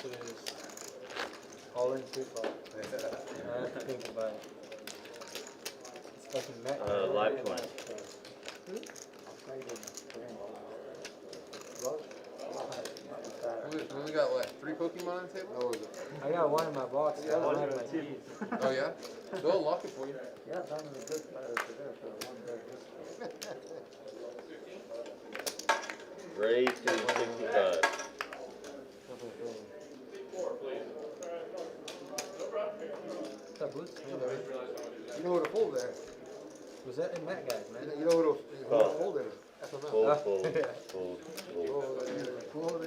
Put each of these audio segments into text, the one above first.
answer is all in free fall. I have to think about it. It's fucking Mac. Live 20. We got what? 3 Pokemon on the table? Or was it? I got one in my box. I don't have my keys. Oh yeah? They'll unlock it for you. Yeah, some of the good players are there for the one good. Raise to 65. You know who to hold there. Was that in that guy, man? You know who to hold there.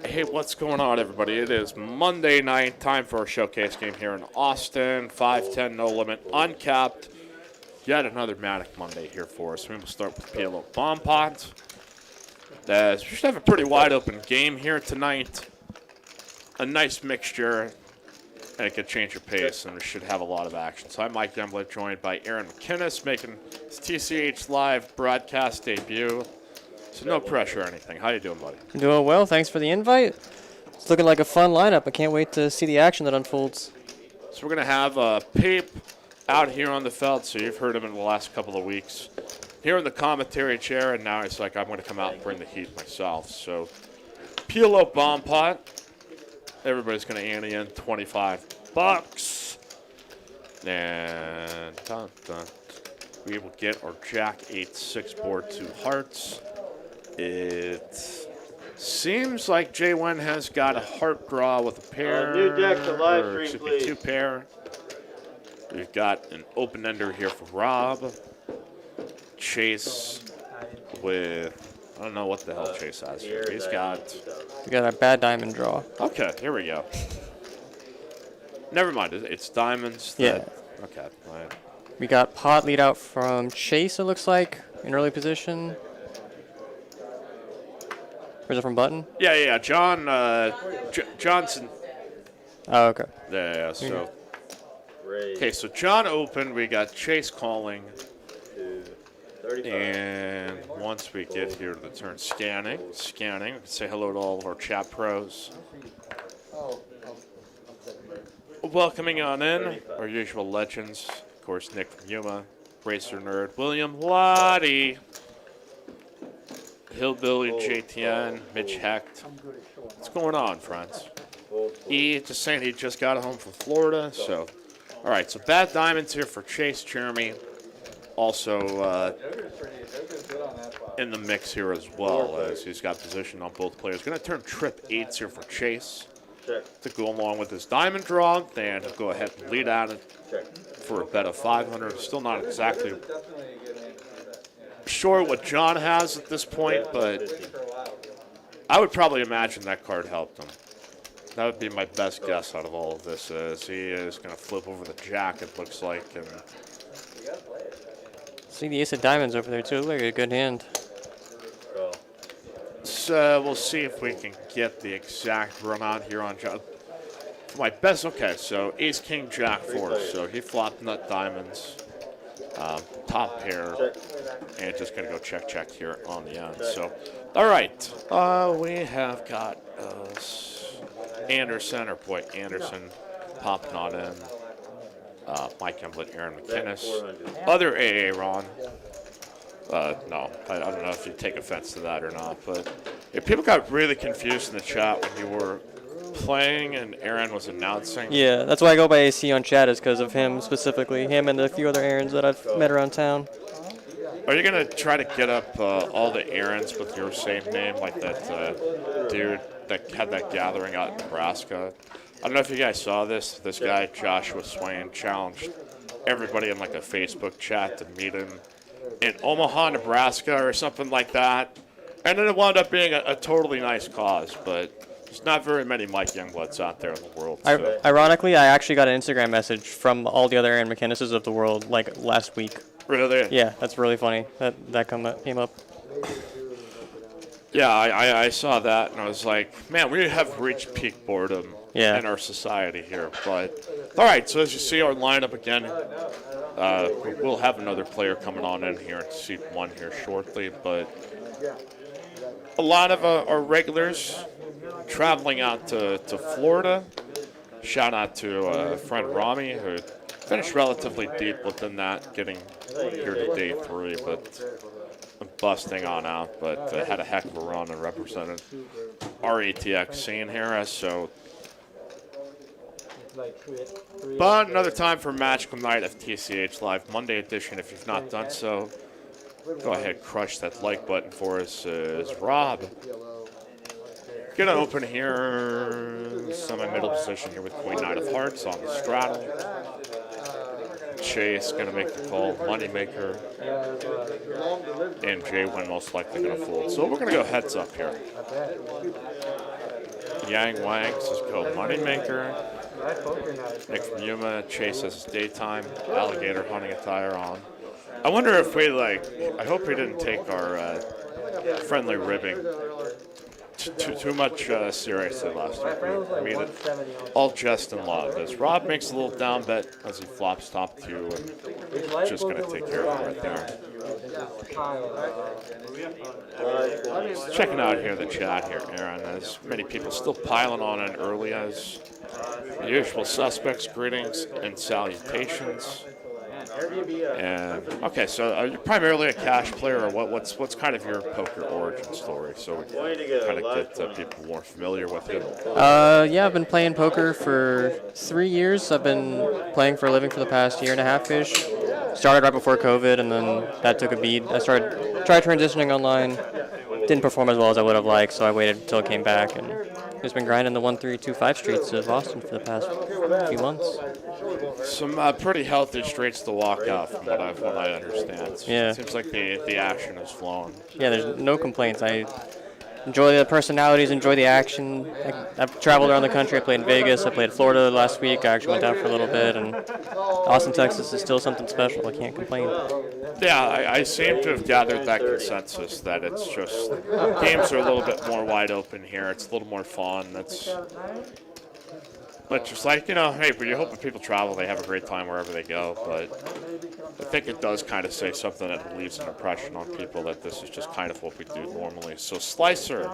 Hey, what's going on, everybody? It is Monday night, time for a showcase game here in Austin. 5-10, no limit, uncapped. Yet another Manic Monday here for us. We will start with PLO Bomb Pots. We should have a pretty wide open game here tonight. A nice mixture, and it could change your pace, and we should have a lot of action. So I'm Mike Gembler, joined by Aaron McInnes, making his TCH live broadcast debut. So no pressure or anything. How you doing, buddy? I'm doing well. Thanks for the invite. It's looking like a fun lineup. I can't wait to see the action that unfolds. So we're going to have Pape out here on the feld, so you've heard him in the last couple of weeks. Here in the commentary chair, and now he's like, I'm going to come out and bring the heat myself. So PLO Bomb Pot. Everybody's going to ante in $25. And dun, dun. We will get our Jack 8-6 board to hearts. It seems like Jay Wen has got a heart draw with a pair. New deck to live or it stream, should be please. 2 pair. We've got an open ender here for Rob. Chase with, I don't know what the hell Chase has here. He's got. We got a bad diamond draw. Okay, here we go. Never mind, it's diamonds. Yeah. Okay. Right. We got pot lead out from Chase, it looks like, in early position. Or is it from Button? Yeah. John Johnson. Oh, okay. Yeah. So. Okay, so John opened. We got Chase calling. And once we get here to the turn, scanning. We can say hello to all of our chat pros. Welcoming on in, our usual legends. Of course, Nick from Yuma, Racer Nerd, William Lottie, Hillbilly JTN, Mitch Hecht. What's going on, friends? He just saying he just got home from Florida, so. All right, so bad diamonds here for Chase Jeremy. Also in the mix here as well, as he's got position on both players. Going to turn trip 8s here for Chase to go along with his diamond draw. Then he'll go ahead and lead out it for a bet of 500. Still not exactly sure what John has at this point, but I would probably imagine that card helped him. That would be my best guess out of all of this. Is he is going to flip over the jack, it looks like, and See the ace of diamonds over there, too. Look, a good hand. so we'll see if we can get the exact run out here on John. For my best, okay, so ace, king, jack, 4. So he flopped nut diamonds, top pair, and just going to go check here on the end. So, all right, we have got Anderson, or boy, Anderson popping on in. Mike Emblett, Aaron McInnes. Other AA Ron. No, I don't know if you take offense to that or not, but yeah, people got really confused in the chat when you were playing and Aaron was announcing. Yeah, that's why I go by AC on chat, is because of him specifically. Him and a few other Aarons that I've met around town. Are you going to try to get up all the Aarons with your same name, like that dude that had that gathering out in Nebraska? I don't know if you guys saw this. This guy, Joshua Swain, challenged everybody in like a Facebook chat to meet him in Omaha, Nebraska or something like that. And then it wound up being a totally nice cause, but there's not very many Mike Youngbloods out there in the world. So. Ironically, I actually got an Instagram message from all the other Aaron McInneses of the world like last week. Really? Yeah, that's really funny. That came up. Yeah, I saw that, and I was like, man, we have reached peak boredom in our society here. But, all right, so as you see our lineup again, we'll have another player coming on in here in seat 1 here shortly. But a lot of our regulars traveling out to Florida. Shout out to friend Rami, who finished relatively deep within that, getting here to day 3, but busting on out. But had a heck of a run and represented our ATX scene here. So, but another time for Magical Night of TCH Live Monday edition. If you've not done so, go ahead, crush that like button for us. As Rob gonna open here, semi-middle position here with Queen Nine of Hearts on the straddle. Chase gonna make the call, moneymaker, and Jay Win most likely gonna fold. So we're gonna go heads up here. Yang Wang says go moneymaker. Nick from Yuma, Chase says it's daytime. Alligator hunting attire on. I wonder if we I hope we didn't take our friendly ribbing too much seriously last week. We made it all jest and love. As Rob makes a little down bet as he flops top 2, and just going to take care of it right there. Checking out here the chat here, Aaron. As many people still piling on in early as the usual suspects. Greetings and salutations. And okay, so are you primarily a cash player, or what's kind of your poker origin story? So we kind of get people more familiar with you. Yeah, I've been playing poker for 3 years. I've been playing for a living for the past year and a half-ish. Started right before COVID, and then that took a beat. I tried transitioning online. Didn't perform as well as I would have liked, so I waited until it came back, and just been grinding the 1-3-2-5 streets of Boston for the past few months. Some pretty healthy streets to walk out, from what I understand. Yeah. It seems like the action is flowing. Yeah, there's no complaints. I enjoy the personalities, enjoy the action. I've traveled around the country. I played in Vegas. I played Florida last week. I actually went down for a little bit. And Austin, Texas is still something special. I can't complain. Yeah, I seem to have gathered that consensus that it's just games are a little bit more wide open here. It's a little more fun. But just hey, when you hope when people travel, they have a great time wherever they go. But I think it does kind of say something that leaves an impression on people that this is just kind of what we do normally. So Slicer,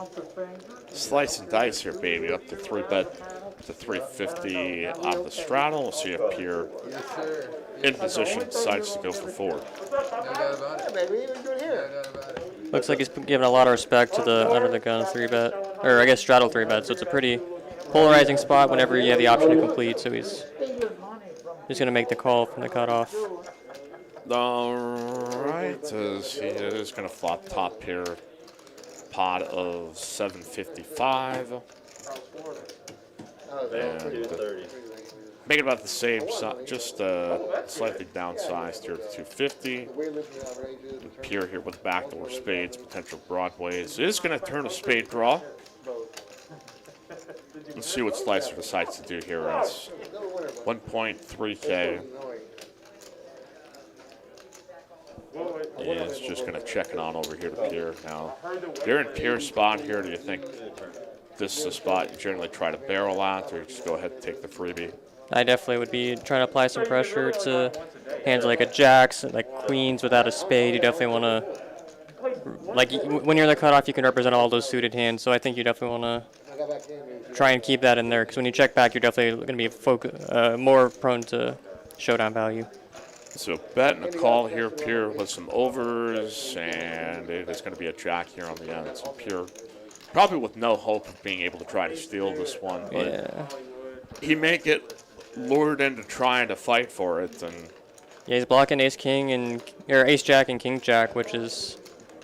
slice and dice here, baby, up to 3-bet to 350 out of the straddle. We'll see if Pierre in position decides to go for 4. No doubt about it. Looks like he's giving a lot of respect to the under the gun 3-bet, or I guess straddle 3-bet. So it's a pretty polarizing spot whenever you have the option to complete. So he's just going to make the call from the cutoff. All right, as he is going to flop top pair, pot of 755. And make it about the same, just slightly downsized here to 250. And Pierre here with backdoor spades, potential broadways. It is going to turn a spade draw. Let's see what Slicer decides to do here as 1.3K. He is just going to check it on over here to Pierre. Now, if you're in Pierre's spot here, do you think this is a spot you generally try to barrel at, or you just go ahead and take the freebie? I definitely would be trying to apply some pressure to hands like a jacks, like queens without a spade. You definitely want to, when you're in the cutoff, you can represent all those suited hands. So I think you definitely want to try and keep that in there, because when you check back, you're definitely going to be more prone to showdown value. So bet and a call here, Pierre with some overs, and it is going to be a jack here on the end. So Pierre probably with no hope of being able to try to steal this one, but Yeah. he may get lured into trying to fight for it. And Yeah, he's blocking ace king or ace jack and king jack, which is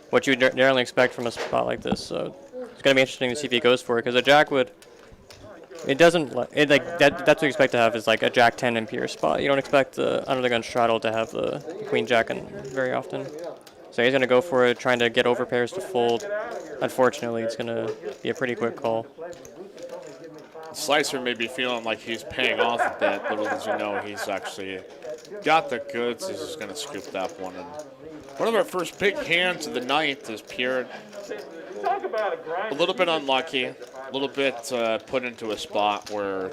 what you would generally expect from a spot like this. So it's going to be interesting to see if he goes for it, because a jack would. It doesn't that's what you expect to have is like a jack 10 in pure spot. You don't expect the under the gun straddle to have the queen jack in very often. So he's going to go for it, trying to get over pairs to fold. Unfortunately, it's going to be a pretty quick call. Slicer may be feeling like he's paying off a bit, little as you know, he's actually got the goods. He's just going to scoop that one. And one of our first big hands of the night is Pierre. A little bit unlucky, a little bit put into a spot where,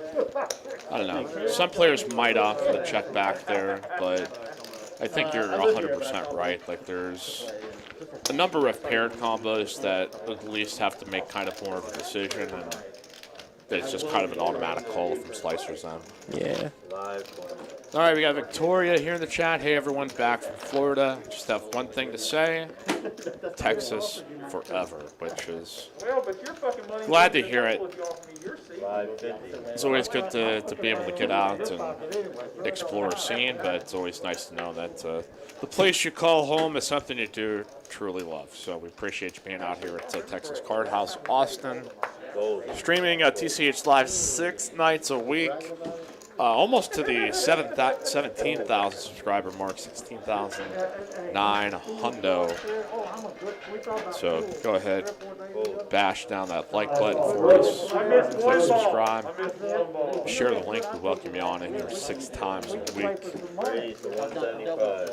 I don't know, some players might opt for the check back there, but I think you're 100% right. Like, there's a number of paired combos that at least have to make kind of more of a decision, and it's just kind of an automatic call from Slicer's end. Yeah. All right, we got Victoria here in the chat. Hey, everyone, back from Florida. Just have one thing to say. Texas forever, which is glad to hear it. It's always good to be able to get out and explore a scene, but it's always nice to know that the place you call home is something you do truly love. So we appreciate you being out here at Texas Card House, Austin. Streaming TCH Live 6 nights a week. Almost to the 17,000 subscriber mark, 16,009 hundo. So go ahead, bash down that like button for us. Click subscribe. Share the link. We welcome you on in here 6 times a week.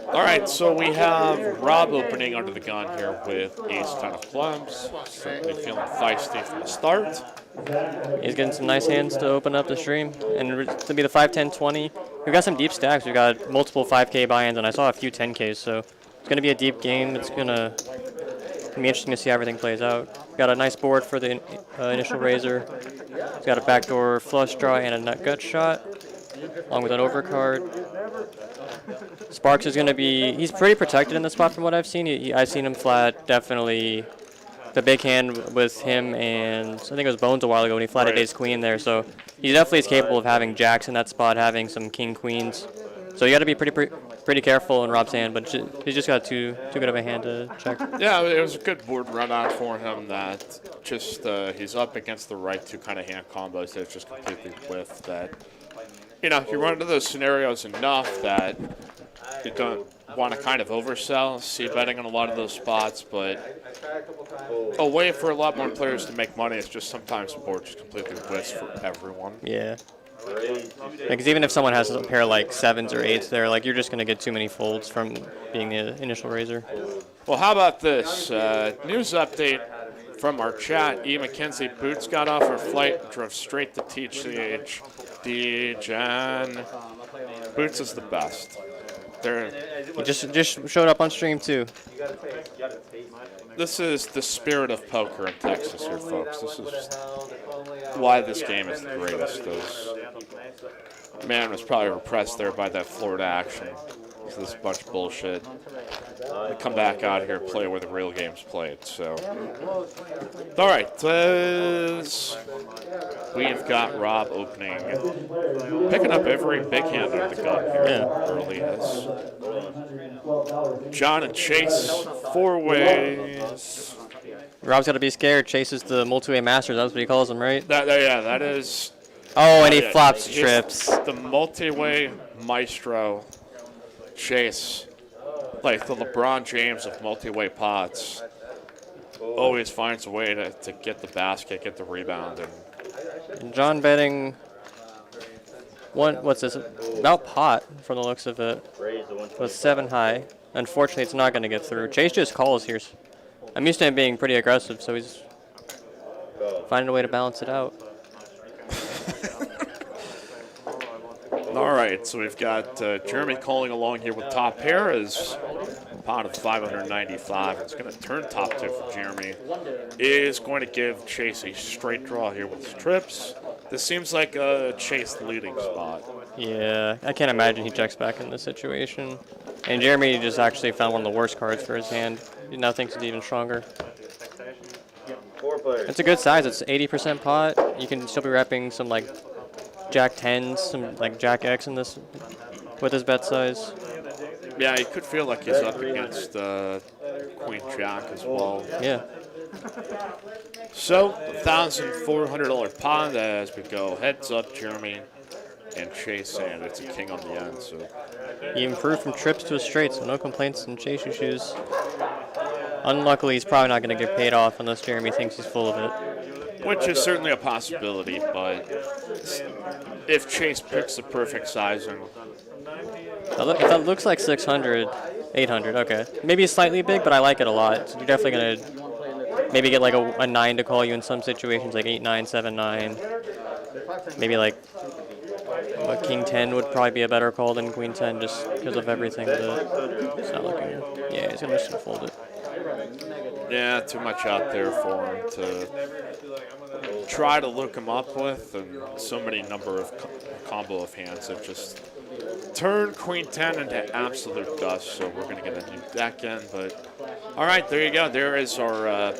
All right, so we have Rob opening under the gun here with ace-10 of clubs. Certainly feeling feisty from the start. He's getting some nice hands to open up the stream. And to be the 5-10-20, we've got some deep stacks. We've got multiple 5K buy-ins, and I saw a few 10Ks. So it's going to be a deep game. It's going to be interesting to see how everything plays out. We've got a nice board for the initial raiser. He's got a backdoor flush draw and a nut gut shot, along with an overcard. Sparks is going to be, he's pretty protected in the spot from what I've seen. I've seen him flat definitely the big hand with him, and I think it was Bones a while ago when he flatted ace queen there. So he definitely is capable of having jacks in that spot, having some king queens. So you got to be pretty careful in Rob's hand, but he's just got too good of a hand to check. Yeah, it was a good board run out for him. That just he's up against the right two kind of hand combos that just completely whiff. That you run into those scenarios enough that you don't want to kind of oversell, see betting on a lot of those spots, but a way for a lot more players to make money is just sometimes the board just completely whiffs for everyone. Yeah. Because even if someone has a pair like 7s or 8s there, like you're just going to get too many folds from being the initial raiser. Well, how about this? News update from our chat. E. McKenzie Boots got off her flight, drove straight to TCH. D-Jan. Boots is the best. He just showed up on stream too. This is the spirit of poker in Texas here, folks. This is why this game is the greatest. Man was probably repressed there by that Florida action. So this is a bunch of bullshit. They come back out here and play where the real game's played. So, all right, we've got Rob opening, picking up every big hand under the gun here early as John and Chase 4 ways. Rob's got to be scared. Chase is the multi-way master. That's what he calls him, right? That is. Oh, and he flops trips. The multi-way maestro, Chase, like the LeBron James of multi-way pots, always finds a way to get the basket, get the rebound. And John betting what's this? About pot from the looks of it. With 7 high. Unfortunately, it's not going to get through. Chase just calls here. I'm used to him being pretty aggressive, so he's finding a way to balance it out. All right, so we've got Jeremy calling along here with top pair as pot of 595. It's going to turn top 2 for Jeremy. Is going to give Chase a straight draw here with his trips. This seems like a Chase leading spot. Yeah, I can't imagine he checks back in this situation. And Jeremy just actually found one of the worst cards for his hand. He now thinks it's even stronger. It's a good size. It's 80% pot. You can still be repping some like Jack 10s, some like Jack X in this with his bet size. Yeah, he could feel like he's up against Queen Jack as well. Yeah. So, $1,400 pot as we go heads up, Jeremy and Chase, and it's a king on the end. So he improved from trips to a straight, so no complaints in Chase's shoes. Unluckily, he's probably not going to get paid off unless Jeremy thinks he's full of it. Which is certainly a possibility, but if Chase picks the perfect sizing. That looks like 600, 800, okay. Maybe slightly big, but I like it a lot. So you're definitely going to maybe get like a 9 to call you in some situations, like 8, 9, 7, 9. Maybe like a King 10 would probably be a better call than Queen 10 just because of everything. It's not looking good. Yeah, he's just going to fold it. Yeah, too much out there for him to try to look him up with, and so many number of combo of hands have just turned Queen 10 into absolute dust. So we're going to get a new deck in. But all right, there you go. There is our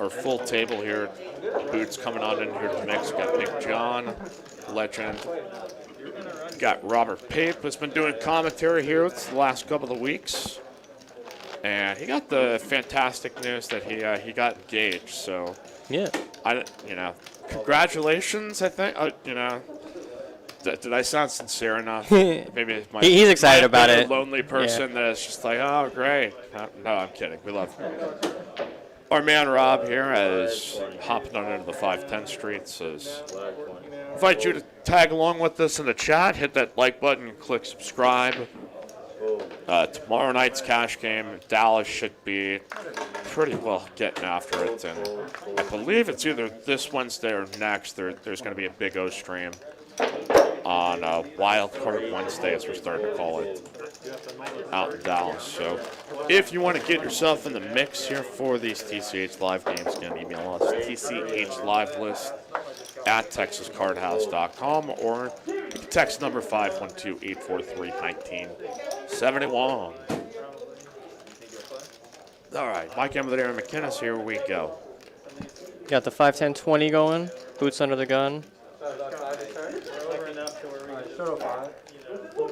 full table here. Boots coming on in here to the mix. We got Big John, legend. Got Robert Pape, who's been doing commentary here the last couple of weeks. And he got the fantastic news that he got engaged. So Yeah. Congratulations. I think did I sound sincere enough? Maybe He's excited about it. A lonely person that is just like, oh great. No, I'm kidding. We love him. Our man Rob here is hopping on into the 510 street. Says, invite you to tag along with us in the chat. Hit that like button. Click subscribe. Tomorrow night's cash game, Dallas should be pretty well getting after it, and I believe it's either this Wednesday or next. There's going to be a Big O stream on Wild Card Wednesday, as we're starting to call it, out in Dallas. So if you want to get yourself in the mix here for these TCH live games, again, email us tchlivelist@texascardhouse.com, or text number 512-843-1971. All right, Mike Emily, Aaron McKinnis, here we go. Got the 5-10-20 going. Boots under the gun.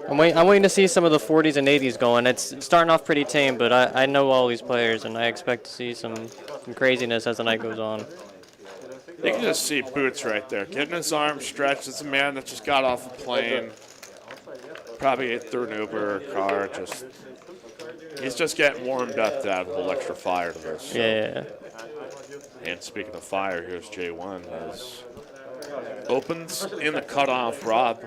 I'm waiting to see some of the 40s and 80s going. It's starting off pretty tame, but I know all these players, and I expect to see some craziness as the night goes on. You can just see Boots right there, getting his arms stretched. It's a man that just got off a plane, probably ate through an Uber or car. He's just getting warmed up to add a little extra fire to this. So. Yeah. And speaking of fire, here's J1 as opens in the cutoff. Rob.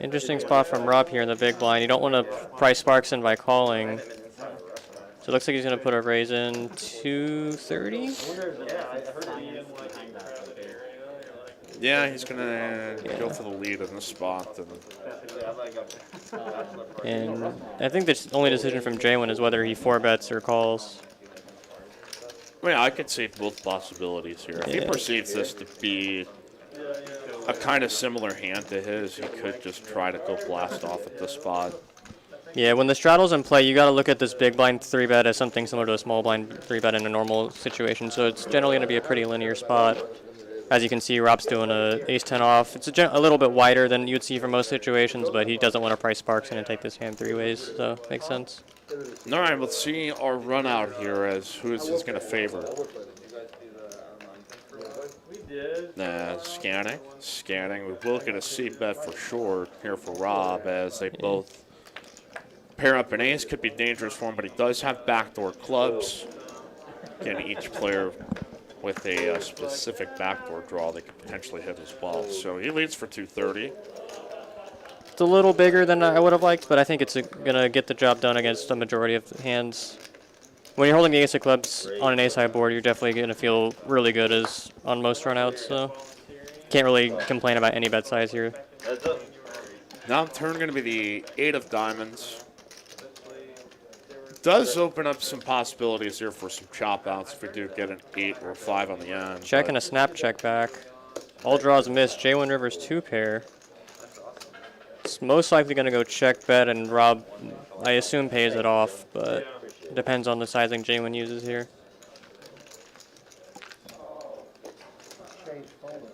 Interesting spot from Rob here in the big blind. You don't want to price Sparks in by calling. So it looks like he's going to put a raise in 230. Yeah, he's going to go for the lead in this spot. And I think the only decision from J1 is whether he 4-bets or calls. Yeah, I could see both possibilities here. If he perceives this to be a kind of similar hand to his, he could just try to go blast off at this spot. Yeah, when the straddle's in play, you got to look at this big blind 3-bet as something similar to a small blind 3-bet in a normal situation. So it's generally going to be a pretty linear spot. As you can see, Rob's doing a ace-10 off. It's a little bit wider than you'd see for most situations, but he doesn't want to price Sparks in and take this hand 3 ways, so makes sense. All right, let's see our run out here as who is going to favor. Scanning. We will get a C-bet for sure here for Rob, as they both pair up an ace. Could be dangerous for him, but he does have backdoor clubs. Again, each player with a specific backdoor draw they could potentially hit as well. So he leads for 230. It's a little bigger than I would have liked, but I think it's going to get the job done against the majority of the hands. When you're holding the ace of clubs on an ace-high board, you're definitely going to feel really good as on most runouts, so can't really complain about any bet size here. Now turn going to be the 8 of diamonds. Does open up some possibilities here for some chop outs if we do get an 8 or a 5 on the end. Check and a snap check back. All draws missed. J1 Rivers 2-pair. It's most likely going to go check bet, and Rob, I assume, pays it off, but it depends on the sizing J1 uses here.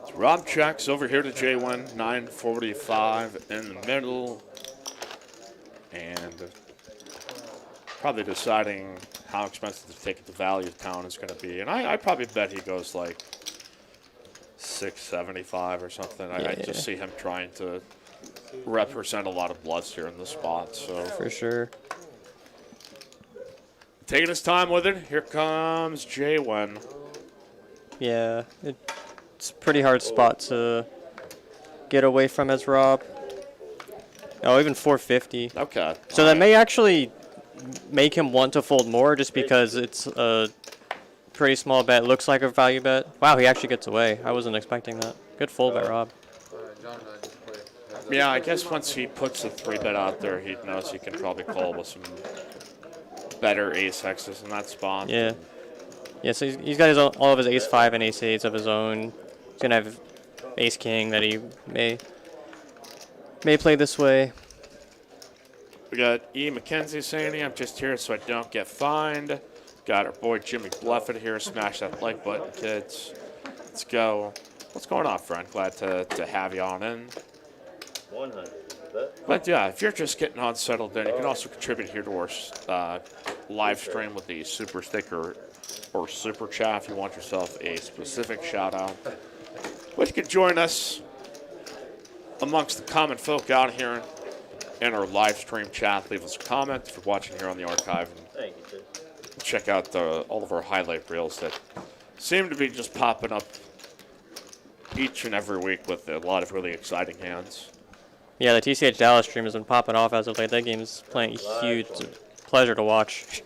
So Rob checks over here to J1, 945 in the middle, and probably deciding how expensive to take it to value town is going to be. And I probably bet he goes like 675 or something. I just see him trying to represent a lot of bluffs here in this spot. So for sure. Taking his time with it. Here comes J1. Yeah, it's a pretty hard spot to get away from as Rob. Oh, even 450. Okay. So that may actually make him want to fold more just because it's a pretty small bet. Looks like a value bet. Wow, he actually gets away. I wasn't expecting that. Good fold by Rob. Yeah, I guess once he puts the 3-bet out there, he knows he can probably call with some better ace X's in that spot. Yeah. Yeah, so he's got his own, all of his ace-5 and ace-8s of his own. He's gonna have ace king that he may play this way. We got E. McKenzie saying, I'm just here so I don't get fined. Got our boy Jimmy Bluffett here. Smash that like button, kids. Let's go. What's going on, friend? Glad to have you on in. 100. But yeah, if you're just getting on settled in, you can also contribute here to our live stream with the super sticker or super chat if you want yourself a specific shout out. But you can join us amongst the common folk out here in our live stream chat. Leave us a comment if you're watching here on the archive. Thank you, Chris. Check out all of our highlight reels that seem to be just popping up each and every week with a lot of really exciting hands. Yeah, the TCH Dallas stream has been popping off as of late. That game is playing huge. It's a pleasure to watch.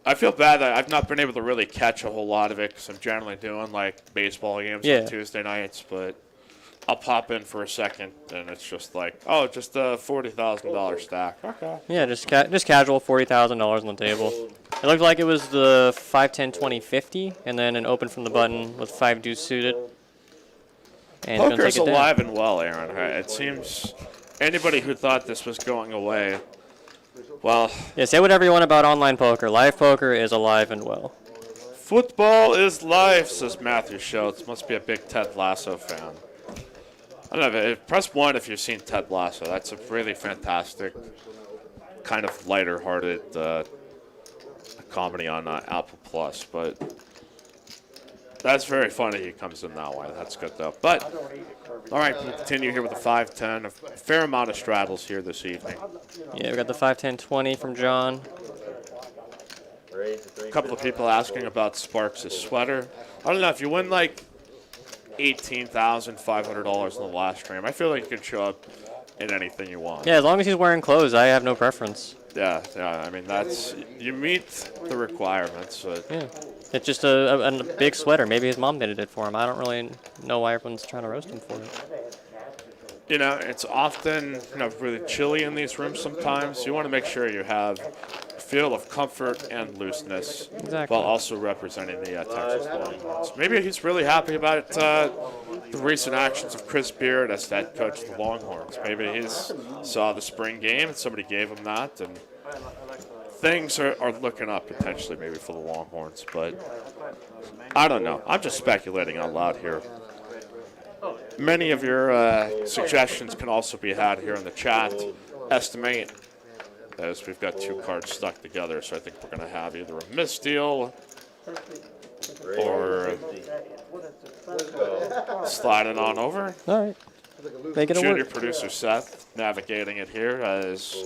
I feel bad that I've not been able to really catch a whole lot of it because I'm generally doing like baseball games on Tuesday nights, but I'll pop in for a second and it's just like, oh, just a $40,000 stack. Okay. Yeah, just casual $40,000 on the table. It looked like it was the 5-10-20-50 and then an open from the button with 5 deuce suited. And Poker's alive and well, Aaron. It seems anybody who thought this was going away, well... Yeah, say whatever you want about online poker. Live poker is alive and well. Football is life, says Matthew Schultz. Must be a big Ted Lasso fan. I don't know, press 1 if you've seen Ted Lasso. That's a really fantastic, kind of lighter-hearted comedy on Apple Plus, but... That's very funny he comes in that way. That's good, though. But, all right, we'll continue here with the 5-10. A fair amount of straddles here this evening. Yeah, we got the 5-10-20 from John. A couple of people asking about Sparks' sweater. I don't know, if you win like $18,500 in the last stream, I feel like you can show up in anything you want. Yeah, as long as he's wearing clothes, I have no preference. Yeah, I mean, you meet the requirements. Yeah. It's just a big sweater. Maybe his mom knitted it for him. I don't really know why everyone's trying to roast him for it. You know, it's often really chilly in these rooms sometimes. You want to make sure you have a feel of comfort and looseness while also representing the Texas Longhorns. Maybe he's really happy about the recent actions of Chris Beard as head coach of the Longhorns. Maybe he saw the spring game and somebody gave him that, and things are looking up potentially maybe for the Longhorns, but I don't know. I'm just speculating out loud here. Many of your suggestions can also be had here in the chat. Estimate, as we've got 2 cards stuck together, so I think we're going to have either a misdeal or slide it on over. All right. Make it a Junior work. producer Seth navigating it here as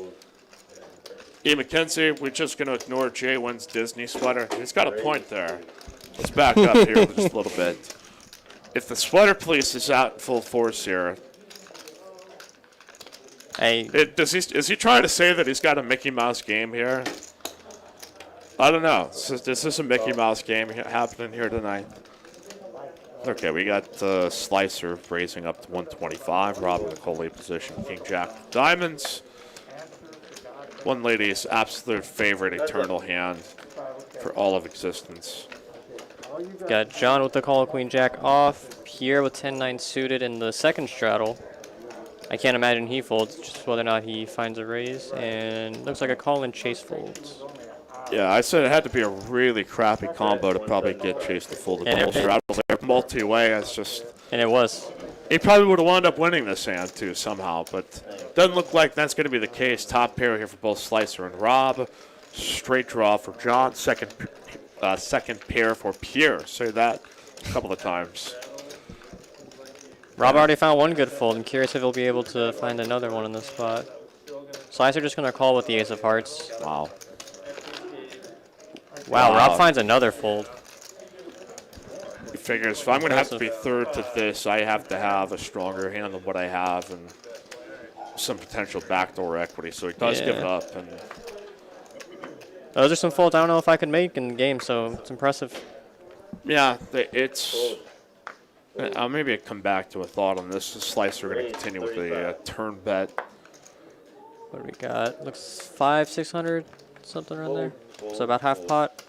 E. McKenzie. We're just going to ignore Jay Wynn's Disney sweater. He's got a point there. Let's back up here just a little bit. If the sweater police is out in full force here, is he trying to say that he's got a Mickey Mouse game here? I don't know. Is this a Mickey Mouse game happening here tonight? Okay, we got Slicer raising up to 125, robbing the Coley position, King Jack Diamonds. One lady's absolute favorite eternal hand for all of existence. Got John with the call, Queen Jack off. Pierre with 10-9 suited in the second straddle. I can't imagine he folds, just whether or not he finds a raise. And looks like a call and Chase folds. Yeah, I said it had to be a really crappy combo to probably get Chase to fold the double straddle there. Multi-way, it's just... And it was. He probably would have wound up winning this hand, too, somehow. But doesn't look like that's going to be the case. Top pair here for both Slicer and Rob. Straight draw for John. Second pair for Pierre. Say that a couple of times. Rob already found one good fold. I'm curious if he'll be able to find another one in this spot. Slicer just going to call with the ace of hearts. Wow. Wow, Rob finds another fold. He figures if I'm going to have to be third to this, I have to have a stronger hand than what I have and some potential backdoor equity. So he does give it up. And those are some folds I don't know if I could make in the game, so it's impressive. Yeah, it's... I'll maybe come back to a thought on this. The Slicer going to continue with the turn bet. What do we got? Looks 500, 600, something around there. So about half pot.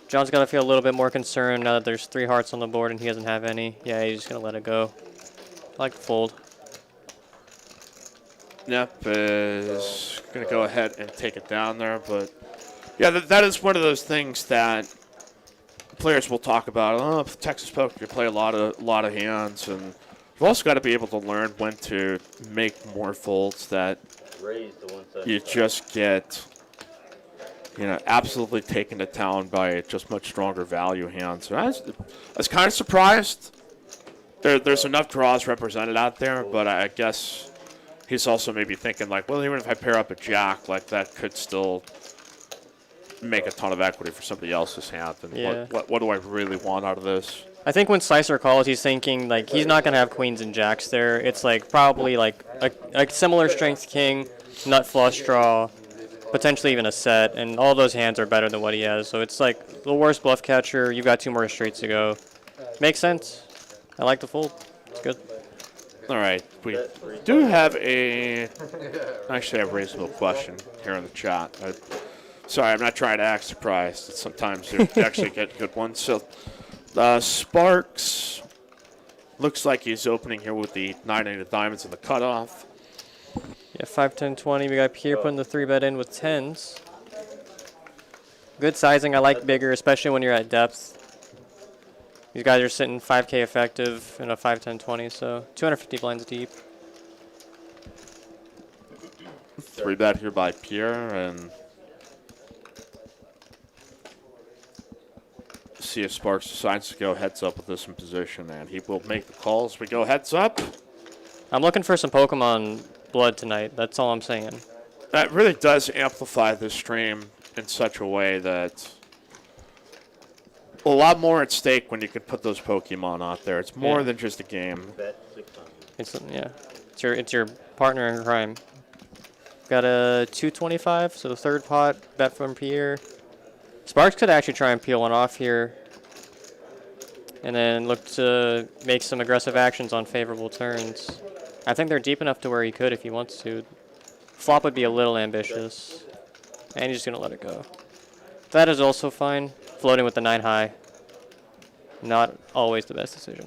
John's got to feel a little bit more concerned now that there's 3 hearts on the board and he doesn't have any. Yeah, he's just going to let it go. I like the fold. Yep, is going to go ahead and take it down there. But, yeah, that is one of those things that players will talk about. Oh, Texas Poker, you play a lot of hands. And you've also got to be able to learn when to make more folds that Raise the 175. you just get, absolutely taken to town by just much stronger value hands. So I was kind of surprised. There's enough draws represented out there, but I guess he's also maybe thinking like, well, even if I pair up a jack, like that could still make a ton of equity for somebody else's hand. And Yeah. what do I really want out of this? I think when Slicer calls, he's thinking like he's not going to have queens and jacks there. It's like probably like a similar strength king, nut flush draw, potentially even a set, and all those hands are better than what he has. So it's like the worst bluff catcher. You've got 2 more streets to go. Makes sense. I like the fold. It's good. All right, we do have actually have a reasonable question here in the chat. Sorry, I'm not trying to act surprised. Sometimes you actually get good ones. So Sparks looks like he's opening here with the 9 of diamonds in the cutoff. Yeah, 5, 10, 20. We got Pierre putting the 3-bet in with 10s. Good sizing. I like bigger, especially when you're at depth. These guys are sitting 5K effective in a 5, 10, 20, so 250 blinds deep. 3-bet here by Pierre, and see if Sparks decides to go heads up with this in position, and he will make the calls. We go heads up. I'm looking for some Pokemon blood tonight. That's all I'm saying. That really does amplify this stream in such a way that a lot more at stake when you can put those Pokemon out there. It's more than just a game. Bet 600. It's your partner in crime. Got a 225, so third pot bet from Pierre. Sparks could actually try and peel one off here, and then look to make some aggressive actions on favorable turns. I think they're deep enough to where he could if he wants to. Flop would be a little ambitious, and he's just gonna let it go. That is also fine. Floating with the 9 high. Not always the best decision.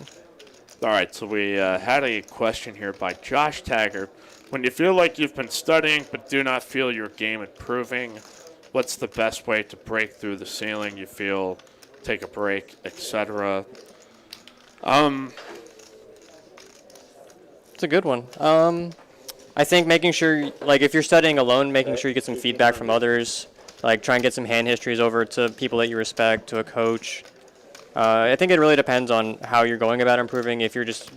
All right, so we had a question here by Josh Tagger. When you feel like you've been studying but do not feel your game improving, what's the best way to break through the ceiling you feel, take a break, etc.? It's a good one. I think making sure, like if you're studying alone, making sure you get some feedback from others. Like try and get some hand histories over to people that you respect, to a coach. I think it really depends on how you're going about improving. If you're just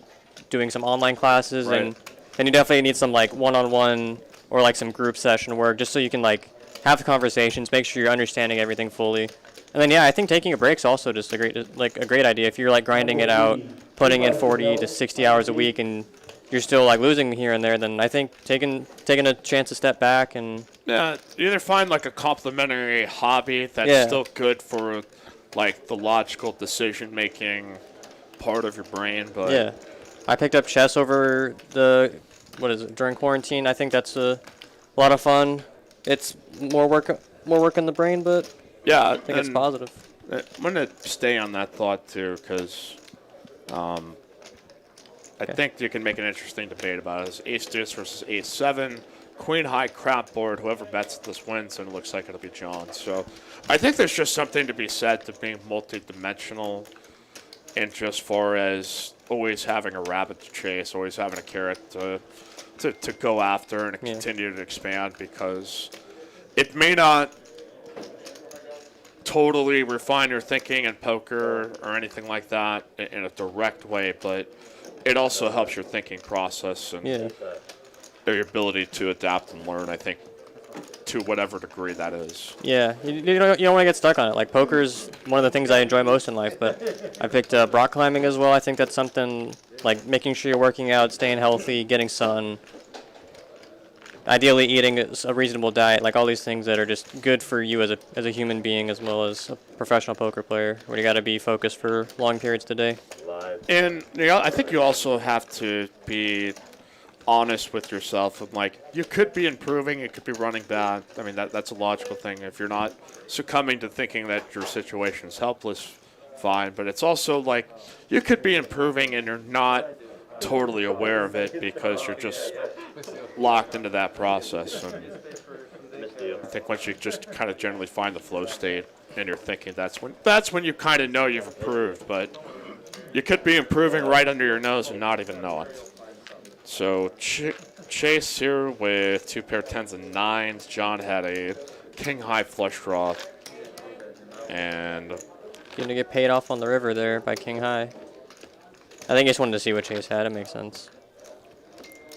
doing some online classes, and then you definitely need some like one-on-one or like some group session work, just so you can like have the conversations, make sure you're understanding everything fully. And then I think taking a break's also just a great idea. If you're like grinding it out, putting in 40 to 60 hours a week, and you're still like losing here and there, then I think taking a chance to step back and either find like a complementary hobby that's still good for like the logical decision making part of your brain. But I picked up chess over during quarantine. I think that's a lot of fun. It's more work in the brain, but I think it's positive. I'm gonna stay on that thought too, because I think you can make an interesting debate about it. It's ace deuce versus ace 7, queen high crap board. Whoever bets this wins, and it looks like it'll be John. So I think there's just something to be said to being multi-dimensional, and just far as always having a rabbit to chase, always having a carrot to go after and continue to expand, because it may not totally refine your thinking in poker or anything like that in a direct way, but it also helps your thinking process and your ability to adapt and learn, I think, to whatever degree that is. Yeah, you don't want to get stuck on it. Like, poker is one of the things I enjoy most in life, but I picked rock climbing as well. I think that's something, like making sure you're working out, staying healthy, getting sun, ideally eating a reasonable diet, like all these things that are just good for you as a human being as well as a professional poker player, where you got to be focused for long periods of the day. And I think you also have to be honest with yourself and like you could be improving, it could be running bad. I mean that's a logical thing. If you're not succumbing to thinking that your situation is helpless, fine. But it's also like you could be improving and you're not totally aware of it because you're just locked into that process. And I think once you just kind of generally find the flow state and you're thinking, that's when you kind of know you've improved. But you could be improving right under your nose and not even know it. So Chase here with 2 pair 10s and 9s. John had a king high flush draw. And going to get paid off on the river there by king high. I think he just wanted to see what Chase had. It makes sense.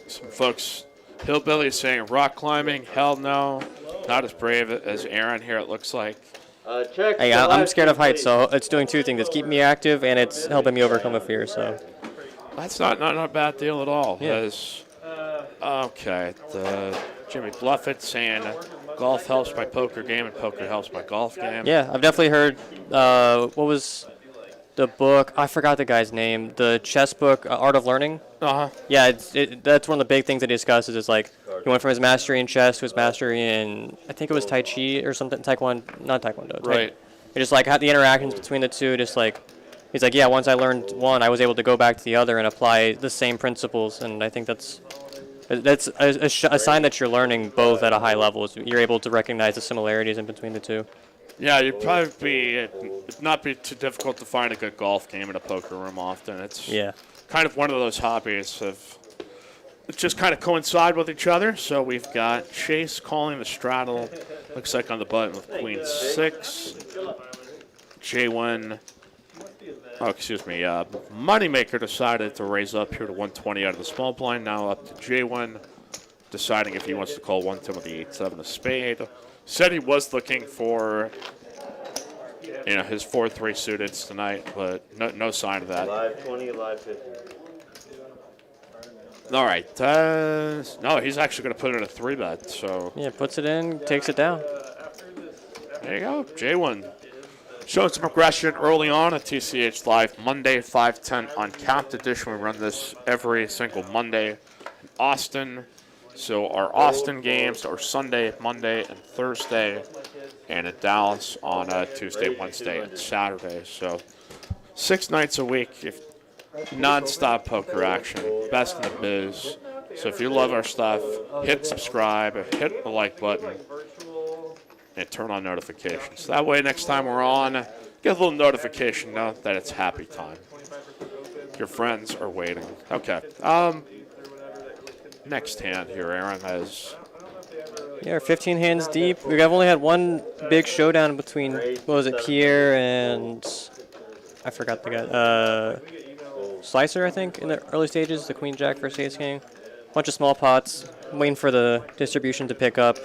Some folks, Hillbilly saying rock climbing, hell no. Not as brave as Aaron here, it looks like. Check. Hey, I'm scared of heights, so it's doing 2 things. It's keeping me active, and it's helping me overcome a fear, so. That's not a bad deal at all. Yeah. Okay, Jimmy Bluffett saying golf helps my poker game and poker helps my golf game. Yeah, I've definitely heard, what was the book? I forgot the guy's name. The chess book, Art of Learning. Uh-huh. Yeah, that's one of the big things that he discusses is like, he went from his mastery in chess to his mastery in, I think it was Tai Chi or something, not Taekwondo. Right. It just like how the interactions between the two, just like, he's like, yeah, once I learned one, I was able to go back to the other and apply the same principles, and I think that's a sign that you're learning both at a high level. You're able to recognize the similarities in between the two. Yeah, it'd not be too difficult to find a good golf game in a poker room often. It's kind of one of those hobbies of just kind of coincide with each other. So we've got Chase calling the straddle, looks like on the button with Queen 6. J1, Moneymaker decided to raise up here to 120 out of the small blind. Now up to J1, deciding if he wants to call 110 with the 8-7 of spade. Said he was looking for, his 4-3 suited tonight, but no sign of that. Live 20, live 50. All right. No, he's actually going to put it in a 3-bet. So yeah, puts it in, takes it down. There you go, J1. Showing some progression early on at TCH Live, Monday, 5:10 on Capped Edition. We run this every single Monday in Austin. So our Austin games are Sunday, Monday, and Thursday, and in Dallas on Tuesday, Wednesday, and Saturday. So 6 nights a week, non-stop poker action, best in the biz. So if you love our stuff, hit subscribe, hit the like button, and turn on notifications. That way next time we're on, get a little notification note that it's happy time. Your friends are waiting. Okay. Next hand here, Aaron, has... Yeah, 15 hands deep. We've only had one big showdown between, what was it, Pierre and... I forgot the guy. Slicer, I think, in the early stages, the Queen Jack versus Ace King. Bunch of small pots. I'm waiting for the distribution to pick up.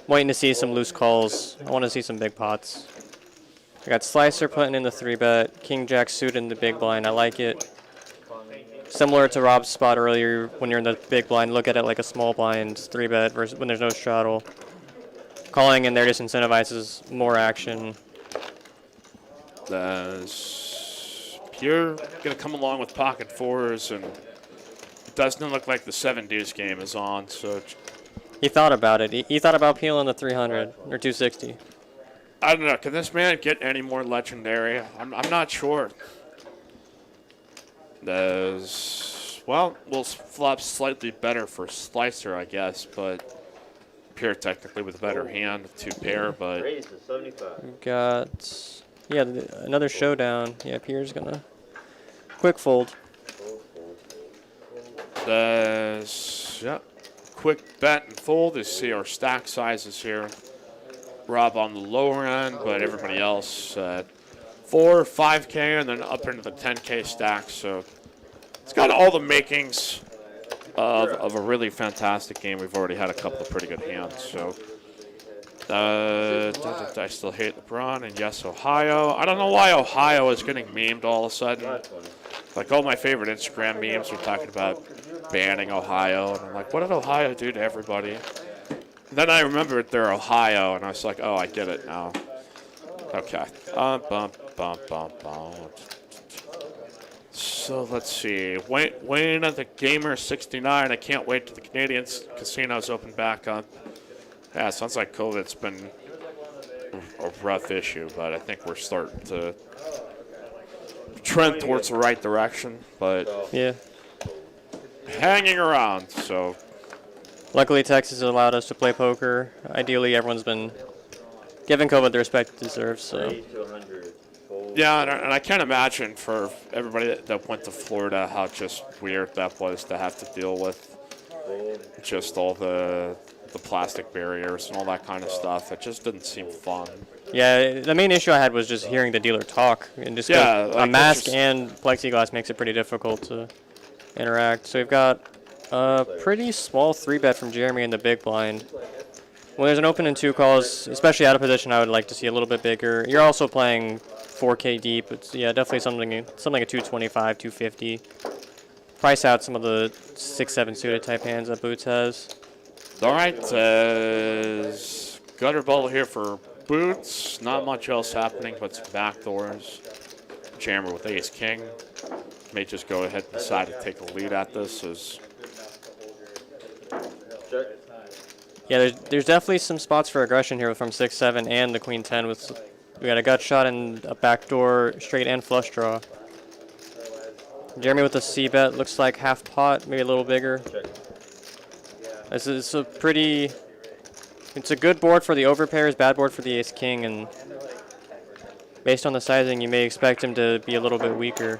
Waiting to see some loose calls. I want to see some big pots. I got Slicer putting in the 3-bet. King Jack suited in the big blind. I like it. Similar to Rob's spot earlier, when you're in the big blind, look at it like a small blind 3-bet versus when there's no straddle. Calling in there just incentivizes more action. Pierre going to come along with pocket 4s, and it doesn't look like the 7 deuce game is on. So he thought about it. He thought about peeling the 300 or 260. I don't know. Can this man get any more legendary? I'm not sure. Well, we'll flop slightly better for Slicer, I guess, but Pierre technically with a better hand, 2 pair, but... Raise to 75. We've got, another showdown. Yeah, Pierre's gonna quick fold. Quick bet and fold. You see our stack sizes here. Rob on the lower end, but everybody else at 4, 5K, and then up into the 10K stack. So it's got all the makings of a really fantastic game. We've already had a couple of pretty good hands. So I still hate LeBron, and yes, Ohio. I don't know why Ohio is getting memed all of a sudden. Like all my favorite Instagram memes are talking about banning Ohio, and I'm like, what did Ohio do to everybody? And then I remembered they're Ohio, and I was like, oh, I get it now. Okay. So let's see. Wayne at the Gamer 69. I can't wait till the Canadian casinos open back up. Yeah, sounds like COVID's been a rough issue, but I think we're starting to trend towards the right direction. But Yeah. hanging around, so. Luckily, Texas has allowed us to play poker. Ideally, everyone's been giving COVID the respect it deserves. So. 80 to 100. Yeah, and I can't imagine for everybody that went to Florida how just weird that was to have to deal with just all the plastic barriers and all that kind of stuff. It just didn't seem fun. Yeah, the main issue I had was just hearing the dealer talk. And just a mask and plexiglass makes it pretty difficult to interact. So we've got a pretty small 3-bet from Jeremy in the big blind. When there's an open and 2 calls, especially out of position, I would like to see a little bit bigger. You're also playing 4K deep. It's, yeah, definitely something like a 225, 250. Price out some of the 6-7 suited type hands that Boots has. All right, gutter ball here for Boots. Not much else happening but some backdoors. Jammer with ace-king. May just go ahead and decide to take the lead at this. Yeah, there's definitely some spots for aggression here from 6-7 and the queen 10 with we got a gut shot and a backdoor straight and flush draw. Jeremy with a C bet looks like half pot, maybe a little bigger. This is a pretty. It's a good board for the overpairs, bad board for the ace king, and based on the sizing, you may expect him to be a little bit weaker.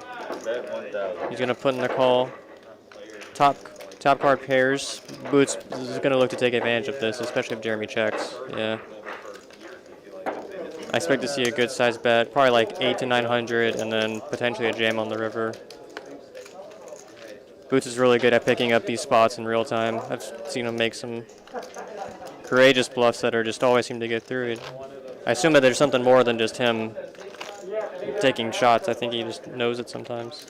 He's gonna put in the call. Top card pairs. Boots is gonna look to take advantage of this, especially if Jeremy checks. Yeah. I expect to see a good size bet, probably like 8 to 900, and then potentially a jam on the river. Boots is really good at picking up these spots in real time. I've seen him make some courageous bluffs that are just always seem to get through. I assume that there's something more than just him taking shots. I think he just knows it sometimes.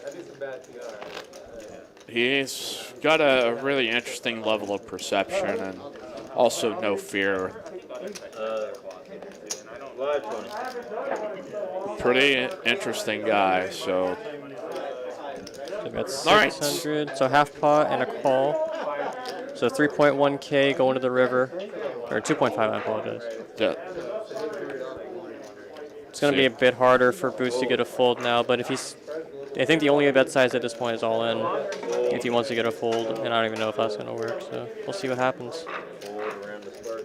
He's got a really interesting level of perception and also no fear. Pretty interesting guy, so. We've got 600, so half pot and a call. So 3.1K going to the river, or 2.5, I apologize. Yeah. It's going to be a bit harder for Boots to get a fold now, but if he's, I think the only bet size at this point is all in if he wants to get a fold, and I don't even know if that's going to work, so we'll see what happens.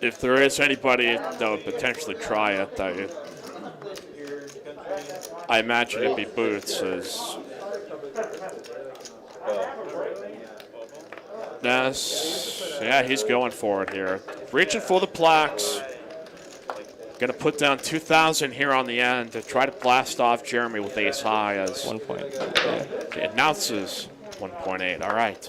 If there is anybody that would potentially try it, I imagine it'd be Boots. Yeah, he's going for it here. Reaching for the plaques. Going to put down 2,000 here on the end to try to blast off Jeremy with ace high as 1.8. he announces 1.8. All right.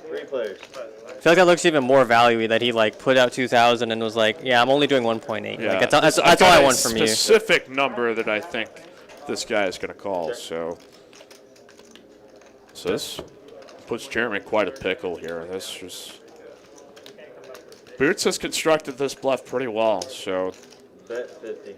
3 players. I feel like that looks even more value that he like put out 2,000 and was like, yeah, I'm only doing 1.8. Yeah. Like, that's all I want from you. Specific number that I think this guy is going to call. So this puts Jeremy in quite a pickle here. This just Boots has constructed this bluff pretty well. So Bet 50.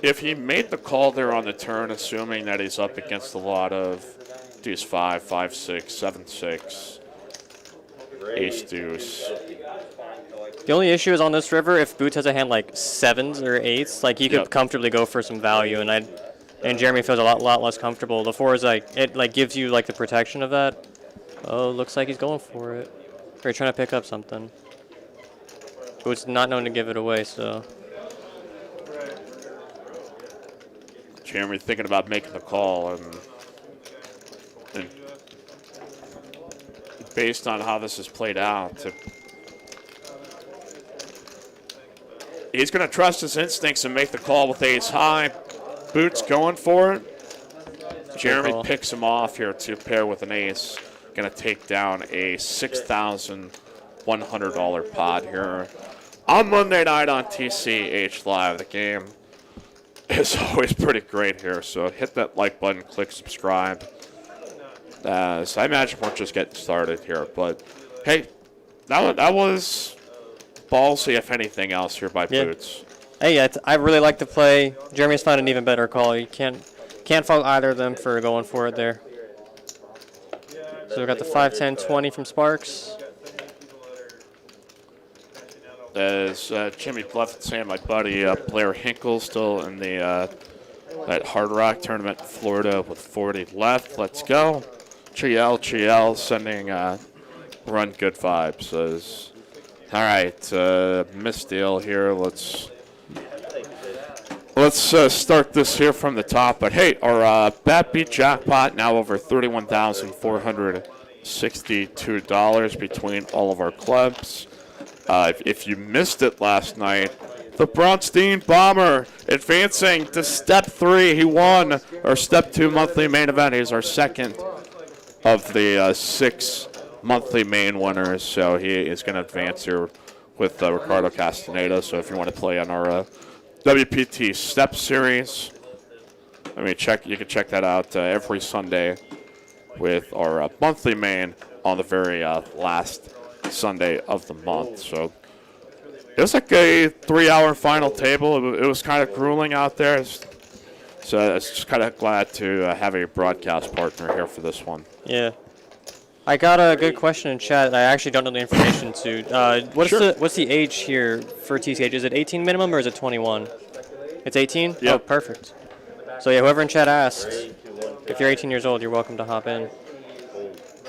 if he made the call there on the turn, assuming that he's up against a lot of deuce 5, 5, 6, 7, 6, ace deuce. The only issue is on this river, if Boots has a hand like 7s or 8s, like he could comfortably go for some value, and Jeremy feels a lot less comfortable. The 4 is like, it like gives you like the protection of that. Oh, looks like he's going for it. Or trying to pick up something. Boots not known to give it away, so. Jeremy thinking about making the call, and based on how this has played out, he's going to trust his instincts and make the call with ace high. Boots going for it. Jeremy picks him off here to pair with an ace. Going to take down a $6,100 pot here on Monday night on TCH Live. The game is always pretty great here, so hit that like button, click subscribe. So I imagine we're just getting started here, but hey, that was ballsy, if anything else, here by Boots. Hey, I really like to play. Jeremy's found an even better call. You can't fault either of them for going for it there. So we got the 5, 10, 20 from Sparks. As Jimmy Bluff saying, my buddy Blair Hinkle still in the that Hard Rock tournament in Florida with 40 left. Let's go. Chiel sending run good vibes. All right, misdeal here. Let's start this here from the top. But hey, our bet beat jackpot now over $31,462 between all of our clubs. If you missed it last night, the Bronstein Bomber advancing to Step 3. He won our Step 2 monthly main event. He's our second of the 6 monthly main winners. So he is going to advance here with Ricardo Castaneda. So if you want to play on our WPT Step Series, you can check that out every Sunday with our monthly main on the very last Sunday of the month. So it was like a 3-hour final table. It was kind of grueling out there. So I was just kind of glad to have a broadcast partner here for this one. Yeah. I got a good question in chat. I actually don't know the information to. What's the age here for TCH? Is it 18 minimum or is it 21? It's 18? Yep. Oh, perfect. So yeah, whoever in chat asks, if you're 18 years old, you're welcome to hop in.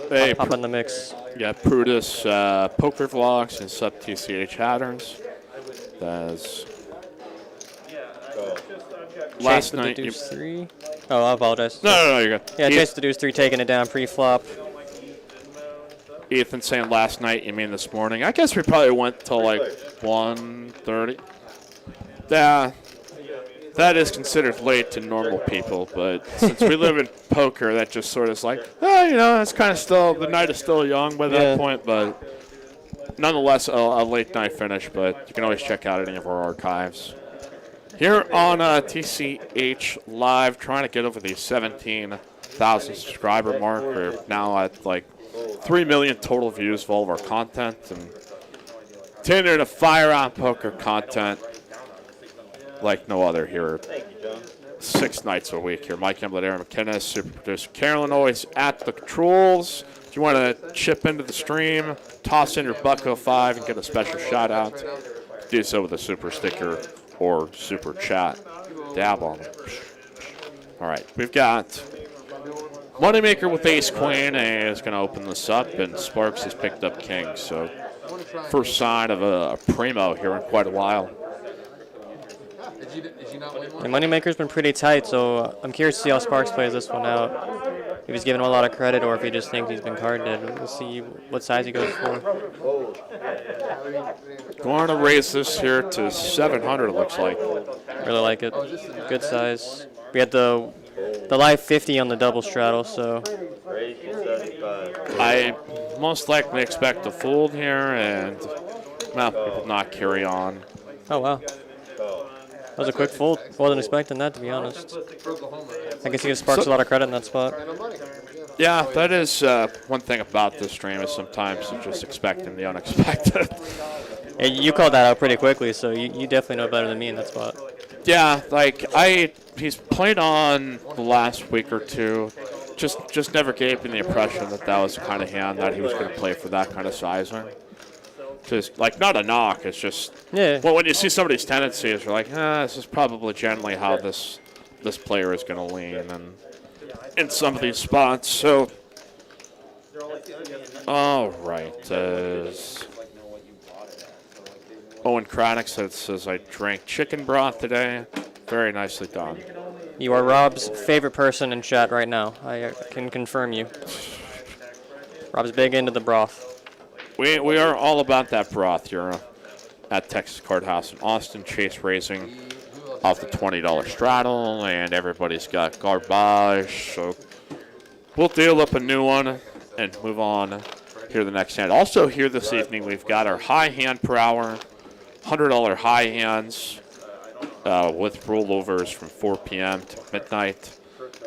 Hey, hop in the mix. Yeah, Brutus Poker Vlogs and sub TCH Hatters. That's last night. Deuce 3. Oh, I apologize. No, you're good. Yeah, Chase the Deuce 3 taking it down pre-flop. Ethan saying last night, you mean this morning? I guess we probably went till like 1:30. Yeah, that is considered late to normal people, but since we live in poker, that just sort of is like, it's kind of still, the night is still young by that point, but nonetheless, a late night finish, but you can always check out any of our archives. Here on TCH Live, trying to get over the 17,000 subscriber mark. We're now at like 3 million total views of all of our content, and continuing to fire on poker content like no other here. 6 nights a week here. Mike Emblett, Aaron McKinnis, super producer Carolyn, always at the controls. If you want to chip into the stream, toss in your $1.05 and get a special shout out, do so with a super sticker or super chat. Dab on it. All right, we've got Moneymaker with Ace Queen is going to open this up, and Sparks has picked up King. So first sign of a primo here in quite a while. The Moneymaker's been pretty tight, so I'm curious to see how Sparks plays this one out. If he's giving him a lot of credit or if he just thinks he's been card dead. We'll see what size he goes for. Going to raise this here to 700, it looks like. Really like it. Good size. We had the live 50 on the double straddle, so. I most likely expect to fold here and not carry on. Oh, wow. That was a quick fold. Wasn't expecting that, to be honest. I guess he gives Sparks a lot of credit in that spot. Yeah, that is one thing about this stream is sometimes you're just expecting the unexpected. Hey, you called that out pretty quickly, so you definitely know better than me in that spot. Yeah, he's played on the last week or two. Just never gave me the impression that was the kind of hand that he was going to play for that kind of sizing. Just not a knock. It's just Well, when you see somebody's tendencies, you're like, this is probably generally how this player is going to lean, and in some of these spots. So, all right. Owen Craddock says I drank chicken broth today. Very nicely done. You are Rob's favorite person in chat right now. I can confirm you. Rob's big into the broth. We are all about that broth here at Texas Card House in Austin. Chase raising off the $20 straddle, and everybody's got garbage. So we'll deal up a new one and move on here the next hand. Also here this evening, we've got our high hand per hour, $100 high hands with rollovers from 4 p.m. to midnight.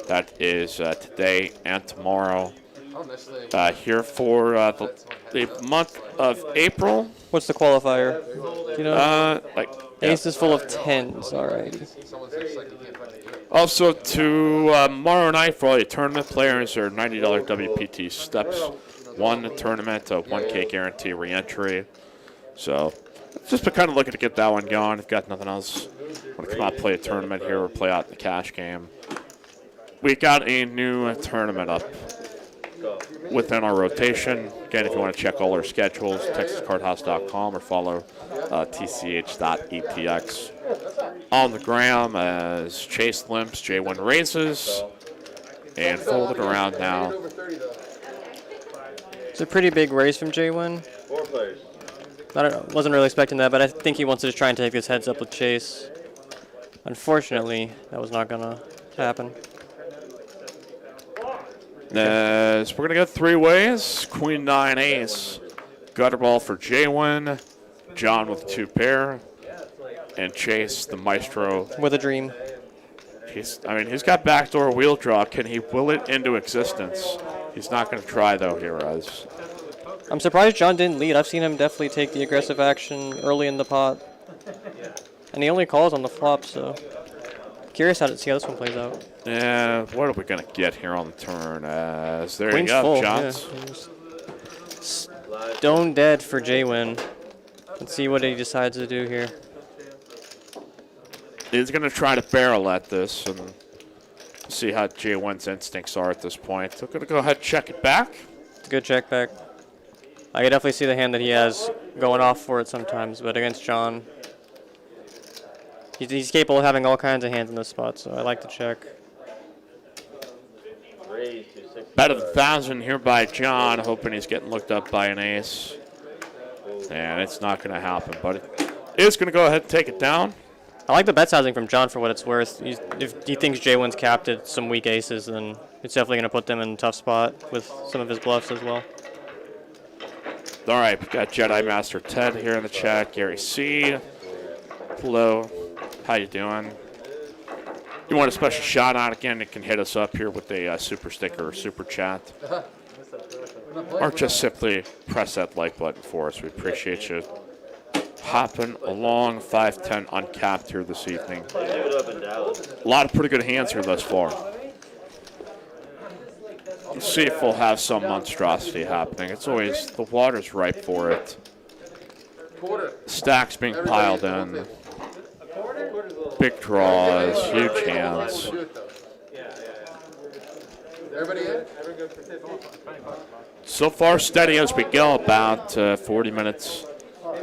That is today and tomorrow. Here for the month of April. What's the qualifier? Do you know? Ace is full of tens. Alrighty. Someone says like you can't find it. Also, tomorrow night for all your tournament players, are $90 WPT steps. One tournament, a 1K guarantee re-entry. So, just been kind of looking to get that one going. If got nothing else, want to come out and play a tournament here or play out the cash game. We got a new tournament up within our rotation. Again, if you want to check all our schedules, TexasCardHouse.com or follow TCH.ETX. On the gram as Chase limps, J1 raises, and folded around now. It's a pretty big raise from J1. 4 players. Wasn't really expecting that, but I think he wants to just try and take his heads up with Chase. Unfortunately, that was not going to happen. We're going to go 3 ways. Queen 9 ace. Gutter ball for J1. John with 2 pair. And Chase, the maestro. With a dream. He's got backdoor wheel draw. Can he will it into existence? He's not going to try, though, here, as. I'm surprised John didn't lead. I've seen him definitely take the aggressive action early in the pot. And he only calls on the flop, so. Curious how to see how this one plays out. Yeah, what are we going to get here on the turn? As there Queen's you go, full, Johns. yeah. Stone dead for J-Win. Let's see what he decides to do here. He's going to try to barrel at this and see how J1's instincts are at this point. So going to go ahead and check it back. It's a good check back. I can definitely see the hand that he has going off for it sometimes, but against John, he's capable of having all kinds of hands in this spot, so I like to check. Bet of 1,000 here by John, hoping he's getting looked up by an ace. And it's not going to happen, but it is going to go ahead and take it down. I like the bet sizing from John for what it's worth. If he thinks J1's capped at some weak aces, then it's definitely going to put them in a tough spot with some of his bluffs as well. All right, we've got Jedi Master Ted here in the chat. Gary C. Hello. How you doing? You want a special shout out again, you can hit us up here with a super sticker or super chat. Or just simply press that like button for us. We appreciate you hopping along 5-10 uncapped here this evening. A lot of pretty good hands here thus far. Let's see if we'll have some monstrosity happening. It's always, the water's ripe for it. Stacks being piled in. Big draws, huge hands. So far steady as we go, about 40 minutes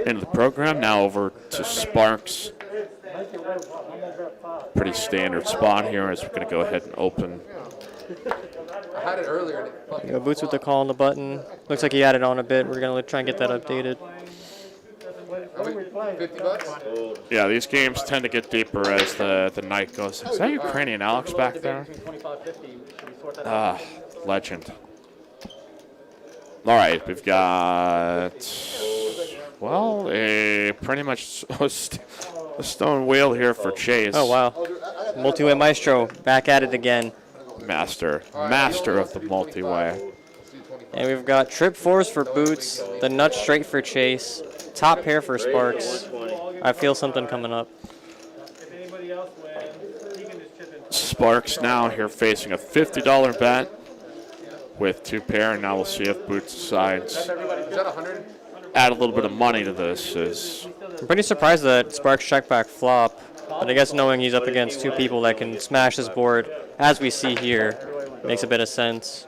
into the program. Now over to Sparks. Pretty standard spot here as we're going to go ahead and open. I had it earlier. Boots with the call on the button. Looks like he added on a bit. We're going to try and get that updated. 50 bucks? Yeah, these games tend to get deeper as the night goes. Is that Ukrainian Alex back there? Ah, legend. All right, we've got, well, a pretty much a stone wheel here for Chase. Oh, wow. Multi-way maestro back at it again. Master of the multi-way. And we've got trip 4s for Boots, the nut straight for Chase, top pair for Sparks. I feel something coming up. Sparks now here facing a $50 bet with 2 pair, and now we'll see if Boots decides add a little bit of money to this. I'm pretty surprised that Sparks check back flop, but I guess knowing he's up against 2 people that can smash his board, as we see here, makes a bit of sense.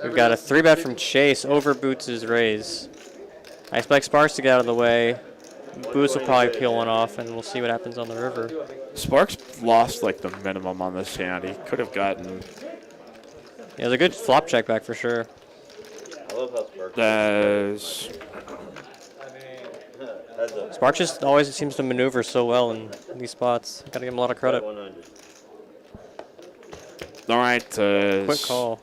We've got a 3-bet from Chase over Boots' raise. I expect Sparks to get out of the way. Boots will probably peel one off, and we'll see what happens on the river. Sparks lost like the minimum on this hand. He could have gotten. Yeah, it was a good flop check back for sure. I love how Sparks. Sparks just always seems to maneuver so well in these spots. Gotta give him a lot of credit. All right. Quick call.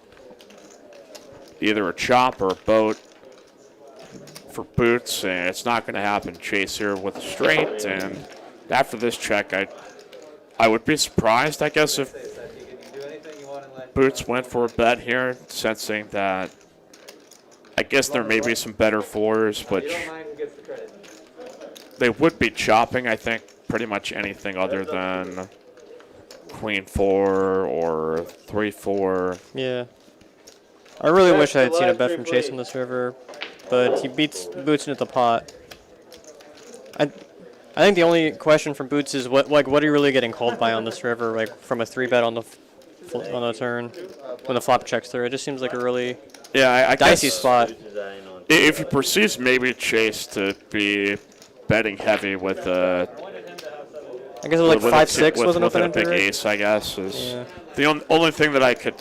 Either a chop or a boat for Boots, and it's not going to happen. Chase here with a straight, and after this check, I would be surprised, I guess, if Boots went for a bet here, sensing that I guess there may be some better 4s, which they would be chopping, I think, pretty much anything other than Queen 4 or 3-4. Yeah. I really wish I had seen a bet from Chase on this river, but he beats Boots into the pot. I think the only question from Boots is what are you really getting called by on this river, like from a 3-bet on the turn when the flop checks through. It just seems like a really I dicey guess spot. If he perceives maybe Chase to be betting heavy with I guess it was like 5-6 wasn't with open a into big it. ace, I guess, is Yeah. the only thing that I could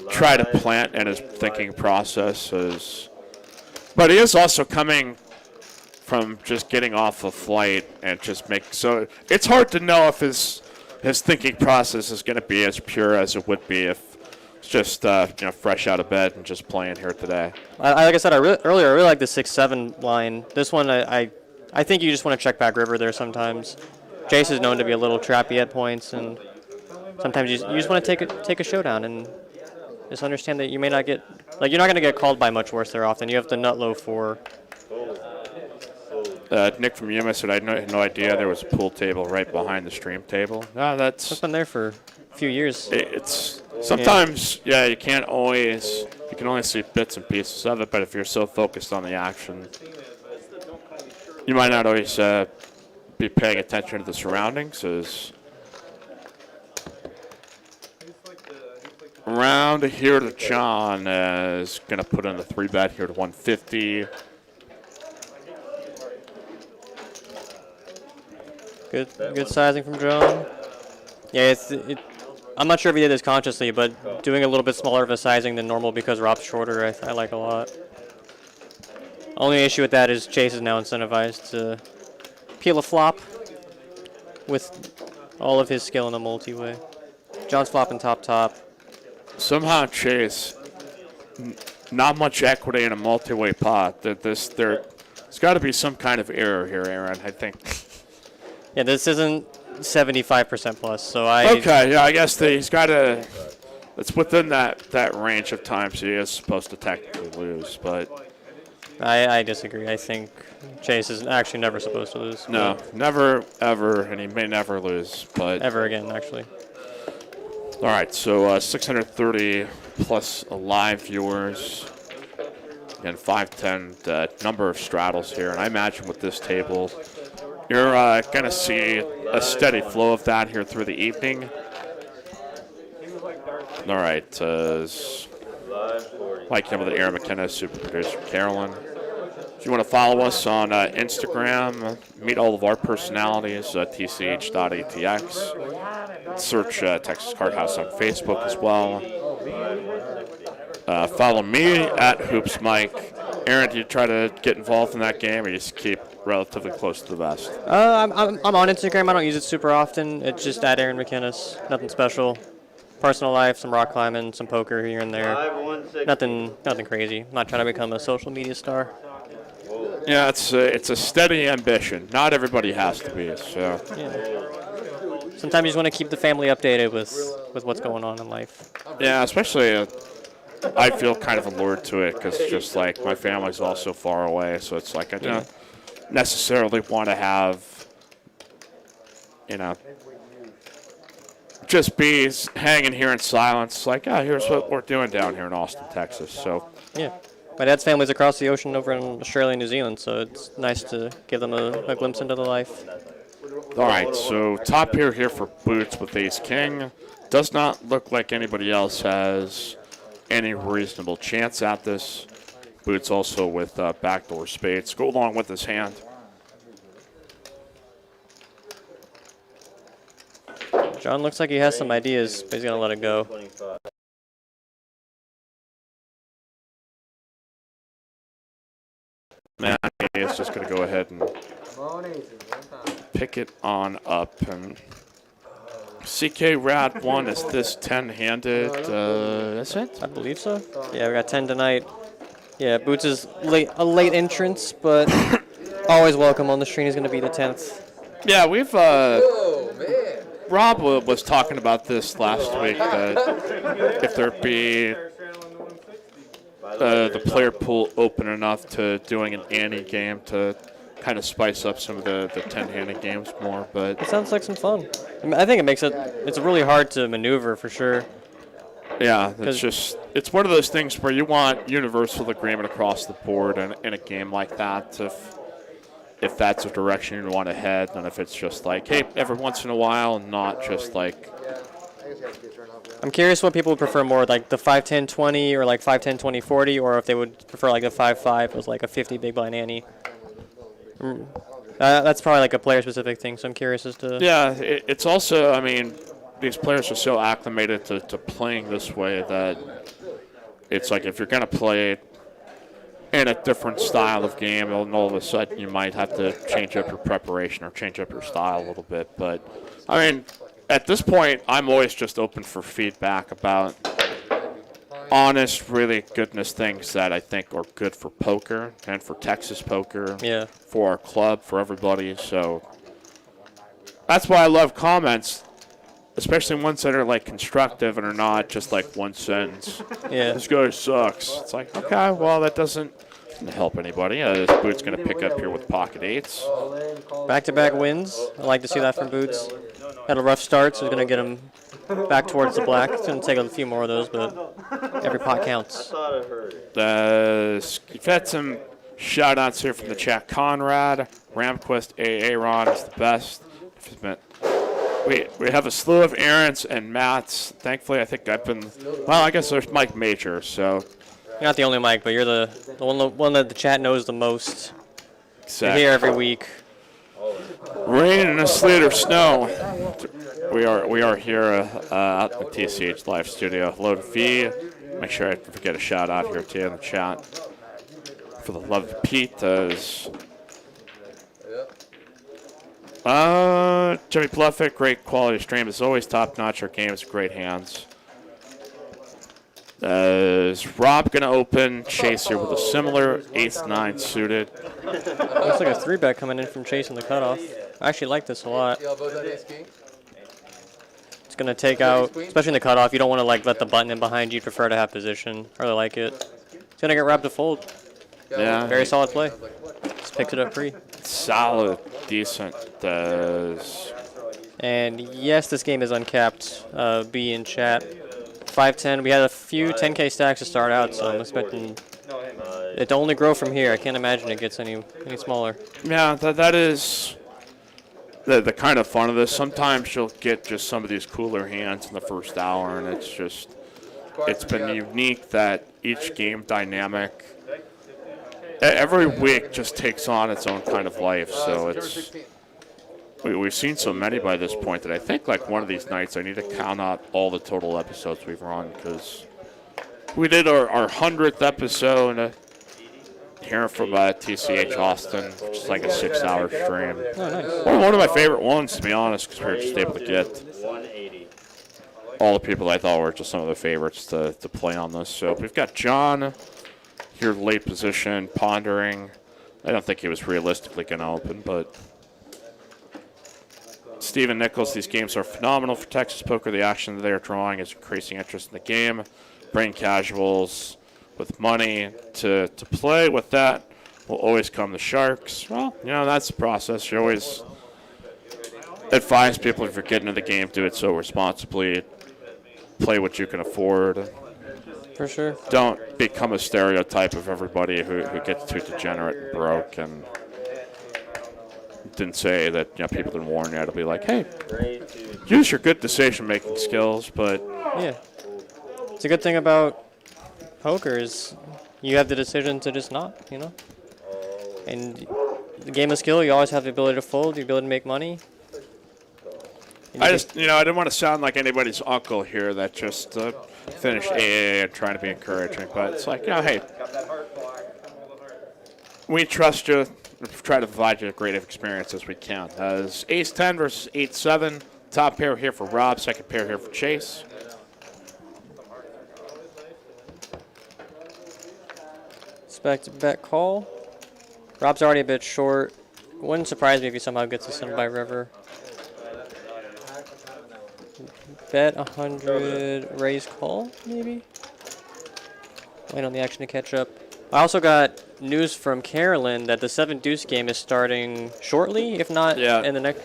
try to plant in his thinking process is. But he is also coming from just getting off a flight and just so it's hard to know if his thinking process is going to be as pure as it would be if it's just fresh out of bed and just playing here today. Like I said earlier, I really like the 6-7 line. This one, I think you just want to check back river there sometimes. Chase is known to be a little trappy at points, and sometimes you just want to take a showdown and just understand that you may not get, like, you're not going to get called by much worse there often. You have to nut low 4. Nick from Yuma said, I had no idea there was a pool table right behind the stream table. No, It's been there for a few years. It's sometimes, you can only see bits and pieces of it, but if you're so focused on the action, you might not always be paying attention to the surroundings. Around here to John is going to put in the 3-bet here to 150. Good sizing from John. Yeah, I'm not sure if he did this consciously, but doing a little bit smaller of a sizing than normal because Rob's shorter, I like a lot. Only issue with that is Chase is now incentivized to peel a flop with all of his skill in a multi-way. John's flopping top. Somehow Chase, not much equity in a multi-way pot. There's got to be some kind of error here, Aaron, I think. Yeah, this isn't 75% plus, so Okay, yeah, I guess he's got to. It's within that range of times he is supposed to technically lose, but. I disagree. I think Chase is actually never supposed to lose. No, never, ever, and he may never lose, but. Ever again, actually. All right, so 630 plus live viewers. And 510 number of straddles here, and I imagine with this table, you're going to see a steady flow of that here through the evening. All right, like him with Aaron McKenna, super producer Carolyn. If you want to follow us on Instagram, meet all of our personalities, tch.atx. Search Texas Card House on Facebook as well. Follow me at Hoops Mike. Aaron, do you try to get involved in that game, or you just keep relatively close to the vest? I'm on Instagram. I don't use it super often. It's just at Aaron McInnes. Nothing special. Personal life, some rock climbing, some poker here and there. Nothing crazy. I'm not trying to become a social media star. Yeah, it's a steady ambition. Not everybody has to be. So. Yeah. Sometimes you just want to keep the family updated with what's going on in life. Yeah, especially. I feel kind of allured to it because just like my family's all so far away, so it's like I don't necessarily want to have, just be hanging here in silence. Like, here's what we're doing down here in Austin, Texas. So yeah, my dad's family's across the ocean over in Australia and New Zealand, so it's nice to give them a glimpse into the life. All right, so top pair here for Boots with Ace King. Does not look like anybody else has any reasonable chance at this. Boots also with backdoor spades. Go along with his hand. John looks like he has some ideas, but he's going to let it go. Man, he's just going to go ahead and pick it on up. And CK Rad 1 is this 10-handed. That's it? I believe so. Yeah, we got 10 tonight. Yeah, Boots is a late entrance, but always welcome on the stream. He's going to be the 10th. Yeah, we've. Rob was talking about this last week, that if there'd be the player pool open enough to doing an ante game to kind of spice up some of the 10-handed games more. But It sounds like some fun. I mean, I think it makes it. It's really hard to maneuver for sure. yeah, it's one of those things where you want universal agreement across the board in a game like that. If that's the direction you want to head, and if it's just like, hey, every once in a while, and not just like. I'm curious what people would prefer more, like the 5-10-20 or like 5-10-20-40, or if they would prefer like the 5-5 was like a 50 big blind ante. That's probably like a player-specific thing, so I'm curious as to. Yeah, it's also, I mean, these players are so acclimated to playing this way that it's like if you're going to play in a different style of game, and all of a sudden you might have to change up your preparation or change up your style a little bit. But, I mean, at this point, I'm always just open for feedback about honest, really goodness things that I think are good for poker and for Texas poker, Yeah. for our club, for everybody. So that's why I love comments, especially ones that are like constructive and are not just like one sentence. Yeah. This guy sucks. It's like, okay, well, that doesn't help anybody. This Boot's going to pick up here with pocket eights. Back-to-back wins. I like to see that from Boots. Had a rough start, so he's going to get him back towards the black. It's going to take a few more of those, but every pot counts. You've had some shout-outs here from the chat. Conrad, Ramquist, Aaron is the best. We have a slew of Aaron's and Matt's. Thankfully, I think I've been, well, I guess there's Mike Major, so. You're not the only Mike, but you're the one that the chat knows the most. You're here every week. Rain and a sleet or snow. We are here at the TCH live studio. Hello to V. Make sure I forget a shout out here to you in the chat. For the love of Pete, Jimmy Pluffitt, great quality stream. As always, top notch. Our games, great hands. Is Rob going to open Chase here with a similar 8-9 suited? Looks like a 3-bet coming in from Chase in the cutoff. I actually like this a lot. It's going to take out, especially in the cutoff, you don't want to like let the button in behind you. You prefer to have position. I really like it. It's going to get Rob to fold. Yeah. Very solid play. Just picks it up free. Solid, decent. And yes, this game is uncapped. B in chat. 5-10. We had a few 10K stacks to start out, so I'm expecting it to only grow from here. I can't imagine it gets any smaller. Yeah, that is the kind of fun of this. Sometimes you'll get just some of these cooler hands in the first hour, and it's been unique that each game dynamic every week just takes on its own kind of life. So we've seen so many by this point that I think like one of these nights I need to count out all the total episodes we've run, because we did our 100th episode here from TCH Austin, which is like a 6-hour stream. Oh, nice. One of my favorite ones, to be honest, because we were just able to get all the people I thought were just some of the favorites to play on this. So we've got John here, late position, pondering. I don't think he was realistically going to open, but Stephen Nichols, these games are phenomenal for Texas poker. The action that they are drawing is increasing interest in the game. Bring casuals with money to play with that will always come the Sharks. Well, that's the process. You always advise people if you're getting into the game, do it so responsibly. Play what you can afford. For sure. Don't become a stereotype of everybody who gets too degenerate and broke and didn't say that people didn't warn you. It'll be like, hey, use your good decision-making skills, but yeah, it's a good thing about poker is you have the decision to just not, And the game of skill, you always have the ability to fold, the ability to make money. I didn't want to sound like anybody's uncle here that just finished AA and trying to be encouraging, but it's like, hey, we trust you. Try to provide you a great experience as we can. As Ace-10 versus 8-7. Top pair here for Rob. Second pair here for Chase. Expect bet call. Rob's already a bit short. Wouldn't surprise me if he somehow gets us in by river. Bet 100, raise call, maybe? Wait on the action to catch up. I also got news from Carolyn that the 7-deuce game is starting shortly, if not in the next.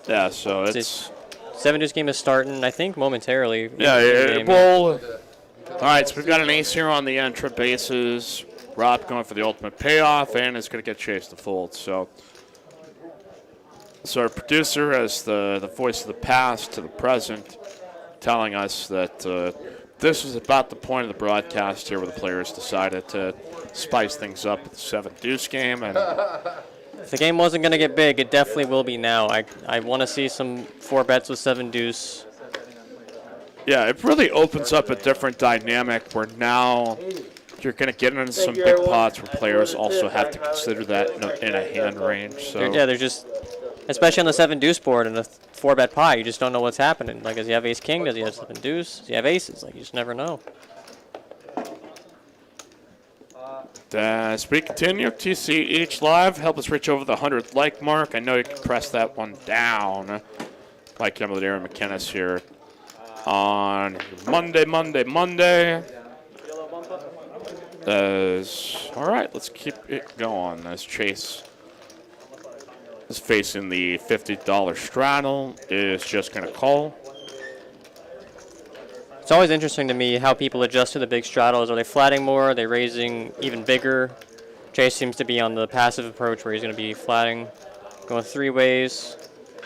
Yeah, so it's 7-deuce game is starting, I think, momentarily. Yeah, well, all right, so we've got an ace here on the end, trip aces. Rob going for the ultimate payoff, and is going to get chased to fold. So our producer has the voice of the past to the present, telling us that this was about the point of the broadcast here where the players decided to spice things up with the 7-deuce game. And if the game wasn't going to get big, it definitely will be now. I want to see some 4-bets with 7-deuce. Yeah, it really opens up a different dynamic where now you're going to get into some big pots where players also have to consider that in a hand range. So yeah, they're just, especially on the 7-deuce board in a 4-bet pot, you just don't know what's happening. Like, does he have ace-king? Does he have 7-deuce? Does he have aces? Like, you just never know. As we continue, TCH Live, help us reach over the 100 like mark. I know you can press that one down. Like Emily Aaron McKinnis here on Monday. All right, let's keep it going as Chase is facing the $50 straddle, is just going to call. It's always interesting to me how people adjust to the big straddles. Are they flatting more? Are they raising even bigger? Chase seems to be on the passive approach where he's going to be flatting, going 3 ways.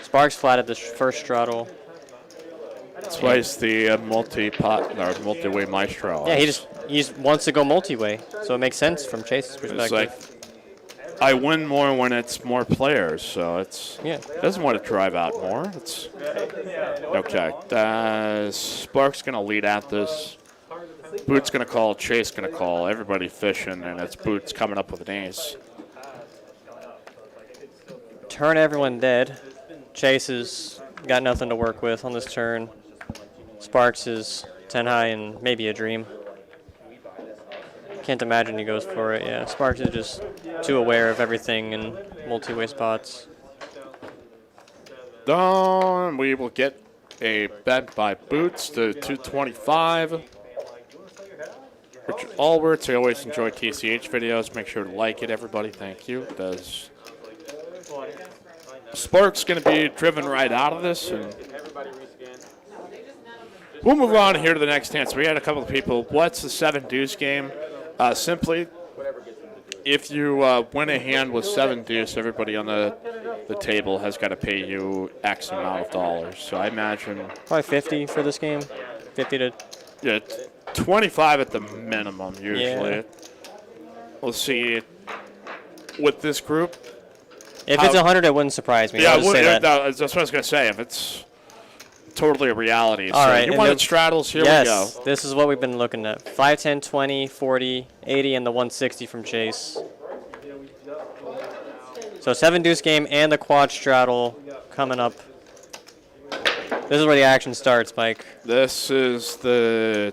Sparks flatted the first straddle. That's why he's the multi-pot or multi-way maestro. Yeah, he just wants to go multi-way, so it makes sense from Chase's perspective. It's like, I win more when it's more players, so it doesn't want to drive out more. It's okay. Spark's gonna lead at this. Boot's gonna call. Chase gonna call. Everybody fishing, and it's Boots coming up with an ace. Turn everyone dead. Chase has got nothing to work with on this turn. Sparks is 10 high and maybe a dream. Can't imagine he goes for it. Yeah, Sparks is just too aware of everything in multi-way spots. Done. We will get a bet by Boots to 225. Richard Allworth, I always enjoy TCH videos. Make sure to like it, everybody. Thank you. Spark's going to be driven right out of this. And we'll move on here to the next hand. So we had a couple of people. What's the 7-deuce game? Simply, if you win a hand with 7-deuce, everybody on the table has got to pay you X amount of dollars. So I imagine probably 50 for this game. 50 to 25 at the minimum usually. Yeah. We'll see with this group. If it's 100, it wouldn't surprise me. Yeah, that's what I was going to say. If it's totally a reality. All right. You wanted straddles, here we go. Yes, this is what we've been looking at. 5, 10, 20, 40, 80, and the 160 from Chase. So 7-deuce game and the quad straddle coming up. This is where the action starts, Mike. This is the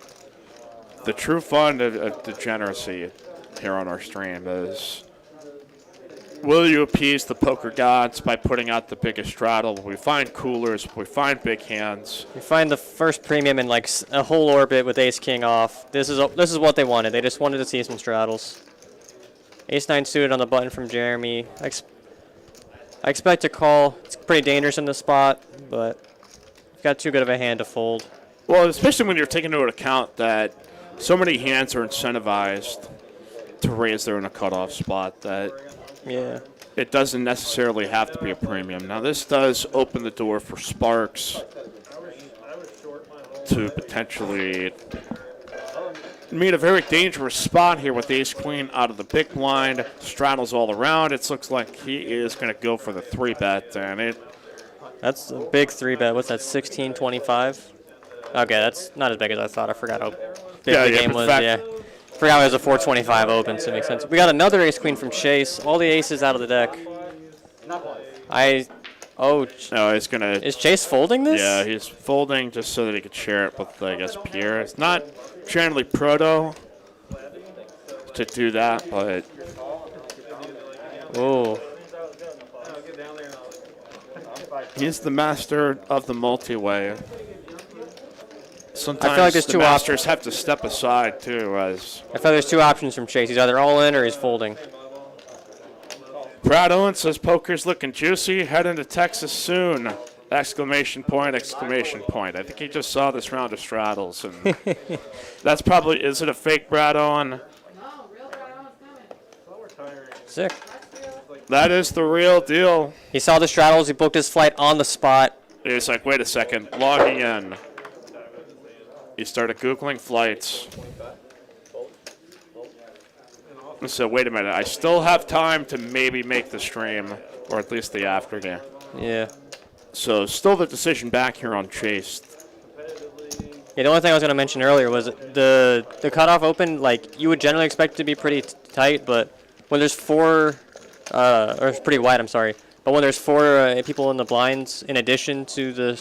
true fun of degeneracy here on our stream is, will you appease the poker gods by putting out the biggest straddle? We find coolers, we find big hands. We find the first premium in like a whole orbit with ace-king off. This is what they wanted. They just wanted to see some straddles. Ace-9 suited on the button from Jeremy. I expect to call. It's pretty dangerous in this spot, but we've got too good of a hand to fold. Well, especially when you're taking into account that so many hands are incentivized to raise there in a cutoff spot that it doesn't necessarily have to be a premium. Now, this does open the door for Sparks to potentially meet a very dangerous spot here with ace-queen out of the big blind. Straddles all around. It looks like he is going to go for the 3-bet, and that's a big 3-bet. What's that, 16-25? Okay, that's not as big as I thought. I forgot how big the game was. Forgot it was a 425 open, so it makes sense. We got another ace-queen from Chase. All the aces out of the deck. No, he's going to... Is Chase folding this? Yeah, he's folding just so that he could share it with, I guess, Pierre. It's not generally proto to do that, but... Oh. He's the master of the multi-way. Sometimes like there's the two masters have to step aside, too, as I feel like there's two options from Chase. He's either all in or he's folding. Brad Owen says poker's looking juicy. Heading to Texas soon. Exclamation point, exclamation point. I think he just saw this round of straddles. And that's probably, is it a fake Brad Owen? Sick. That is the real deal. He saw the straddles. He booked his flight on the spot. He's like, wait a second, logging in. He started Googling flights. So wait a minute, I still have time to maybe make the stream, or at least the aftergame. Yeah. So still the decision back here on Chase. Yeah, the only thing I was going to mention earlier was the cutoff open, like, you would generally expect it to be pretty tight, but when there's four, or it's pretty wide, I'm sorry, but when there's four people in the blinds in addition to the,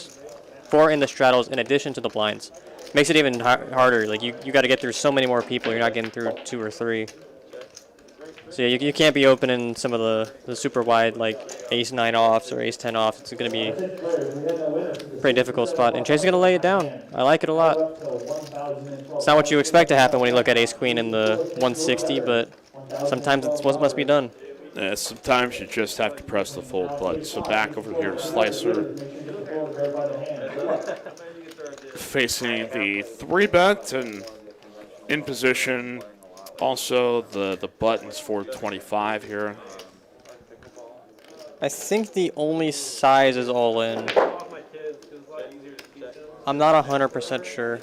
four in the straddles in addition to the blinds, makes it even harder. Like, you got to get through so many more people, you're not getting through 2 or 3. So yeah, you can't be opening some of the super wide, like ace-9 offs or ace-10 offs. It's going to be a pretty difficult spot. And Chase is going to lay it down. I like it a lot. It's not what you expect to happen when you look at ace-queen in the 160, but sometimes it's what must be done. Yeah, sometimes you just have to press the fold button. So back over here to Slicer. Facing the 3-bet and in position. Also, the button's 425 here. I think the only size is all in. I'm not 100% sure.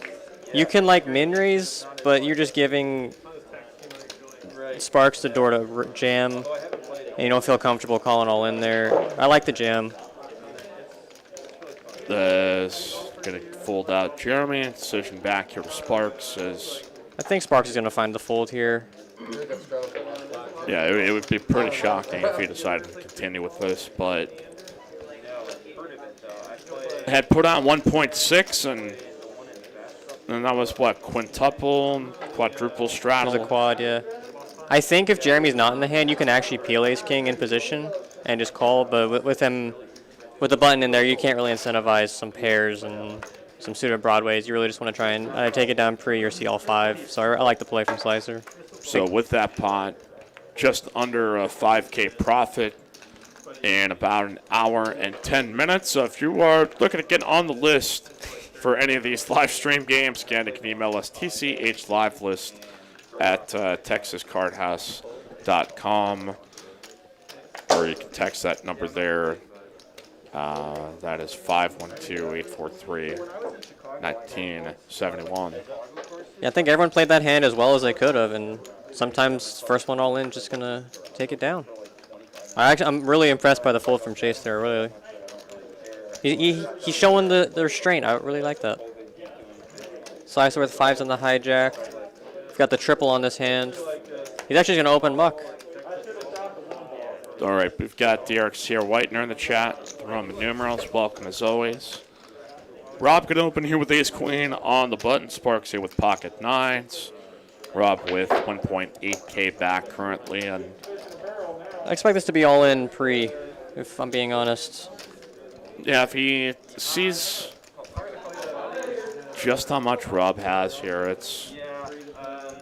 You can like min raise, but you're just giving Sparks the door to jam, and you don't feel comfortable calling all in there. I like the jam. That's gonna fold out Jeremy. Decision back here to Sparks as. I think Sparks is going to find the fold here. Yeah, it would be pretty shocking if he decided to continue with this, but had put on 1.6 and that was what, quintuple, quadruple straddle. It was a quad, yeah. I think if Jeremy's not in the hand, you can actually peel ace king in position and just call, but with him, with the button in there, you can't really incentivize some pairs and some suited broadways. You really just want to try and take it down pre or see all 5. So I like the play from Slicer. So with that pot, just under a 5K profit in about an hour and 10 minutes. So if you are looking to get on the list for any of these live stream games, again, you can email us TCH live list at texascardhouse.com, or you can text that number there. That is 512-843-1971. Yeah, I think everyone played that hand as well as they could have, and sometimes first one all in just going to take it down. I'm really impressed by the fold from Chase there, really. He's showing the restraint. I really like that. Slicer with 5s on the hijack. We've got the triple on this hand. He's actually going to open muck. All right, we've got Derek Sierra Whitener in the chat. The Roman numerals, welcome as always. Rob could open here with ace-queen on the button. Sparks here with pocket 9s. Rob with 1.8K back currently. And I expect this to be all in pre, if I'm being honest. yeah, if he sees just how much Rob has here, it's...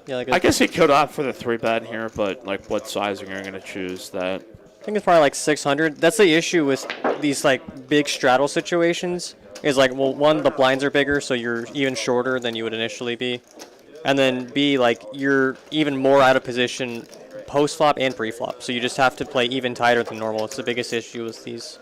Yeah, like I guess he could opt for the 3-bet here, but like what sizing are you going to choose that? I think it's probably like 600. That's the issue with these like big straddle situations. Is like, well, one, the blinds are bigger, so you're even shorter than you would initially be, and then B, like you're even more out of position post flop and pre flop. So you just have to play even tighter than normal. It's the biggest issue with these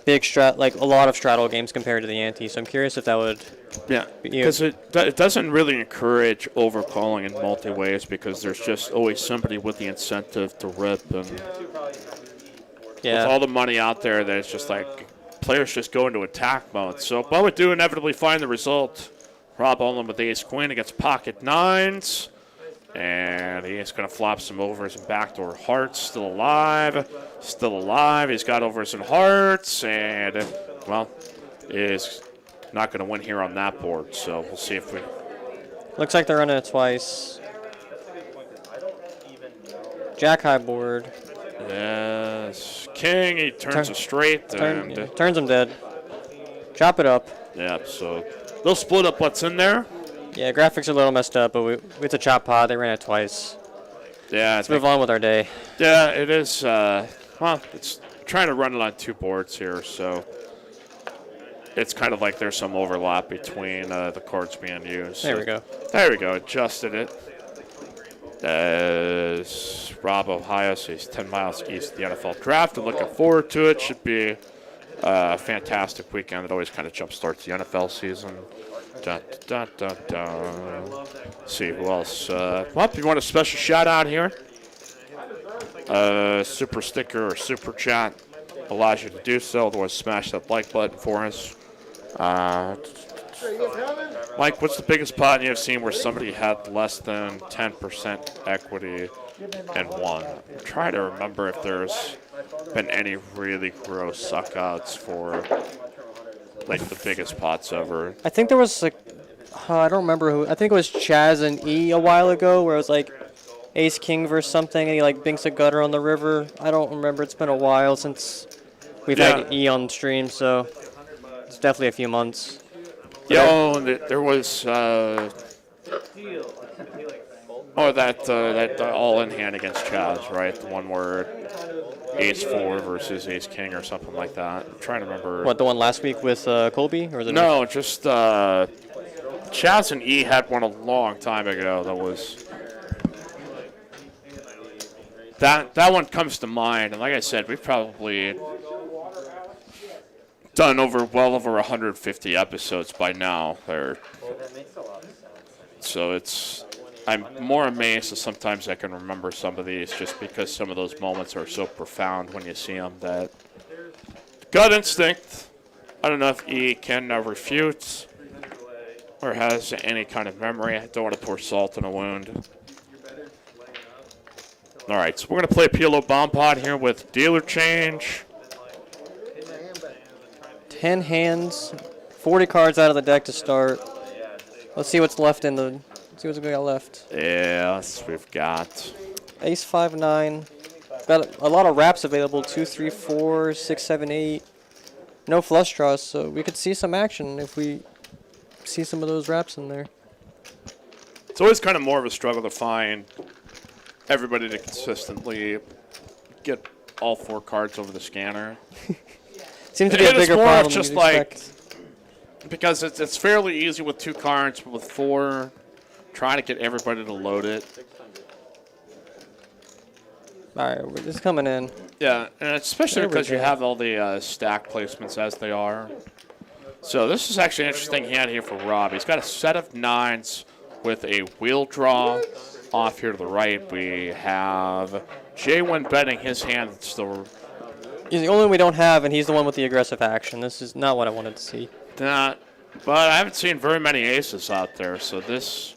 big like a lot of straddle games compared to the ante. So I'm curious if that would. Yeah, because it doesn't really encourage overcalling in multi-ways because there's just always somebody with the incentive to rip, and yeah, with all the money out there, there's just like players just go into attack mode. So what would do inevitably find the result. Rob Olin with ace-queen against pocket 9s, and he's going to flop some overs and backdoor hearts. Still alive. He's got overs and hearts, and well, is not going to win here on that board, so we'll see if we... Looks like they're running it twice. Jack high board. Yes. King, he turns a straight, and... Turns him dead. Chop it up. Yeah, so they'll split up what's in there. Yeah, graphics are a little messed up, but it's a chop pod. They ran it twice. Yeah. Let's move on with our day. Yeah, it is. Well, it's trying to run it on 2 boards here, so it's kind of like there's some overlap between the cards being used. There we go. There we go. Adjusted it. As Rob, Ohio, so he's 10 miles east of the NFL draft and looking forward to it. Should be a fantastic weekend. It always kind of jumpstarts the NFL season. Dun, dun, dun, dun. Let's see who else. Well, you want a special shout out here? Super sticker or super chat allows you to do so. Otherwise, smash that like button for us. Mike, what's the biggest pot you have seen where somebody had less than 10% equity and won? I'm trying to remember if there's been any really gross suckouts for like the biggest pots ever. I think there was like, I don't remember who. I think it was Chaz and E a while ago, where it was like Ace King versus something, and he like binks a gutter on the river. I don't remember. It's been a while since we've had E on stream, so it's definitely a few months. Yo, there was that all-in hand against Chaz, right? The one where Ace 4 versus Ace King or something like that. I'm trying to remember. What, the one last week with Colby? Or was it no, just Chaz and E had one a long time ago that was... That one comes to mind, and like I said, we've probably done well over 150 episodes by now. So I'm more amazed that sometimes I can remember some of these just because some of those moments are so profound when you see them that gut instinct. I don't know if E can refute or has any kind of memory. I don't want to pour salt in a wound. All right, so we're going to play PLO Bomb Pot here with dealer change. 10 hands, 40 cards out of the deck to start. Let's see what's left in the. Let's see what's we got left. Yes, we've got Ace 5-9. Got a lot of wraps available. 2, 3, 4, 6, 7, 8. No flush draws, so we could see some action if we see some of those wraps in there. It's always kind of more of a struggle to find everybody to consistently get all 4 cards over the scanner. Seems to be a bigger problem than just you'd like expect. because it's fairly easy with 2 cards, but with 4, trying to get everybody to load it. All right, we're just coming in. Yeah, and especially There we because you go. have all the stack placements as they are. So this is actually an interesting hand here for Rob. He's got a set of 9s with a wheel draw. Off here to the right, we have J1 betting his hand. It's the He's the only one we don't have, and he's the one with the aggressive action. This is not what I wanted to see. but I haven't seen very many aces out there, so this.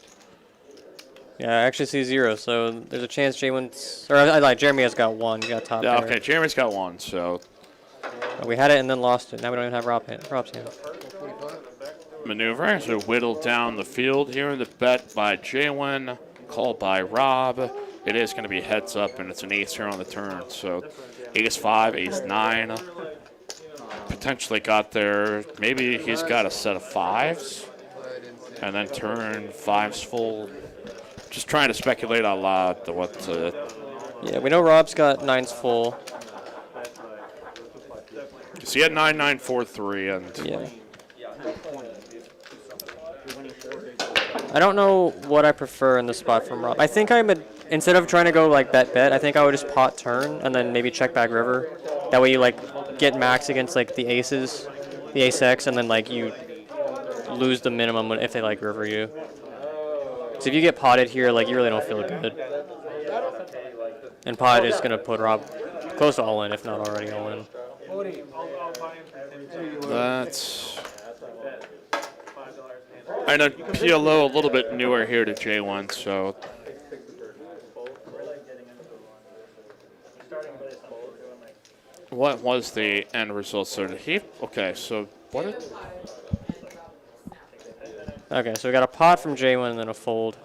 Yeah, I actually see 0, so there's a chance J1's... Or I lied, Jeremy has got 1. You got top Yeah, there. okay, Jeremy's got 1, so We had it and then lost it. Now we don't even have Rob's hand. maneuvering. So whittled down the field here in the bet by J1, called by Rob. It is going to be heads up, and it's an ace here on the turn. So ace 5, ace 9. Potentially got there. Maybe he's got a set of 5s. And then turn 5s full. Just trying to speculate out loud to what to. Yeah, we know Rob's got 9s full. Because he had 9, 9, 4, 3, and Yeah. I don't know what I prefer in the spot from Rob. I think instead of trying to go like bet, I think I would just pot turn and then maybe check back river. That way you like get max against like the aces, the ace X, and then like you lose the minimum if they like river you. So if you get potted here, like you really don't feel good. And pot is gonna put Rob close to all in, if not already all in. that's. I know PLO a little bit newer here to J1, so. What was the end result? So did he? Okay, so what did. Okay, so we got a pot from J1 and then a fold.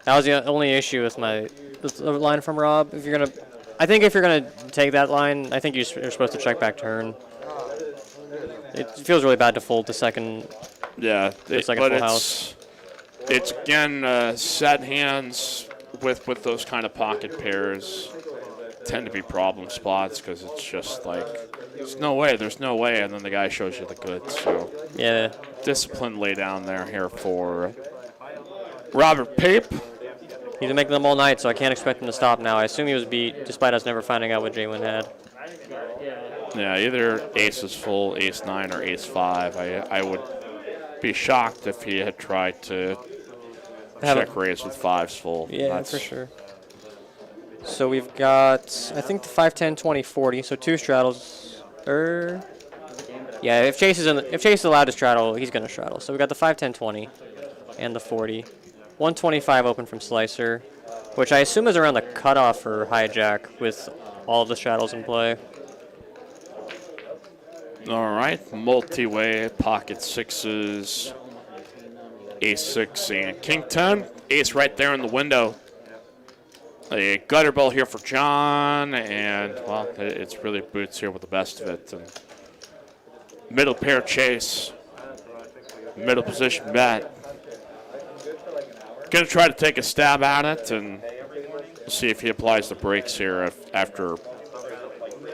That was the only issue with the line from Rob. I think if you're gonna take that line, I think you're supposed to check back turn. It feels really bad to fold the second Yeah, It's like a but full house. It's again set hands with those kind of pocket pairs tend to be problem spots because it's just like there's no way, and then the guy shows you the goods. So Yeah. discipline lay down there here for Robert Pape. He's been making them all night, so I can't expect him to stop now. I assume he was beat, despite us never finding out what Jalen had. Yeah, either ace is full, ace 9, or ace 5. I would be shocked if he had tried to check raise with 5s full. Yeah, That's for sure. So we've got, I think, the 5, 10, 20, 40. So 2 straddles. Yeah, if Chase is allowed to straddle, he's going to straddle. So we got the 5, 10, 20 and the 40. 125 open from Slicer, which I assume is around the cutoff for hijack with all of the straddles in play. all right. Multi-way, pocket 6s, ace 6, and king 10. Ace right there in the window. A gutter ball here for John, and, well, it's really boots here with the best of it. And middle pair Chase, middle position bet. Going to try to take a stab at it, and we'll see if he applies the brakes here after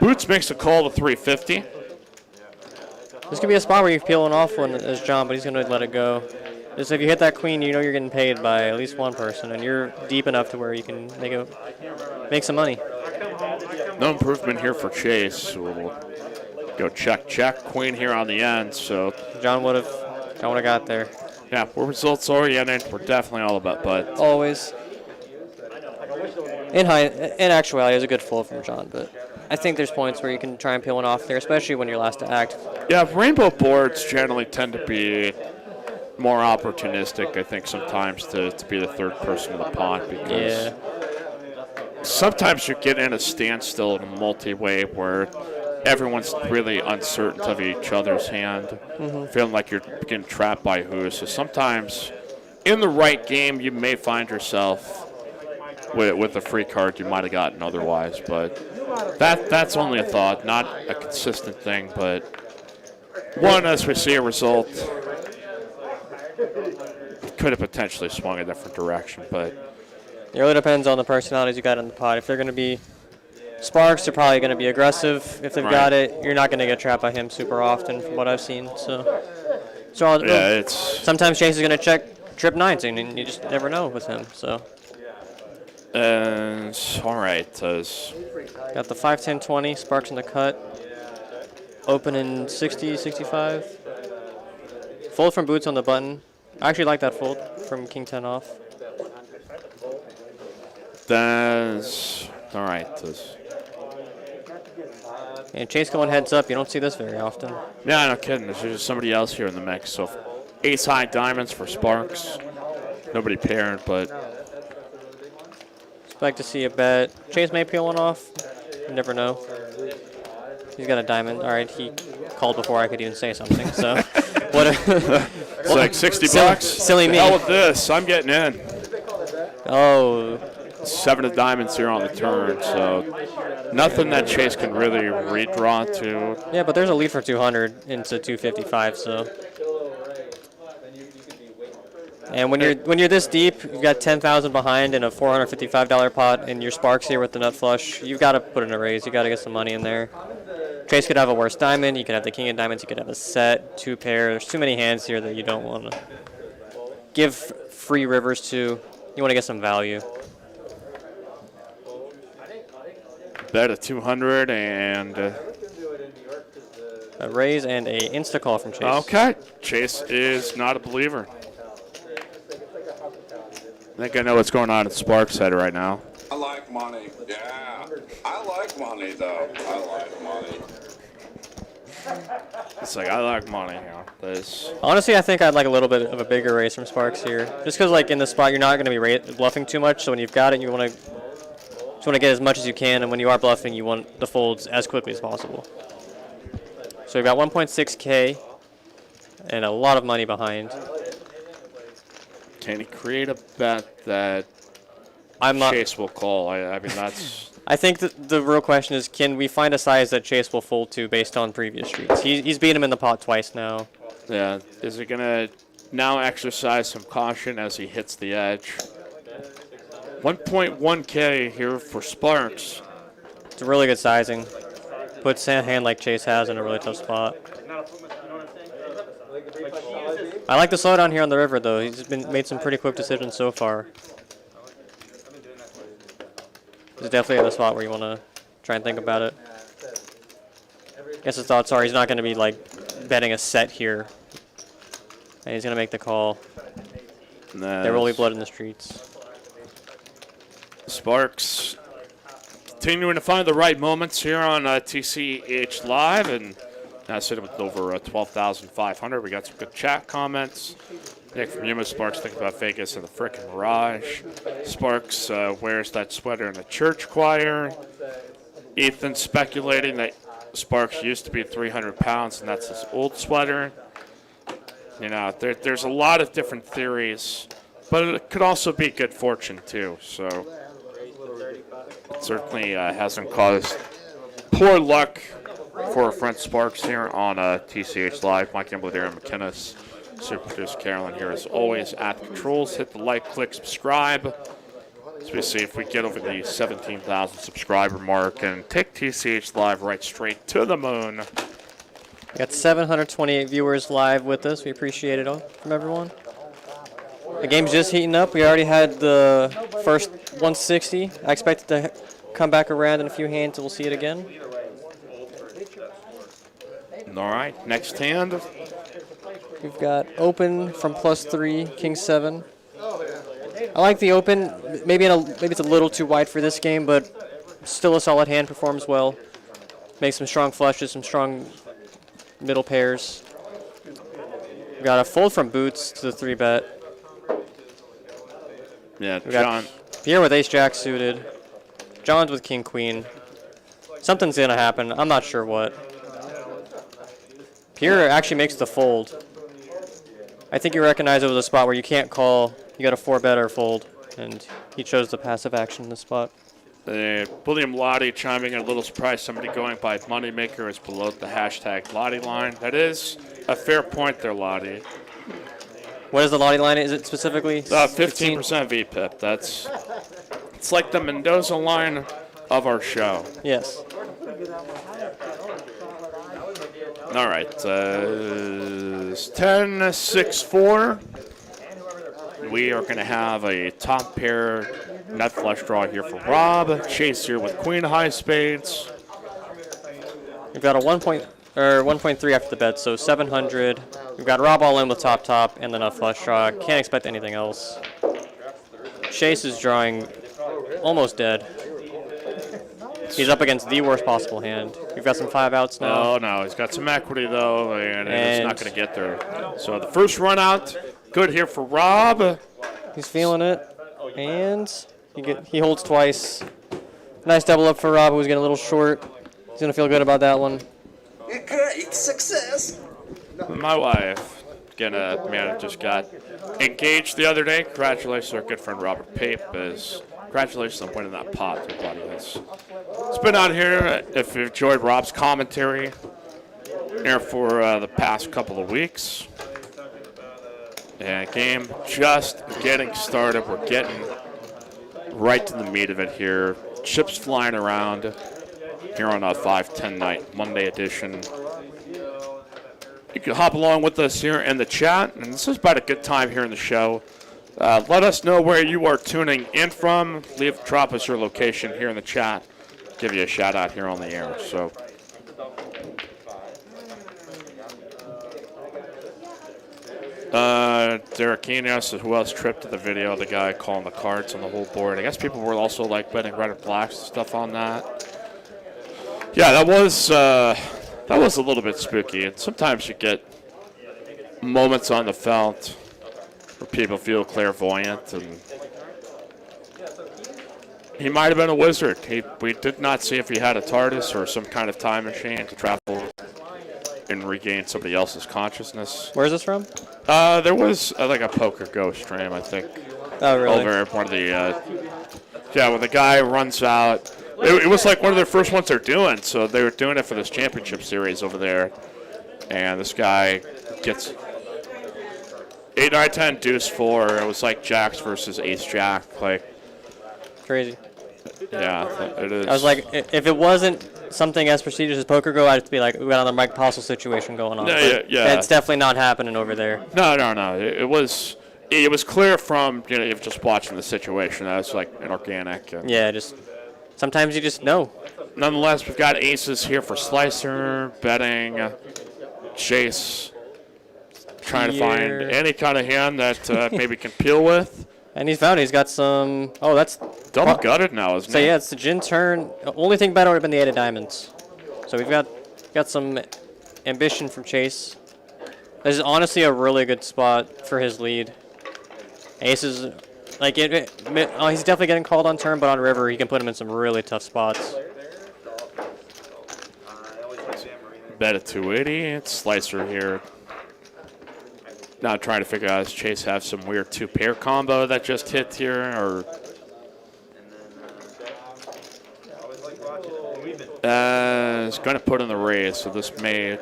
Boots makes a call to 350. This could be a spot where you're peeling off one as John, but he's going to let it go. Just if you hit that queen, you know you're getting paid by at least one person, and you're deep enough to where you can make some money. No improvement here for Chase. We'll go check, queen here on the end. So John would have got there. yeah, we're results oriented. We're definitely all about but. Always. In actuality, it was a good fold from John, but I think there's points where you can try and peel one off there, especially when you're last to act. Yeah, rainbow boards generally tend to be more opportunistic, I think, sometimes to be the third person in the pot because sometimes you get in a standstill in a multi-way where everyone's really uncertain of each other's hand, feeling like you're getting trapped by who. So sometimes in the right game, you may find yourself with a free card you might have gotten otherwise. But that's only a thought, not a consistent thing. But one, as we see a result, could have potentially swung a different direction. But it really depends on the personalities you got in the pot. If they're going to be Sparks, they're probably going to be aggressive. If they've got it, you're not going to get trapped by him super often from what I've seen. So yeah, it's sometimes Chase is going to check trip 9s, and you just never know with him. So all right. got the 5, 10, 20, Sparks in the cut. Open in 60, 65. Fold from Boots on the button. I actually like that fold from King 10 off. That's all right. And Chase going heads up, you don't see this very often. Yeah, no kidding. There's just somebody else here in the mix. So ace high diamonds for Sparks. Nobody paired, but Expect to see a bet. Chase may peel one off. You never know. He's got a diamond. All right, he called before I could even say something. So what? It's like 60 bucks. Silly me. Hell with this. I'm getting in. Oh. 7 of diamonds here on the turn, so nothing that Chase can really redraw to. Yeah, but there's a lead for 200 into 255, so. And when you're this deep, you've got 10,000 behind in a $455 pot, and your Sparks here with the nut flush. You've got to put in a raise. You got to get some money in there. Chase could have a worse diamond. You could have the king of diamonds. You could have a set, 2 pair. There's too many hands here that you don't want to give free rivers to. You want to get some value. Bet at 200 and a raise and a insta call from Chase. Okay, Chase is not a believer. I think I know what's going on at Sparks' head right now. I like money. Yeah, I like money though. I like money. It's like I like money. Honestly, I think I'd like a little bit of a bigger raise from Sparks here, just because like in the spot you're not going to be bluffing too much. So when you've got it, you want to get as much as you can, and when you are bluffing, you want the folds as quickly as possible. So we've got 1.6K and a lot of money behind. Can he create a bet that Chase will call? I mean, that's... I think that the real question is, can we find a size that Chase will fold to based on previous streaks? He's beat him in the pot twice now. Yeah, is he going to now exercise some caution as he hits the edge? 1.1K here for Sparks. It's a really good sizing. Puts a hand like Chase has in a really tough spot. I like the slowdown here on the river, though. He's made some pretty quick decisions so far. He's definitely at a spot where you want to try and think about it. I guess his thoughts are he's not going to be like betting a set here. And he's going to make the call. Nice. They really blood in the streets. Sparks continuing to find the right moments here on TCH Live, and now sitting with over 12,500. We got some good chat comments. Nick from Yuma, Sparks thinking about Vegas and the frickin' Mirage. Sparks wears that sweater in the church choir. Ethan speculating that Sparks used to be 300 pounds and that's his old sweater. You know, there's a lot of different theories, but it could also be good fortune too. So it certainly hasn't caused poor luck for our friend Sparks here on TCH Live. Mike Embley there and McKinnis. Super producer Carolyn here as always at the controls. Hit the like, click, subscribe. So we see if we get over the 17,000 subscriber mark and take TCH Live right straight to the moon. We got 728 viewers live with us. We appreciate it all from everyone. The game's just heating up. We already had the first 160. I expect it to come back around in a few hands and we'll see it again. All right, next hand. We've got open from +3, King 7. I like the open. Maybe it's a little too wide for this game, but still a solid hand. Performs well. Makes some strong flushes, some strong middle pairs. We've got a fold from boots to the 3-bet. Yeah, We John. got Pierre with ace-jack suited. John's with king-queen. Something's going to happen. I'm not sure what. Pierre actually makes the fold. I think you recognize it was a spot where you can't call. You got a 4-bet or fold, and he chose the passive action in this spot. William Lottie chiming in, a little surprised somebody going by Moneymaker is below the hashtag Lottie line. That is a fair point there, Lottie. What is the Lottie line? Is it specifically 15% VPIP. It's like the Mendoza line of our show. Yes. All right, 10-6-4. We are going to have a top pair nut flush draw here for Rob. Chase here with queen high spades. We've got a 1.3 after the bet, so 700. We've got Rob all in with top, and then a flush draw. Can't expect anything else. Chase is drawing almost dead. He's up against the worst possible hand. We've got some 5-outs now. Oh, no. He's got some equity, though, and it's not going to get there. So the first run out, good here for Rob. He's feeling it. And he holds twice. Nice double up for Rob, who's getting a little short. He's going to feel good about that one. Great success. My wife, again, just got engaged the other day. Congratulations to our good friend Robert Pape. Congratulations on winning that pot. Everybody has been out here. If you enjoyed Rob's commentary here for the past couple of weeks. And game just getting started. We're getting right to the meat of it here. Chips flying around here on a 5-10 night Monday edition. You can hop along with us here in the chat, and this is about a good time here in the show. Let us know where you are tuning in from. Drop us your location here in the chat. Give you a shout out here on the air. So, Derek Keane asked who else tripped to the video. The guy calling the cards on the whole board. I guess people were also like betting red or blacks and stuff on that. Yeah, that was a little bit spooky. And sometimes you get moments on the felt where people feel clairvoyant, and he might have been a wizard. We did not see if he had a TARDIS or some kind of time machine to travel and regain somebody else's consciousness. Where's this from? There was like a poker ghost stream, I think. Oh, really? Over one of the, when the guy runs out. It was like one of their first ones they're doing, so they were doing it for this championship series over there. And this guy gets 8, 9, 10, deuce 4. It was like jacks versus ace jack. Like, Crazy. yeah, it is. I was like, if it wasn't something as prestigious as Poker Go, I'd be like, we got another Mike Postle situation going on. Yeah, But yeah. that's definitely not happening over there. No. It was clear from just watching the situation that it's like an organic. Yeah, just sometimes you just know. Nonetheless, we've got aces here for Slicer, betting, Chase, trying to find Here. any kind of hand that maybe can peel with. And he's found it. He's got some. Oh, that's. Double gutted now, isn't So it? yeah, it's the gin turn. The only thing better would have been the 8 of diamonds. So we've got some ambition from Chase. This is honestly a really good spot for his lead. Aces, like he's definitely getting called on turn, but on river he can put him in some really tough spots. Bet at 280. It's Slicer here. Now trying to figure out, does Chase have some weird 2-pair combo that just hit here, or he's going to put in the raise, so this may.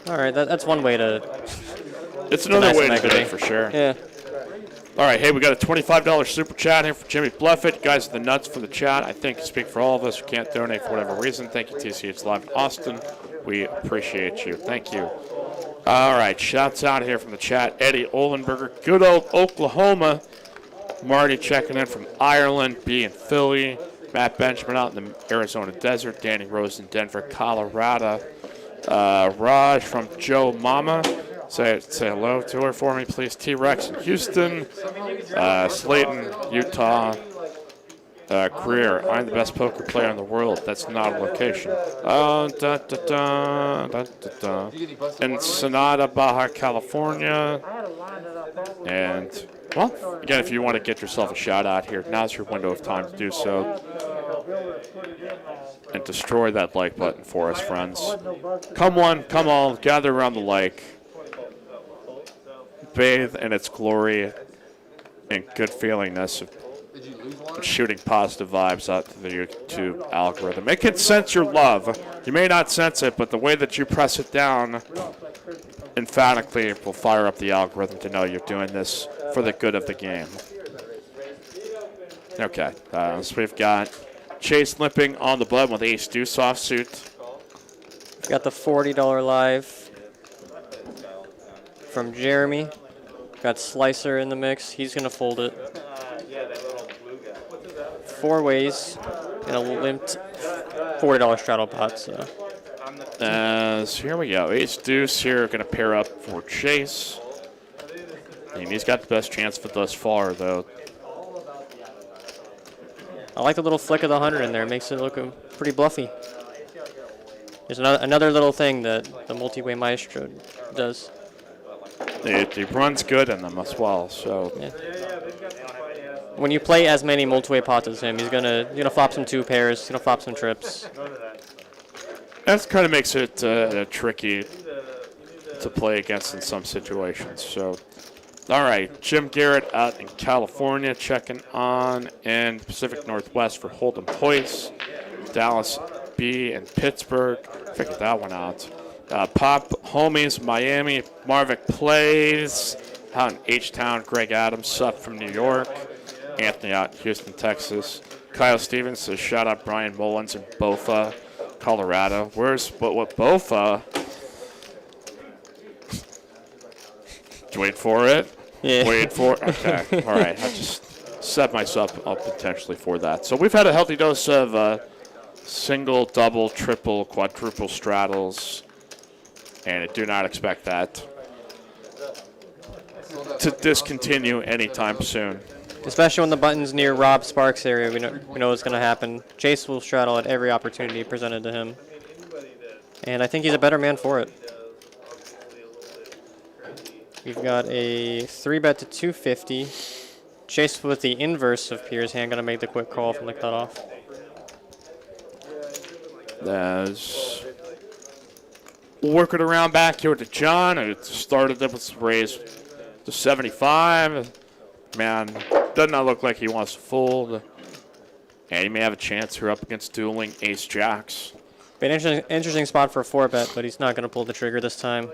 All right, that's one way to. It's another nice way to do equity. it for sure. Yeah. All right, hey, we got a $25 super chat here for Jimmy Bluffett. You guys are the nuts for the chat. I think you speak for all of us who can't donate for whatever reason. Thank you, TCH Live in Austin. We appreciate you. Thank you. All right, shouts out here from the chat. Eddie Olenberger, good old Oklahoma. Marty checking in from Ireland, B in Philly. Matt Benjamin out in the Arizona desert. Danny Rose in Denver, Colorado. Raj from Joe Mama. Say hello to her for me, please. T-Rex in Houston. Slayton, Utah. Career, I'm the best poker player in the world. That's not a location. Ensenada, Baja California. And, well, again, if you want to get yourself a shout out here, now's your window of time to do so. And destroy that like button for us, friends. Come one, come all, gather around the like. Bathe in its glory and good feelingness of shooting positive vibes out to the YouTube algorithm. It can sense your love. You may not sense it, but the way that you press it down emphatically will fire up the algorithm to know you're doing this for the good of the game. Okay, so we've got Chase limping on the button with ace deuce offsuit. Got the $40 live from Jeremy. Got Slicer in the mix. He's going to fold it. 4 ways in a limped $40 straddle pot. So here we go. Ace deuce here going to pair up for Chase. And he's got the best chance of it thus far, though. I like the little flick of the 100 in there. It makes it look pretty bluffy. There's another little thing that the multi-way maestro does. It runs good in them as well, so. Yeah. When you play as many multi-way pots as him, he's gonna flop some 2 pairs, he's gonna flop some trips. That kind of makes it tricky to play against in some situations. So, all right, Jim Garrett out in California checking on in Pacific Northwest for Hold'em Hoist. Dallas B and Pittsburgh. Figured that one out. Pop Homies, Miami. Marvick Plays out in H-Town. Greg Adams up from New York. Anthony out in Houston, Texas. Kyle Stevens says, shout out Brian Mullins in Bofa, Colorado. Where's what Bofa? Wait for it. Yeah. Wait for it. Okay. All right. I just set myself up potentially for that. So we've had a healthy dose of single, double, triple, quadruple straddles, and I do not expect that to discontinue anytime soon. Especially when the button's near Rob Sparks' area, we know what's going to happen. Chase will straddle at every opportunity presented to him. And I think he's a better man for it. We've got a 3-bet to 250. Chase with the inverse of Pierre's hand, going to make the quick call from the cutoff. We'll work it around back here to John. It started up with raised to 75. Man, does not look like he wants to fold. And he may have a chance here up against dueling ace-jacks. Been an interesting spot for a 4-bet, but he's not going to pull the trigger this time.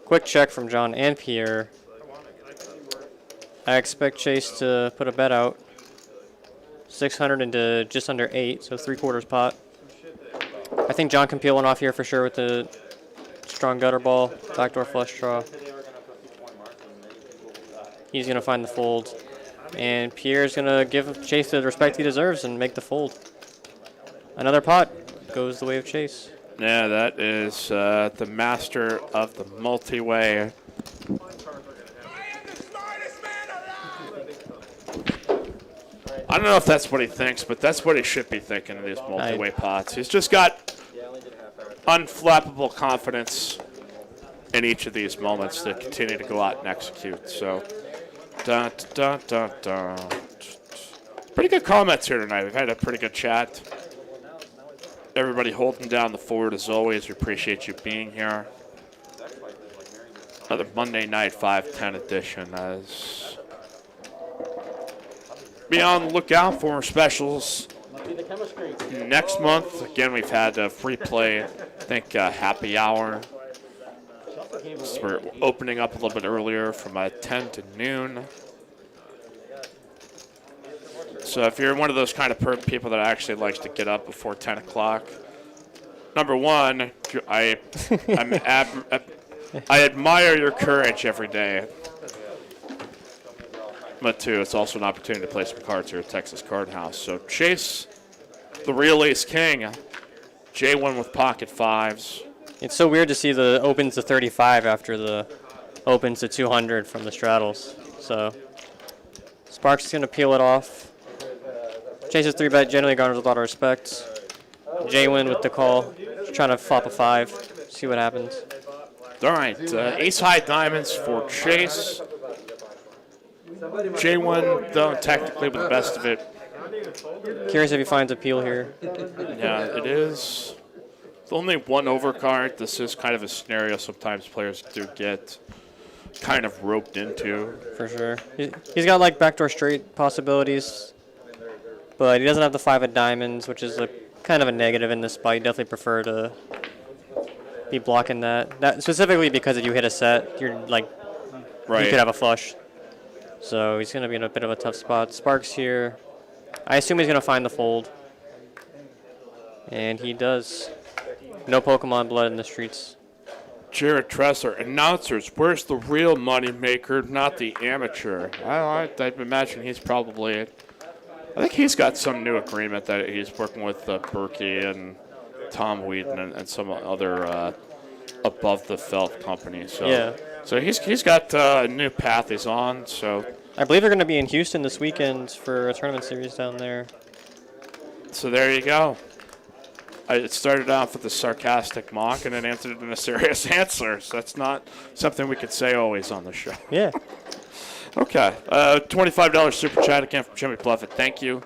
Quick check from John and Pierre. I expect Chase to put a bet out. 600 into just under 8, so 3/4 pot. I think John can peel one off here for sure with the strong gutter ball, backdoor flush draw. He's going to find the fold. And Pierre's going to give Chase the respect he deserves and make the fold. Another pot goes the way of Chase. Yeah, that is the master of the multi-way. I don't know if that's what he thinks, but that's what he should be thinking in these multi-way pots. He's just got unflappable confidence in each of these moments to continue to go out and execute. So, dun, dun, dun, dun. Pretty good comments here tonight. We've had a pretty good chat. Everybody holding down the fort as always. We appreciate you being here. Another Monday night 5-10 edition. As be on the lookout for more specials next month. Again, we've had a free play, I think happy hour. So we're opening up a little bit earlier from 10 to noon. So if you're one of those kind of people that actually likes to get up before 10 o'clock, number one, I admire your courage every day. But two, it's also an opportunity to play some cards here at Texas Card House. So Chase, the real ace king, J1 with pocket fives. It's so weird to see the opens to 35 after the opens to 200 from the straddles. So Sparks is going to peel it off. Chase's 3-bet generally garners a lot of respect. J-Win with the call, just trying to flop a 5, see what happens. All right, ace high diamonds for Chase. J1, though, technically with the best of it. Curious if he finds a peel here. Yeah, it is. It's only one overcard. This is kind of a scenario sometimes players do get kind of roped into. For sure. He's got like backdoor straight possibilities, but he doesn't have the 5 of diamonds, which is a kind of a negative in this spot. You definitely prefer to be blocking that. Specifically because if you hit a set, you're like, right. You could have a flush. So he's going to be in a bit of a tough spot. Sparks here. I assume he's going to find the fold. And he does. No Pokemon blood in the streets. Jared Tressler, announcers, where's the real money maker, not the amateur? I'd imagine he's probably, I think he's got some new agreement that he's working with Berkey and Tom Wheaton and some other above the felt company. So, yeah. So he's got a new path he's on. So I believe they're going to be in Houston this weekend for a tournament series down there. So there you go. It started off with a sarcastic mock and then answered in a serious answer. So that's not something we could say always on the show. Yeah. Okay. $25 super chat again from Jimmy Bluffett. Thank you.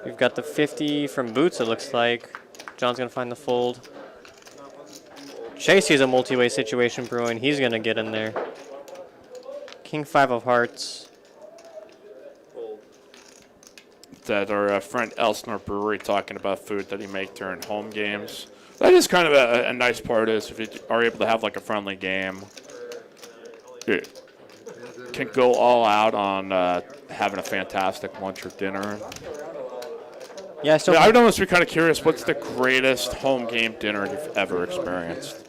We've got the 50 from Boots, it looks like. John's going to find the fold. Chase sees a multi-way situation brewing. He's going to get in there. King 5 of hearts. That our friend Elsinore Brewery talking about food that he make during home games. That is kind of a nice part is if you are able to have like a friendly game. You can go all out on having a fantastic lunch or dinner. Yeah, I would almost be kind of curious, what's the greatest home game dinner you've ever experienced?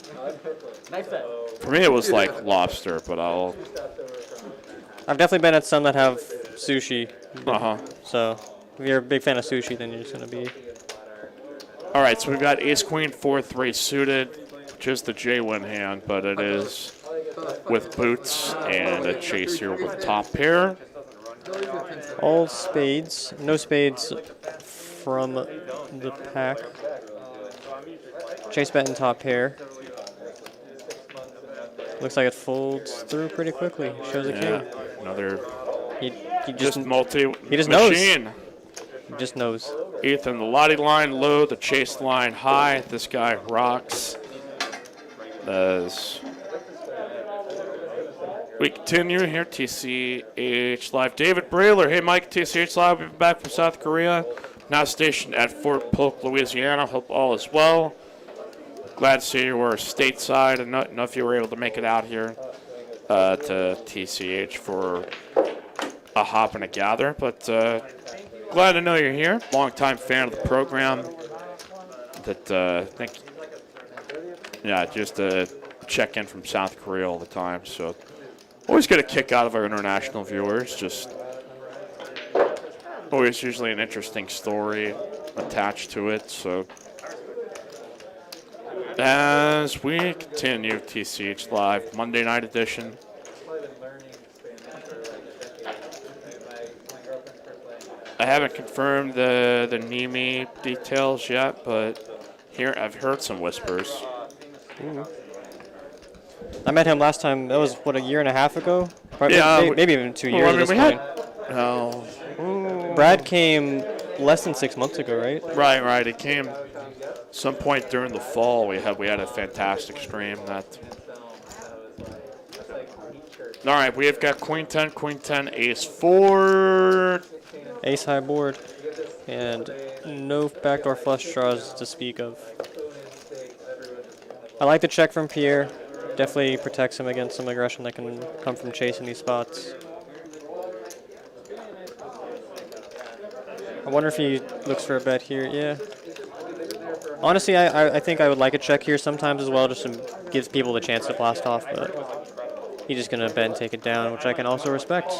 For me, it was like lobster, but I've definitely been at some that have sushi. Uh-huh. So if you're a big fan of sushi, then you're just going to be... All right, so we've got ace-queen 4-3 suited, which is the J-win hand, but it is with boots and a chase here with top pair. All spades. No spades from the pack. Chase betting top pair. Looks like it folds through pretty quickly. Shows a king. Another he just multi he just machine. knows. He just knows. Ethan, the Lottie line low, the chase line high. This guy rocks. We continue here, TCH Live. David Brailer. Hey, Mike, TCH Live. We've been back from South Korea. now stationed at Fort Polk, Louisiana. Hope all is well. Glad to see you were stateside, and not know if you were able to make it out here to TCH for a hop and a gather. But glad to know you're here. Longtime fan of the program. Just a check in from South Korea all the time. So always get a kick out of our international viewers. Just always usually an interesting story attached to it. So as we continue TCH Live Monday night edition. I haven't confirmed the Nimi details yet, but here I've heard some whispers. Ooh. I met him last time. That was what, a year and a half ago? Probably, Yeah, maybe even 2 years. At this point. Brad came less than 6 months ago, right? Right. It came some point during the fall. We had a fantastic stream. All right, we have got Queen 10, Ace 4. Ace high board, and no backdoor flush draws to speak of. I like the check from Pierre. Definitely protects him against some aggression that can come from chasing these spots. I wonder if he looks for a bet here. Yeah. Honestly, I think I would like a check here sometimes as well, just to give people the chance to blast off, but he's just going to bet and take it down, which I can also respect.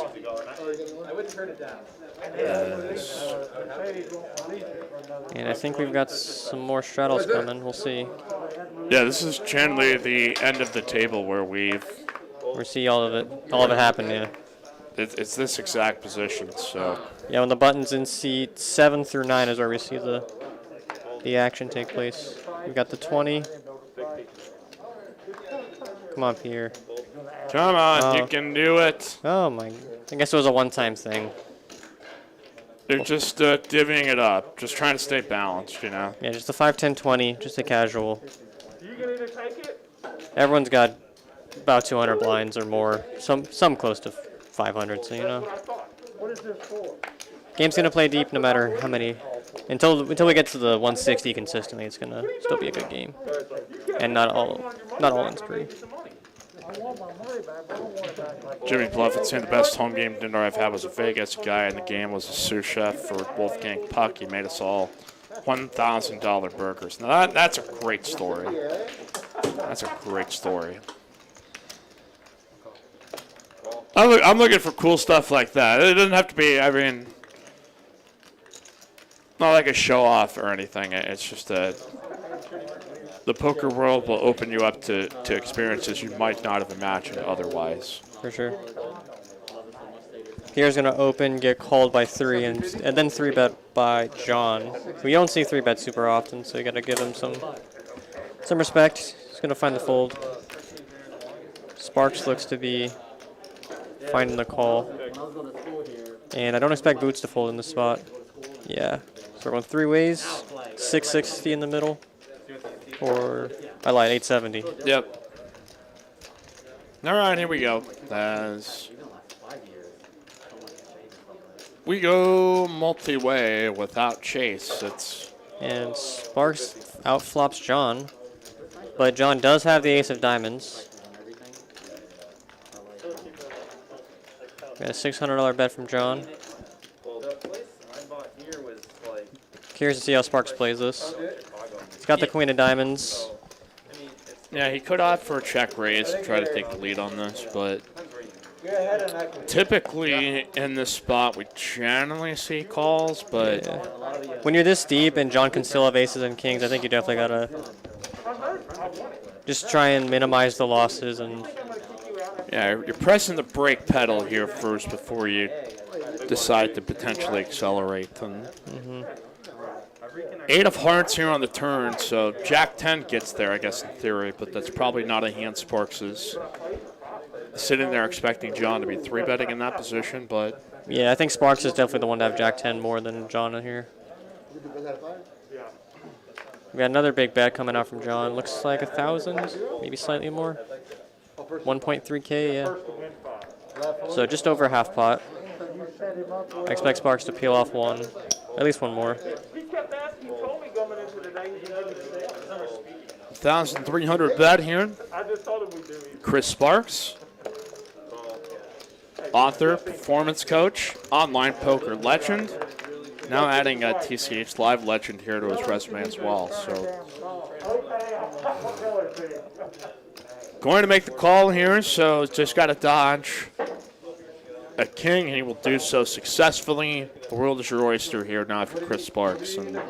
And I think we've got some more straddles coming. We'll see. Yeah, this is generally the end of the table where we see all of it happen. Yeah. It's this exact position. So yeah, when the button's in seat 7 through 9 is where we see the action take place. We've got the 20. Come on, Pierre. Come on, you can do it. Oh my! I guess it was a one-time thing. They're just divvying it up, just trying to stay balanced, you know. Yeah, just a 5, 10, 20, just a casual. Everyone's got about 200 blinds or more, some close to 500. So you know, game's gonna play deep no matter how many. Until we get to the 160 consistently, it's gonna still be a good game, and not all in spree. Jimmy Bluffett saying the best home game dinner I've had was a Vegas guy, and the game was a sous chef for Wolfgang Puck. He made us all $1,000 burgers. Now that's a great story. That's a great story. I'm looking for cool stuff like that. It doesn't have to be, I mean, not like a show off or anything. It's just the poker world will open you up to experiences you might not have imagined otherwise. For sure. Pierre's going to open, get called by 3, and then 3-bet by John. We don't see 3-bet super often, so you got to give him some respect. He's going to find the fold. Sparks looks to be finding the call. And I don't expect Boots to fold in this spot. Yeah. So we're going 3 ways. 660 in the middle. Or, I lied, 870. Yep. All right, here we go. As we go multi-way without chase. And Sparks outflops John. But John does have the ace of diamonds. Got a $600 bet from John. Curious to see how Sparks plays this. He's got the queen of diamonds. Yeah, he could opt for a check raise and try to take the lead on this, but typically in this spot we generally see calls, but yeah. When you're this deep and John can still have aces and kings, I think you definitely gotta just try and minimize the losses. And yeah, you're pressing the brake pedal here first before you decide to potentially accelerate. And 8 of hearts here on the turn, so Jack 10 gets there, I guess, in theory, but that's probably not a hand Sparks is sitting there expecting John to be 3-betting in that position, but yeah, I think Sparks is definitely the one to have Jack 10 more than John in here. We got another big bet coming out from John. Looks like 1,000, maybe slightly more. 1.3K, yeah. So just over half pot. I expect Sparks to peel off 1. At least one more. 1,300 bet here. Chris Sparks, author, performance coach, online poker legend. Now adding a TCH Live legend here to his resume as well. So going to make the call here. So just got to dodge a king, and he will do so successfully. The world is your oyster here now for Chris Sparks. And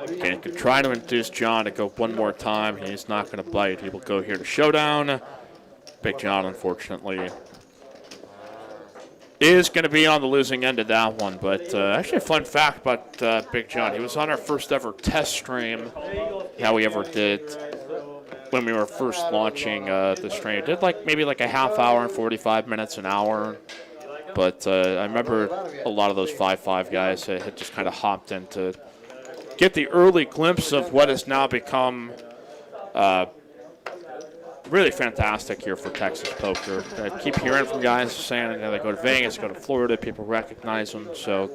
again, could try to induce John to go one more time. He's not going to bite. He will go here to showdown. Big John, unfortunately, is going to be on the losing end of that one. But actually a fun fact about Big John. He was on our first ever test stream, how we ever did when we were first launching the stream. Did maybe a half hour and 45 minutes, an hour. But I remember a lot of those 5-5 guys had just kind of hopped in to get the early glimpse of what has now become really fantastic here for Texas poker. I keep hearing from guys saying they go to Vegas, go to Florida, people recognize them. So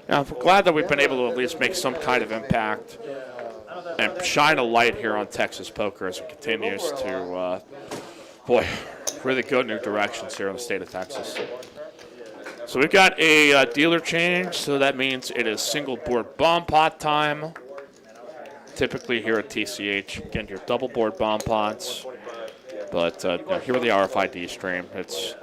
I'm glad that we've been able to at least make some kind of impact and shine a light here on Texas poker as it continues to, really go new directions here in the state of Texas. So we've got a dealer change, so that means it is single board bomb pot time. Typically here at TCH, again, your double board bomb pots. But here with the RFID stream, it's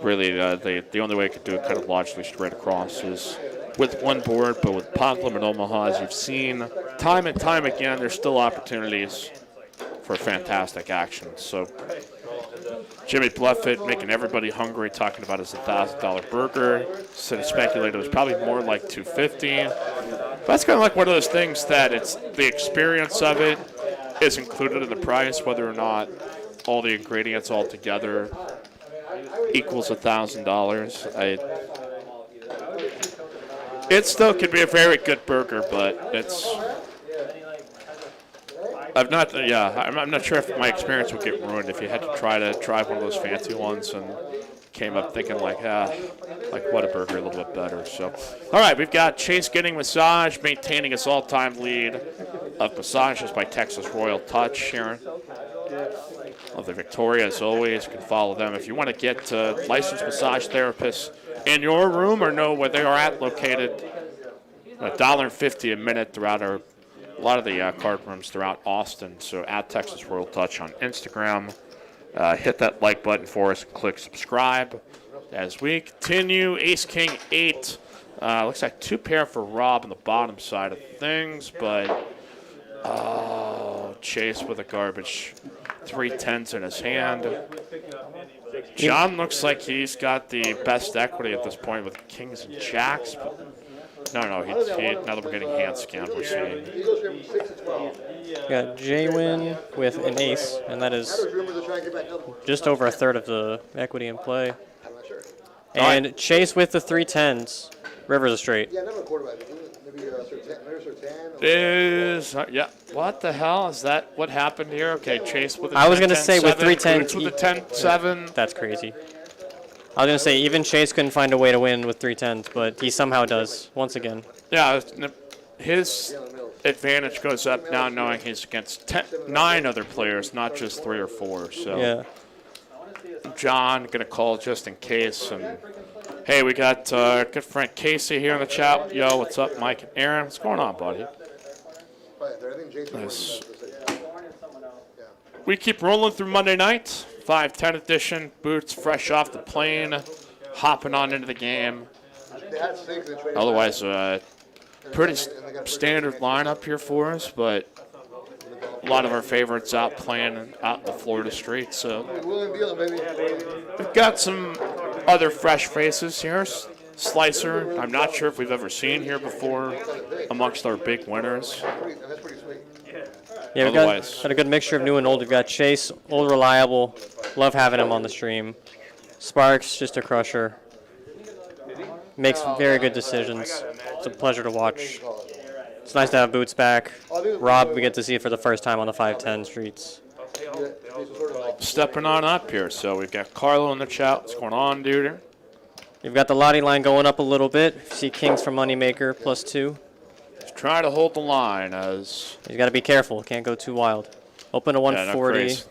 really the only way I could do it kind of logically straight across is with one board, but with Pot Limit Omaha, as you've seen time and time again, there's still opportunities for fantastic action. So Jimmy Bluffett making everybody hungry, talking about his $1,000 burger. So speculated it was probably more like $250. But that's kind of like one of those things that it's the experience of it is included in the price, whether or not all the ingredients all together equals $1,000. It still could be a very good burger, but it's. I'm not sure if my experience would get ruined if you had to try one of those fancy ones and came up thinking what a burger a little bit better. So, all right, we've got Chase getting massage, maintaining his all-time lead of massages by Texas Royal Touch here. Of the Victoria, as always, you can follow them if you want to get licensed massage therapists in your room or know where they are at located. $1.50 a minute throughout a lot of the card rooms throughout Austin. So at Texas Royal Touch on Instagram. Hit that like button for us and click subscribe. As we continue, Ace King 8. Looks like 2 pair for Rob on the bottom side of things, but Chase with a garbage 3 10s in his hand. John looks like he's got the best equity at this point with kings and jacks. But no, now that we're getting hand scanned, we're seeing. Got J-Win with an ace, and that is just over a third of the equity in play. And Chase with the 3 10s. River's a straight. What the hell is that? What happened here? Okay, Chase with a 10-7. I was going to say with 3 10s. With a 10-7. That's crazy. I was going to say even Chase couldn't find a way to win with 3 10s, but he somehow does once again. Yeah, his advantage goes up now knowing he's against 9 other players, not just 3 or 4. So yeah. John going to call just in case. And hey, we got good friend Casey here in the chat. Yo, what's up, Mike and Aaron? What's going on, buddy? Nice. We keep rolling through Monday night. 5-10 edition. Boots fresh off the plane, hopping on into the game. Otherwise, pretty standard lineup here for us, but a lot of our favorites out playing out in the Florida streets. So we've got some other fresh faces here. Slicer, I'm not sure if we've ever seen here before amongst our big winners. Yeah, we've got a good mixture of new and old. We've got Chase, old reliable. Love having him on the stream. Sparks, just a crusher. Makes very good decisions. It's a pleasure to watch. It's nice to have Boots back. Rob, we get to see it for the first time on the 5-10 streets. Stepping on up here. So we've got Carlo in the chat. What's going on, dude? You've got the Lottie line going up a little bit. You see kings for moneymaker +2. He's trying to hold the line as... He's got to be careful. Can't go too wild. Open to 140. crazy.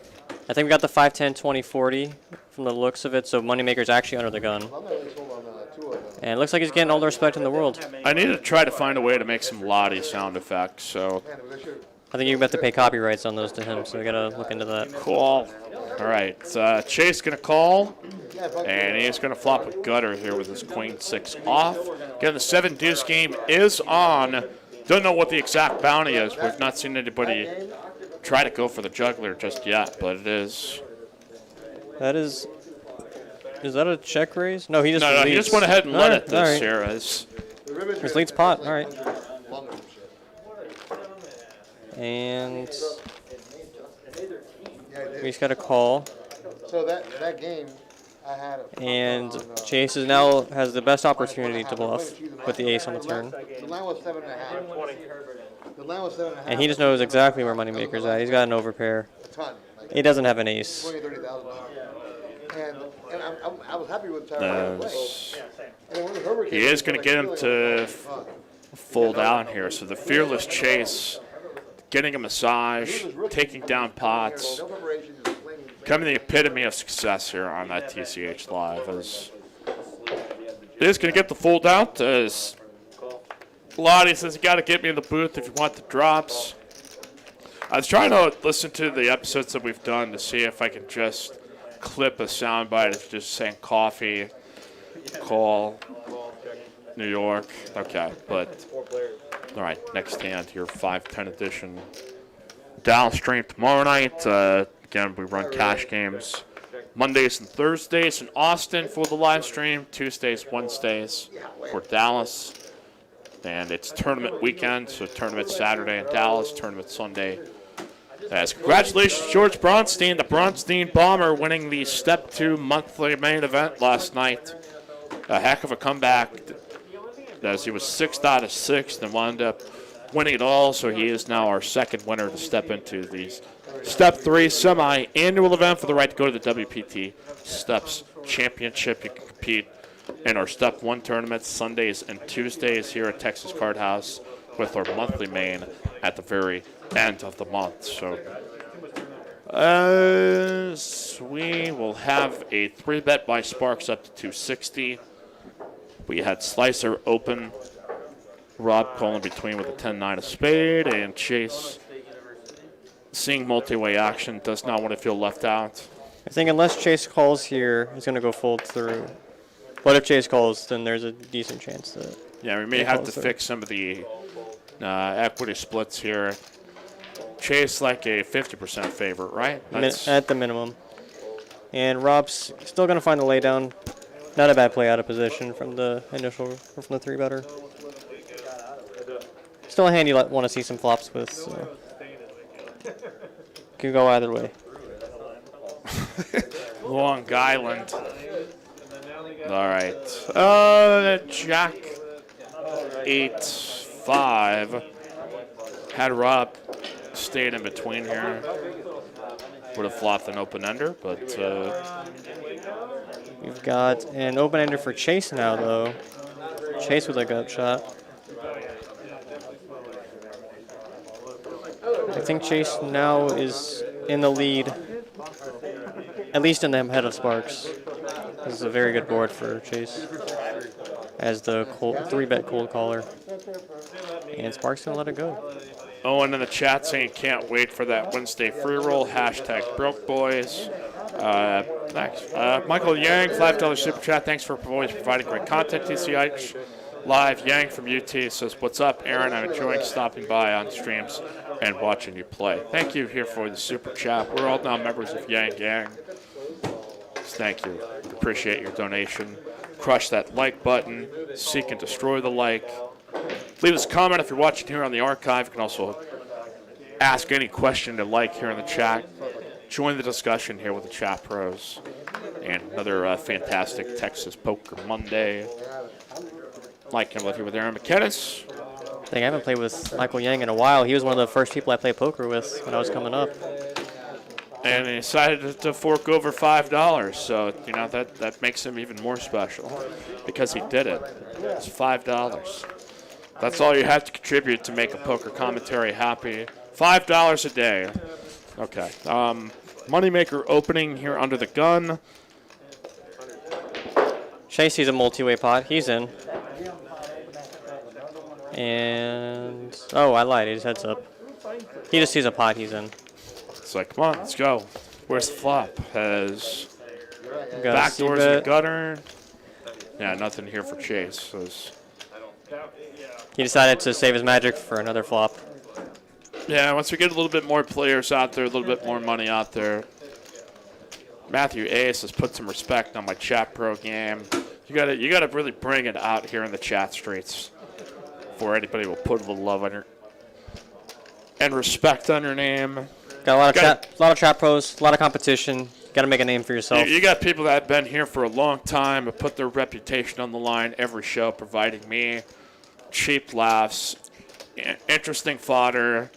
I think we got the 5, 10, 20, 40 from the looks of it, so moneymaker's actually under the gun. I'm not really sold on 2 of them. And it looks like he's getting all the respect in the world. I need to try to find a way to make some Lottie sound effects, so... Man, we should. I think you're about to pay copyrights on those to him, so we got to look into that. Cool. All right, Chase going to call, Yeah, fuck and he's going to flop a gutter here with his queen 6 off. Again, the 7 deuce game is on. Don't know what the exact bounty is. We've not seen anybody try to go for the juggler just yet, but it is. That is that a check raise? No, he just No, he leads. just went ahead and let it All this right. year. As His lead's pot. All right. And he's got a call. So that game, I had a And on, Chase is now has the best opportunity to bluff with the ace on the turn. The line was 7.5. The line was 7.5. And he just knows exactly where moneymaker's at. He's got an overpair. A ton. Like He doesn't have an ace. $20,000, and I was happy with Tyler. he is going to get him to fold out here. So the fearless Chase, getting a massage, taking down pots. Coming the epitome of success here on that TCH Live. As it is going to get the fold out. As Lottie says, you got to get me in the booth if you want the drops. I was trying to listen to the episodes that we've done to see if I can just clip a soundbite of just saying coffee, call, New York. Okay, but all right, next hand here, 5-10 edition. Dallas stream tomorrow night. Again, we run cash games Mondays and Thursdays in Austin for the live stream, Tuesdays, Wednesdays for Dallas. And it's tournament weekend, so tournament Saturday in Dallas, tournament Sunday. As congratulations, George Bronstein, the Bronstein Bomber, winning the Step 2 monthly main event last night. A heck of a comeback, as he was 6th out of 6th and wound up winning it all, so he is now our second winner to step into the Step 3 semi-annual event for the right to go to the WPT Steps Championship. You can compete in our Step 1 tournaments Sundays and Tuesdays here at Texas Card House with our monthly main at the very end of the month. So we will have a 3-bet by Sparks up to 260. We had Slicer open, Rob calling between with a 10-9 of spade, and Chase seeing multi-way action, does not want to feel left out. I think unless Chase calls here, he's going to go fold through. But if Chase calls, then there's a decent chance that... Yeah, we may have to fix some of the equity splits here. Chase like a 50% favorite, right? At the minimum. And Rob's still going to find the laydown. Not a bad play out of position from the initial, from the 3-better. Still a hand you want to see some flops with, so... Could go either way. Long Island. All right. Jack 8-5. Had Rob stayed in between here. Would have flopped an open-ender, but... We've got an open-ender for Chase now, though. Chase with a gut shot. I think Chase now is in the lead, at least in the head of Sparks. This is a very good board for Chase as the 3-bet cold caller. And Sparks going to let it go. Owen in the chat saying can't wait for that Wednesday free roll. Hashtag broke boys. Thanks. Michael Yang, $5 super chat. Thanks for always providing great content. TCH Live. Yang from UT says, what's up, Aaron? I'm enjoying stopping by on streams and watching you play. Thank you here for the super chat. We're all now members of Yang Gang. Thank you. Appreciate your donation. Crush that like button. Seek and destroy the like. Leave us a comment if you're watching here on the archive. You can also ask any question to like here in the chat. Join the discussion here with the chat pros. And another fantastic Texas Poker Monday. Like and love here with Aaron McKinnis. I think I haven't played with Michael Yang in a while. He was one of the first people I played poker with when I was coming up. And he decided to fork over $5. So, you know, that makes him even more special because he did it. It's $5. That's all you have to contribute to make a poker commentary happy. $5 a day. Okay. Moneymaker opening here under the gun. Shay sees a multi-way pot. He's in. And oh, I lied. His head's up. He just sees a pot. He's in. It's like, come on, let's go. Where's the flop? Has Got a backdoors in the C-bet. gutter. Yeah, nothing here for Chase. So it's- He decided to save his magic for another flop. yeah, once we get a little bit more players out there, a little bit more money out there. Matthew Ace has put some respect on my chat pro game. You gotta really bring it out here in the chat streets before anybody will put a little love on your and respect on your name. Got a lot of chat pros, a lot of competition. Got to make a name for yourself. You got people that have been here for a long time, have put their reputation on the line every show, providing me cheap laughs, interesting fodder,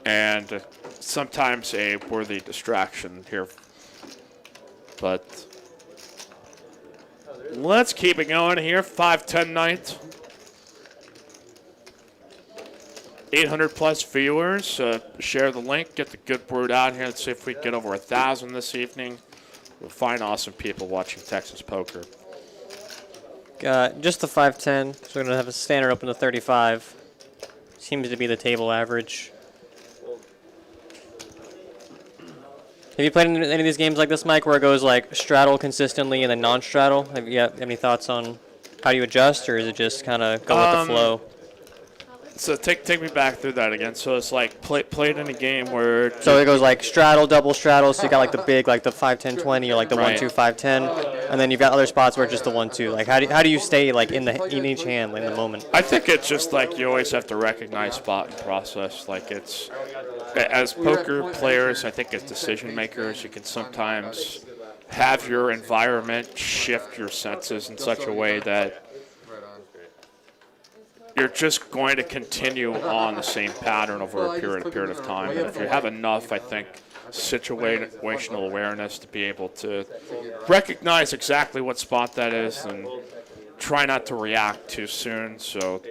and sometimes a worthy distraction here. But let's keep it going here. 5-10 night. 800 plus viewers. Share the link. Get the good word out here. Let's see if we can get over 1,000 this evening. We'll find awesome people watching Texas poker. Just the 5-10. So we're going to have a standard open to 35. Seems to be the table average. Have you played any of these games like this, Mike, where it goes like straddle consistently and then non-straddle? Have you got any thoughts on how you adjust, or is it just kind of go with the flow? So take me back through that again. So it's like played in a game where... So it goes like straddle, double straddle, so you got like the big, like the 5-10-20, or like the Right. 1-2, 5-10, and then you've got other spots where it's just the 1-2. Like how do you stay like in each hand in the moment? I think it's just like you always have to recognize spot and process. Like it's... As poker players, I think as decision makers, you can sometimes have your environment shift your senses in such a way that you're just going to continue on the same pattern over a period of time. And if you have enough, I think, situational awareness to be able to recognize exactly what spot that is and try not to react too soon, so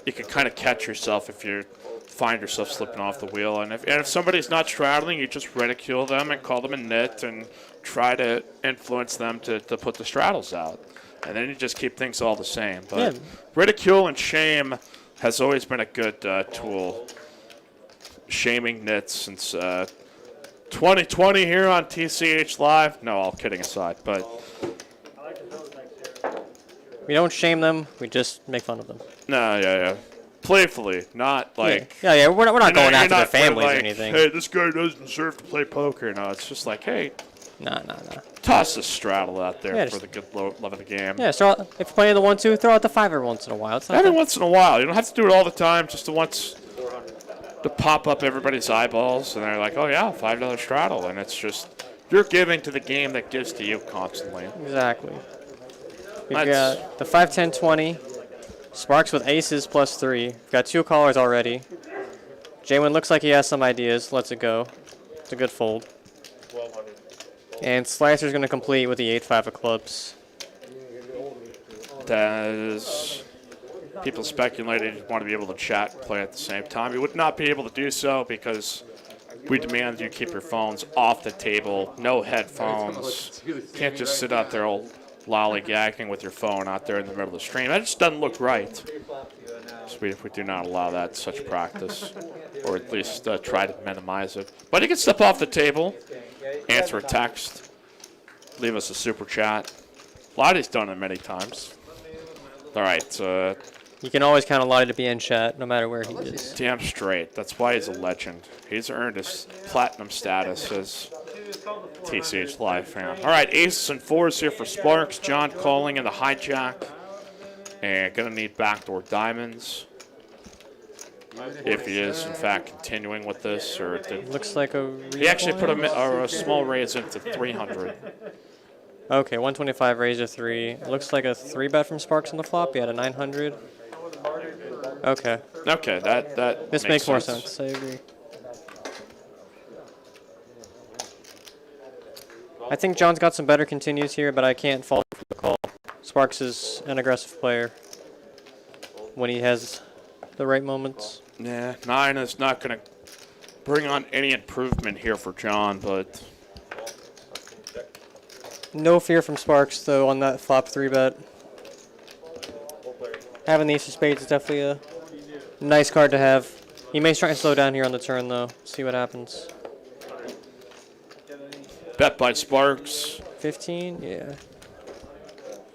you can kind of catch yourself if you find yourself slipping off the wheel. And if somebody's not straddling, you just ridicule them and call them a nit and try to influence them to put the straddles out. And then you just keep things all the same. But Yeah. ridicule and shame has always been a good tool. Shaming nits since 2020 here on TCH Live. No, all kidding aside. But We don't shame them. We just make fun of them. no, yeah. Playfully, not like... Yeah. We're not going You're after their not families like, or anything. Hey, this guy doesn't deserve to play poker. No, it's just like, hey, No. toss the straddle out there Yeah, for just- the good love of the game. Yeah, so if you're playing the 1-2, throw out the 5 every once in a while. It's not Every that- once in a while. You don't have to do it all the time, just to once to pop up everybody's eyeballs, and they're like, oh yeah, $5 straddle. And it's just, you're giving to the game that gives to you constantly. Exactly. We've Let's- got the 5-10-20. Sparks with aces +3. We've got 2 callers already. Jaywin looks like he has some ideas. Lets it go. It's a good fold. And Slicer's going to complete with the 8-5 of clubs. As people speculated you want to be able to chat and play at the same time. You would not be able to do so because we demand you keep your phones off the table, no headphones. Can't just sit out there all lollygagging with your phone out there in the middle of the stream. That just doesn't look right. So we do not allow that such practice, or at least try to minimize it. But you can step off the table, answer a text, leave us a super chat. Lottie's done it many times. All right, You can always count on Lottie to be in chat, no matter where he is. damn straight. That's why he's a legend. He's earned his platinum status as TCH Live fan. All right, aces and fours here for Sparks. John calling in the hijack. And going to need backdoor diamonds. If he is, in fact, continuing with this. Or did, Looks like a he actually put a small raise into 300. Okay, 125 raise to 3. Looks like a 3-bet from Sparks on the flop. He had a 900. Okay. Okay, that This makes more sense. I agree. I think John's got some better continues here, but I can't fault for the call. Sparks is an aggressive player when he has the right moments. Yeah, 9 is not going to bring on any improvement here for John, but No fear from Sparks, though, on that flop 3-bet. Having the ace of spades is definitely a nice card to have. He may try and slow down here on the turn, though. See what happens. bet by Sparks. 15, yeah.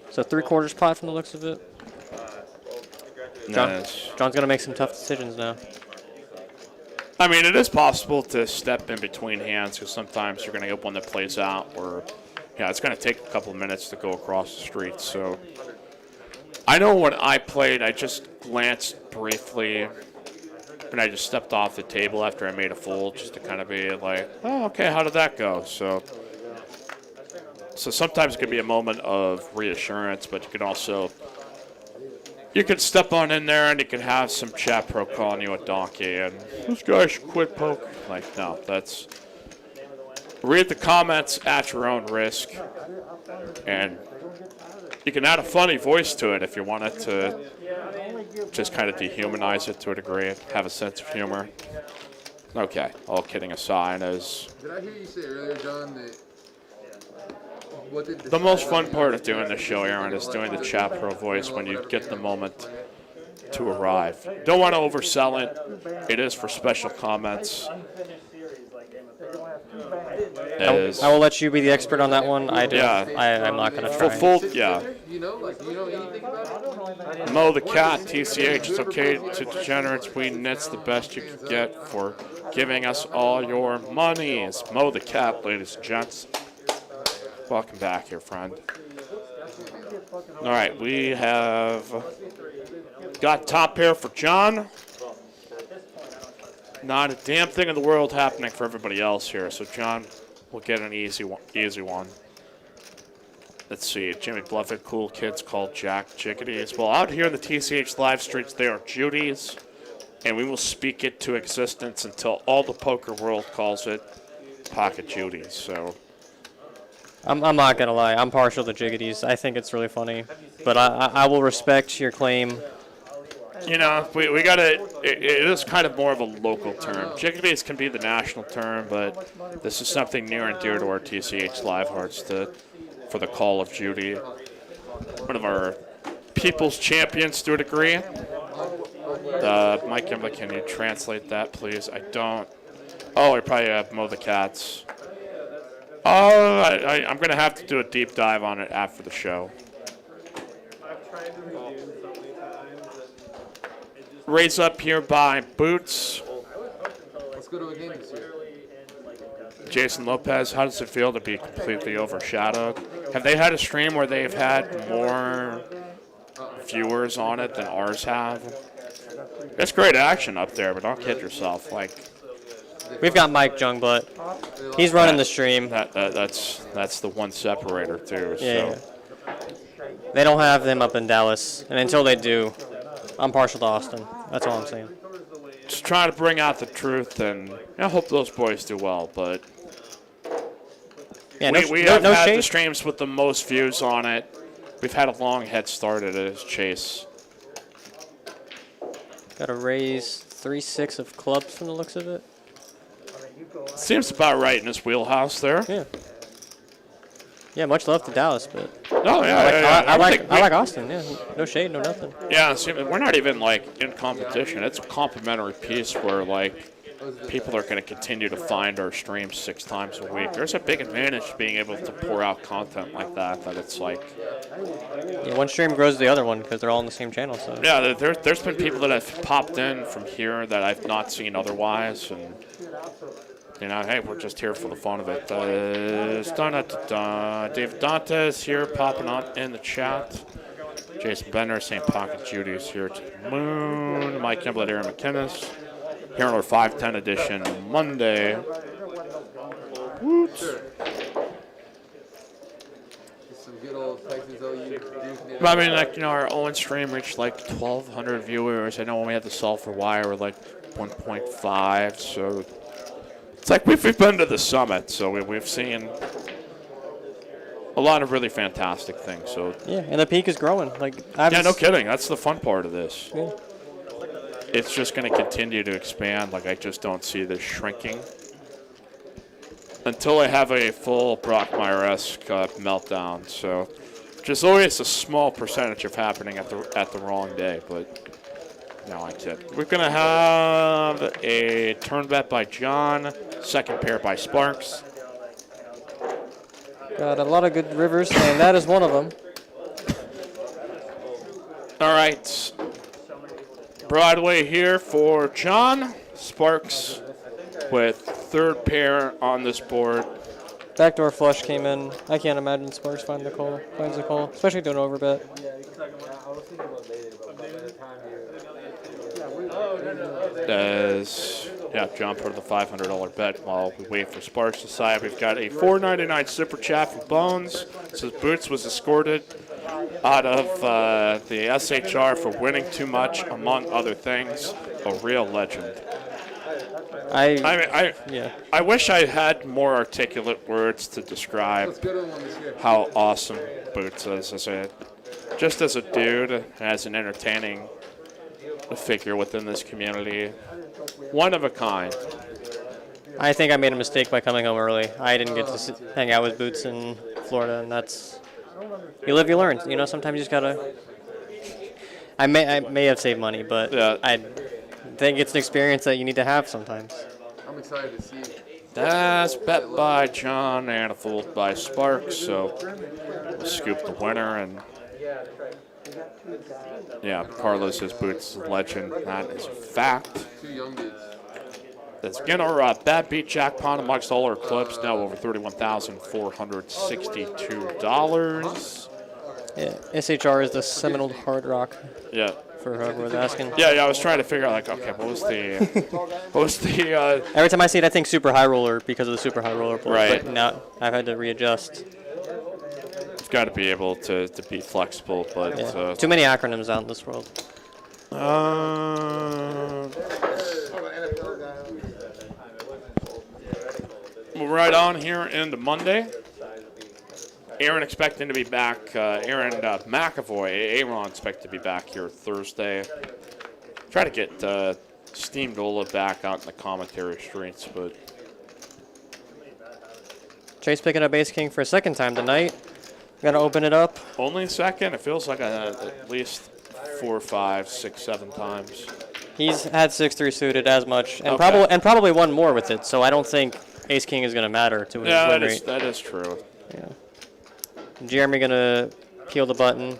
So 3/4 pot from the looks of it. Nice. John's going to make some tough decisions now. I mean, it is possible to step in between hands because sometimes you're going to get one that plays out or, yeah, it's going to take a couple of minutes to go across the street. So I know when I played, I just glanced briefly and I just stepped off the table after I made a fold just to kind of be like, oh, okay, how did that go? So sometimes it could be a moment of reassurance, but you can also, you could step on in there and you could have some chat pro calling you a donkey and this guy should quit poker. Like, no, that's, read the comments at your own risk. And you can add a funny voice to it if you wanted to just kind of dehumanize it to a degree, have a sense of humor. Okay, all kidding aside, as Did I hear you say earlier, John, that what did the most fun part of doing the show, Aaron, is doing the chat pro voice when you get the moment to arrive. Don't want to oversell it. It is for special comments. I will let you be the expert on that one. I'm not going to try. Yeah. you know, like, do you know anything about it? Mo the Cat, TCH, it's okay to degenerates. We net's the best you can get for giving us all your monies. Mo the Cat, ladies and gents. Welcome back here, friend. All right, we have got top pair for John. Not a damn thing in the world happening for everybody else here. So John will get an easy one. Let's see, Jimmy Bluffett, cool kids called Jack Jiggities. Well, out here in the TCH live streets, they are Judies, and we will speak it to existence until all the poker world calls it Pocket Judies. So I'm not going to lie. I'm partial to Jiggities. I think it's really funny. But I will respect your claim. you know, we got to, it is kind of more of a local term. Jiggities can be the national term, but this is something near and dear to our TCH live hearts for the call of Judy. One of our people's champions to a degree. Mike Gimble, can you translate that, please? I don't. Oh, I probably have Mo the Cats. Oh, I'm going to have to do a deep dive on it after the show. Raise up here by Boots. Let's go to a game this year. Jason Lopez, how does it feel to be completely overshadowed? Have they had a stream where they've had more viewers on it than ours have? It's great action up there, but don't kid yourself. Like, We've got Mike Jungblutt. He's running the stream. That's the one separator too. Yeah. So. They don't have them up in Dallas, and until they do, I'm partial to Austin. That's all I'm saying. Just trying to bring out the truth, and I hope those boys do well. But Yeah, we have no had shade. the streams with the most views on it. We've had a long head start at his chase. Got to raise 3-6 of clubs from the looks of it. Seems about right in his wheelhouse there. Yeah. Yeah, much love to Dallas, but Oh yeah, I like Austin. Yeah, no shade, no nothing. Yeah, see, we're not even like in competition. It's a complimentary piece where like people are going to continue to find our streams 6 times a week. There's a big advantage to being able to pour out content like that. That it's like, Yeah, one stream grows the other one because they're all on the same channel. So yeah, there's been people that have popped in from here that I've not seen otherwise, and you know, hey, we're just here for the fun of it. Dave Dantes here popping on in the chat. Jason Bender saying Pocket Judy's here to the moon. Mike Kimblett, Aaron McKinnis. Here on our 510 edition Monday. Whoops. Some good old Texas OU. I mean, like, you know, our Owen stream reached like 1,200 viewers. I know when we had the Sulphur Wire, we're like 1.5. So it's like we've been to the summit. So we've seen a lot of really fantastic things. So Yeah, and the peak is growing. Like, yeah, no kidding. That's the fun part of this. Yeah. It's just going to continue to expand. Like, I just don't see this shrinking until I have a full Brockmeyer-esque meltdown. So, just always a small percentage of happening at the wrong day. But no, I kid. We're going to have a turn bet by John, second pair by Sparks. Got a lot of good rivers, and that is one of them. All right. Broadway here for John. Sparks with third pair on this board. Backdoor flush came in. I can't imagine Sparks finds the call, especially doing overbet. Yeah, John put the $500 bet while we wait for Sparks to decide. We've got a $4.99 super chat from Bones. Says Boots was escorted out of the SHR for winning too much, among other things. A real legend. I wish I had more articulate words to describe how awesome Boots is just as a dude, as an entertaining figure within this community. One of a kind. I think I made a mistake by coming home early. I didn't get to hang out with Boots in Florida, and that's... You live, you learn. You know, sometimes you just gotta... I may have saved money, but yeah. I think it's an experience that you need to have sometimes. I'm excited to see. That's bet by John and a fold by Sparks, so we'll scoop the winner. And yeah, Carlos says Boots is a legend. That is a fact. Two young dudes. That's Skinner, bad beat jackpot amongst all our clips, now over $31,462. Yeah, SHR is the Seminole Hard Rock. Yeah. For whoever was asking. Yeah, I was trying to figure out, like, okay, what was the, Every time I see it, I think Super High Roller because of the Super High Roller pool. Right. But now I've had to readjust. You've got to be able to be flexible, but... Yeah. Too many acronyms out in this world. We're right on here into Monday. Aaron expecting to be back. Aaron McAvoy, Aaron expected to be back here Thursday. Try to get Steam Dola back out in the commentary streets, but... Chase picking up Ace King for a second time tonight. Gotta open it up. Only a second? It feels like at least 4, 5, 6, 7 times. He's had 6-3 suited as much, and Okay. probably one more with it. So I don't think Ace King is gonna matter to his win rate. That is true. Yeah. Jeremy gonna peel the button.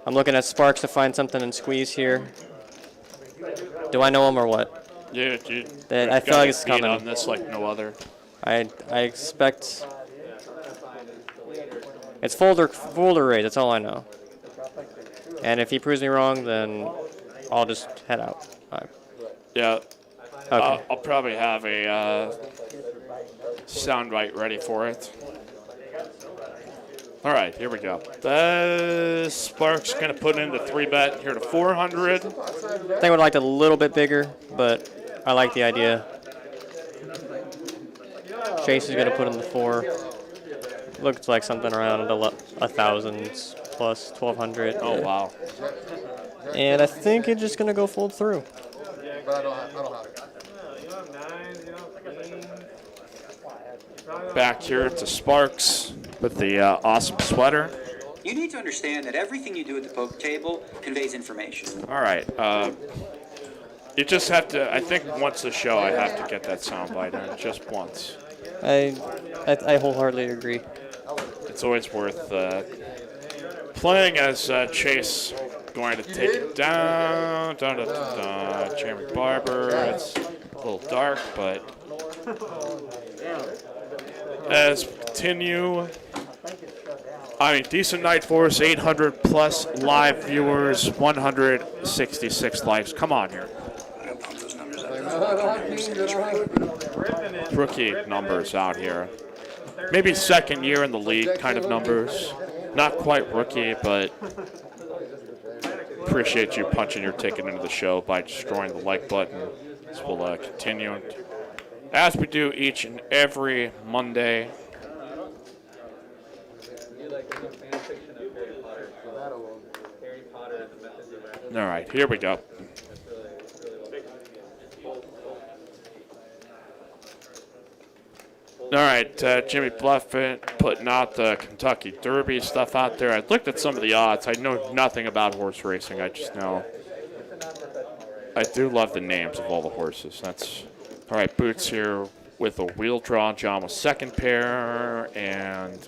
I'm looking at Sparks to find something and squeeze here. Do I know him or what? Yeah, I feel like it's coming. On this like no other. I expect it's folder rate. That's all I know. And if he proves me wrong, then I'll just head out. Yeah. Okay. I'll probably have a soundbite ready for it. All right, here we go. Sparks going to put in the 3-bet here to 400. I think I would like it a little bit bigger, but I like the idea. Chase is going to put in the 4. Looks like something around 1,000 plus 1,200. Oh, wow. And I think it's just going to go fold through. But I don't have it. Back here to Sparks with the awesome sweater. You need to understand that everything you do at the poker table conveys information. All right. You just have to, I think once the show, I have to get that soundbite in, just once. I wholeheartedly agree. It's always worth playing as Chase going to take it down. Jeremy Barber. It's a little dark, but as we continue. I mean, decent night for us. 800 plus live viewers, 166 likes. Come on here. Rookie numbers out here. Maybe second year in the league kind of numbers. Not quite rookie, but appreciate you punching your ticket into the show by destroying the like button. This will continue as we do each and every Monday. All right, here we go. All right, Jimmy Bluffett putting out the Kentucky Derby stuff out there. I looked at some of the odds. I know nothing about horse racing. I just know I do love the names of all the horses. That's all right. Boots here with a wheel draw. John with second pair, and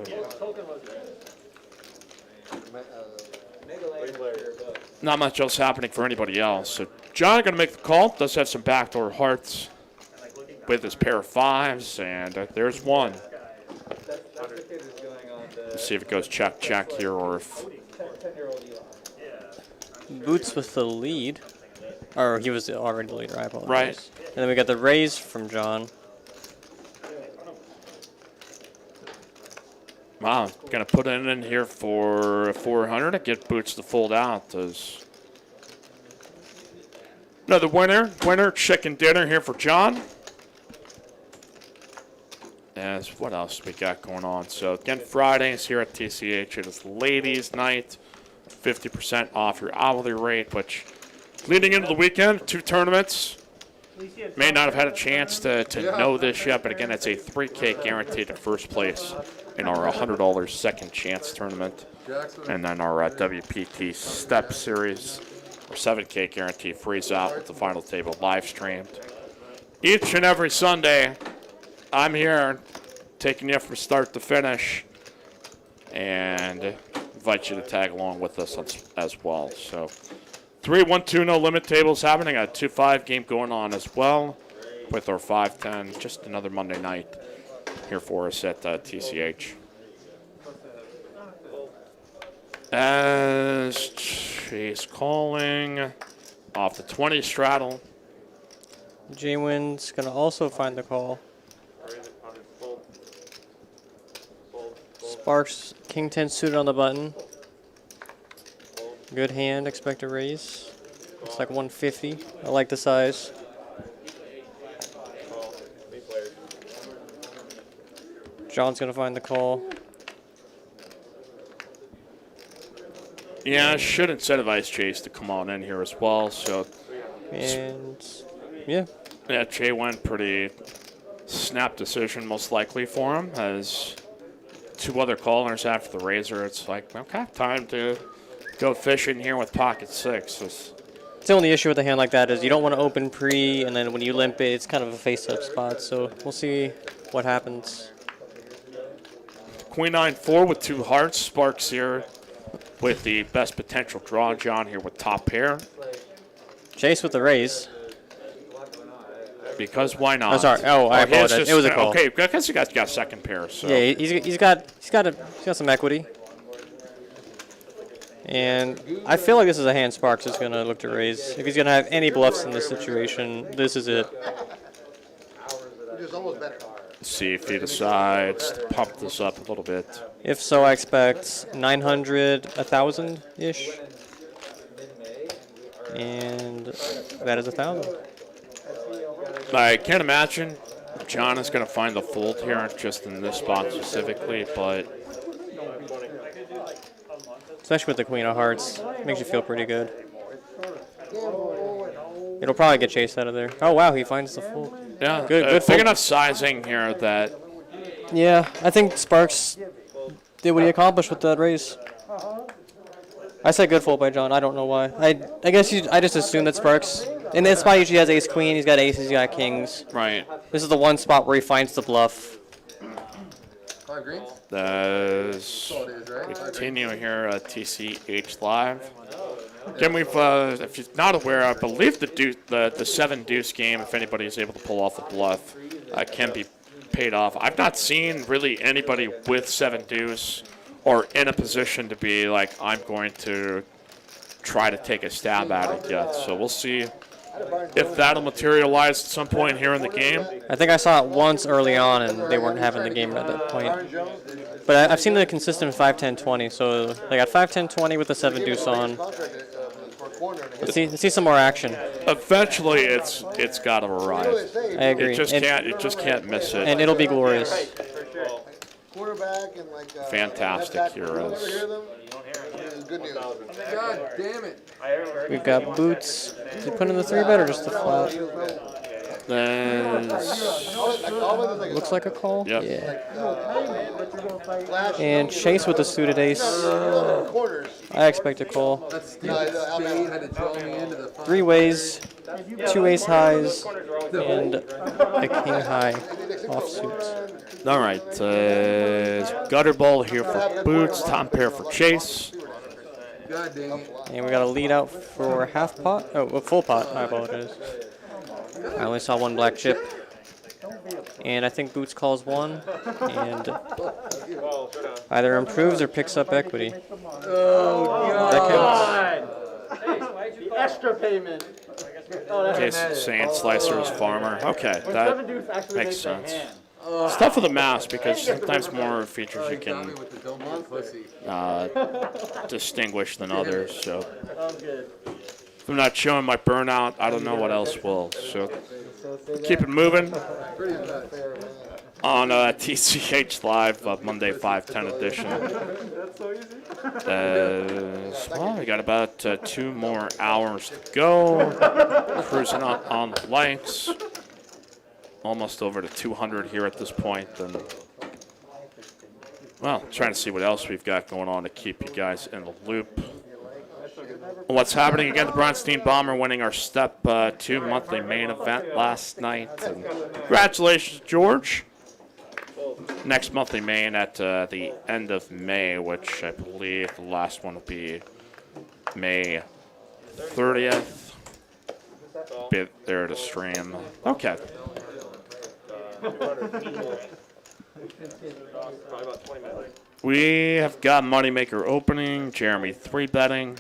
not much else happening for anybody else. So John going to make the call. Does have some backdoor hearts with his pair of fives, and there's one. Let's see if it goes check here, or if Boots with the lead. Or he was already the leader, I apologize. Right. And then we got the raise from John. wow, gonna put it in here for 400 to get Boots to fold out. Does another winner chicken dinner here for John. As what else we got going on? So again, Fridays here at TCH, it is ladies' night, 50% off your hourly rate. Which leading into the weekend, 2 tournaments. May not have had a chance to know this yet, but again, it's a $3K guaranteed to first place in our $100 second chance tournament, and then our WPT Step Series, our 7K guarantee freeze out with the final table live streamed each and every Sunday. I'm here taking you from start to finish, and invite you to tag along with us as well. So 3-1-2 no limit tables happening. A 2-5 game going on as well with our 5-10. Just another Monday night here for us at TCH. As Chase calling off the 20 straddle. J-Win's going to also find the call. Sparks, King 10 suited on the button. Good hand, expect a raise. It's like 150. I like the size. John's going to find the call. Yeah, I should incentivize Chase to come on in here as well. So, And yeah. Yeah, Jay went pretty snap decision most likely for him. As 2 other callers after the razor, it's like, okay, time to go fishing here with pocket 6. The only issue with a hand like that is you don't want to open pre, and then when you limp it, it's kind of a face-up spot. So we'll see what happens. Queen 9-4 with 2 hearts. Sparks here with the best potential draw. John here with top pair. Chase with the raise. Because why not? Oh, sorry. Oh, I apologize. It was a call. Okay, because he got second pair. So. Yeah, he's got some equity. And I feel like this is a hand Sparks is going to look to raise. If he's going to have any bluffs in this situation, this is it. See if he decides to pump this up a little bit. If so, I expect 900, 1,000-ish. And that is 1,000. I can't imagine John is going to find the fold here, just in this spot specifically, but especially with the Queen of Hearts, makes you feel pretty good. It'll probably get chased out of there. Oh wow, he finds the fold. yeah, good big enough sizing here that Yeah, I think Sparks did what he accomplished with that raise. I said good fold by John. I don't know why. I guess I just assumed that Sparks. In this spot, usually has ace queen. He's got aces. He's got kings. right. This is the one spot where he finds the bluff. As we continue here at TCH Live. Again, we've, if you're not aware, I believe the 7 deuce game, if anybody is able to pull off the bluff, can be paid off. I've not seen really anybody with 7 deuce or in a position to be like, I'm going to try to take a stab at it yet. So we'll see if that'll materialize at some point here in the game. I think I saw it once early on, and they weren't having the game at that point. But I've seen the consistent 5-10-20, so they got 5-10-20 with the 7 deuce on. Let's see some more action. Eventually, it's got to arrive. I agree. It just can't miss it. And it'll be glorious. quarterback and like Fantastic left heroes. tackle. Whenever I hear them, it's good news. God damn it. We've got boots. Is he putting the 3-bet or just the flat? Looks like a call. Yep. Yeah. Flash, And Chase with the suited ace. corners. I expect a call. That stupid spade had to draw me into the 3 ways, 2 ace highs, and a king high offsuit. All right. Gutter ball here for Boots. Top pair for Chase. God dang it. And we got a lead out for half pot. Oh, a full pot. I apologize. I only saw 1 black chip. And I think Boots calls 1. And either improves or picks up equity. Oh, God. That counts. Extra payment. Case saying Slicer is farmer. Okay, that makes sense. It's tough with the mouse because sometimes more features you Got me can with the don't be a pussy. distinguish than others. So if I'm not showing my burnout, I don't know what else will. So keep it moving Pretty nuts. on TCH Live, Monday 5/10 edition. Well, we got about 2 more hours to go. Cruising up on the likes. Almost over to 200 here at this point. And, well, trying to see what else we've got going on to keep you guys in the loop. What's happening again? The Bronstein Bomber winning our Step 2 monthly main event last night. And congratulations, George. Next monthly main at the end of May, which I believe the last one will be May 30th. Be there to stream. Okay. We have got Moneymaker opening, Jeremy 3-betting.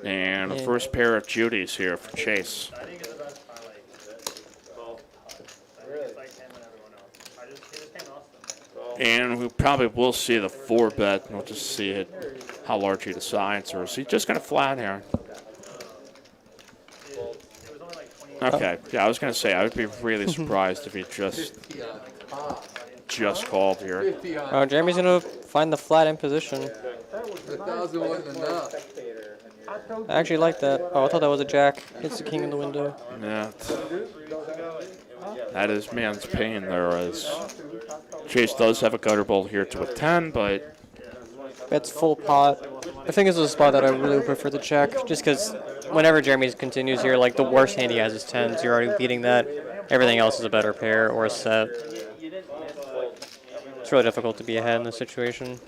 And the first pair of Judies here for Chase. And we probably will see the 4-bet, and we'll just see it, how large he decides, or is he just going to flat here? Okay, yeah, I was going to say, I would be really surprised if he just called here. 50 on. Oh, Jeremy's gonna find the flat in position. 1,000 wasn't enough. I actually like that. Oh, I thought that was a jack. It's the king in the window. Yeah, that is man's pain there. As Chase does have a gutter bowl here to a 10, but That's full pot. I think this is a spot that I really would prefer to check, just because whenever Jeremy continues here, like the worst hand he has is 10s. You're already beating that. Everything else is a better pair or a set. It's really difficult to be ahead in this situation.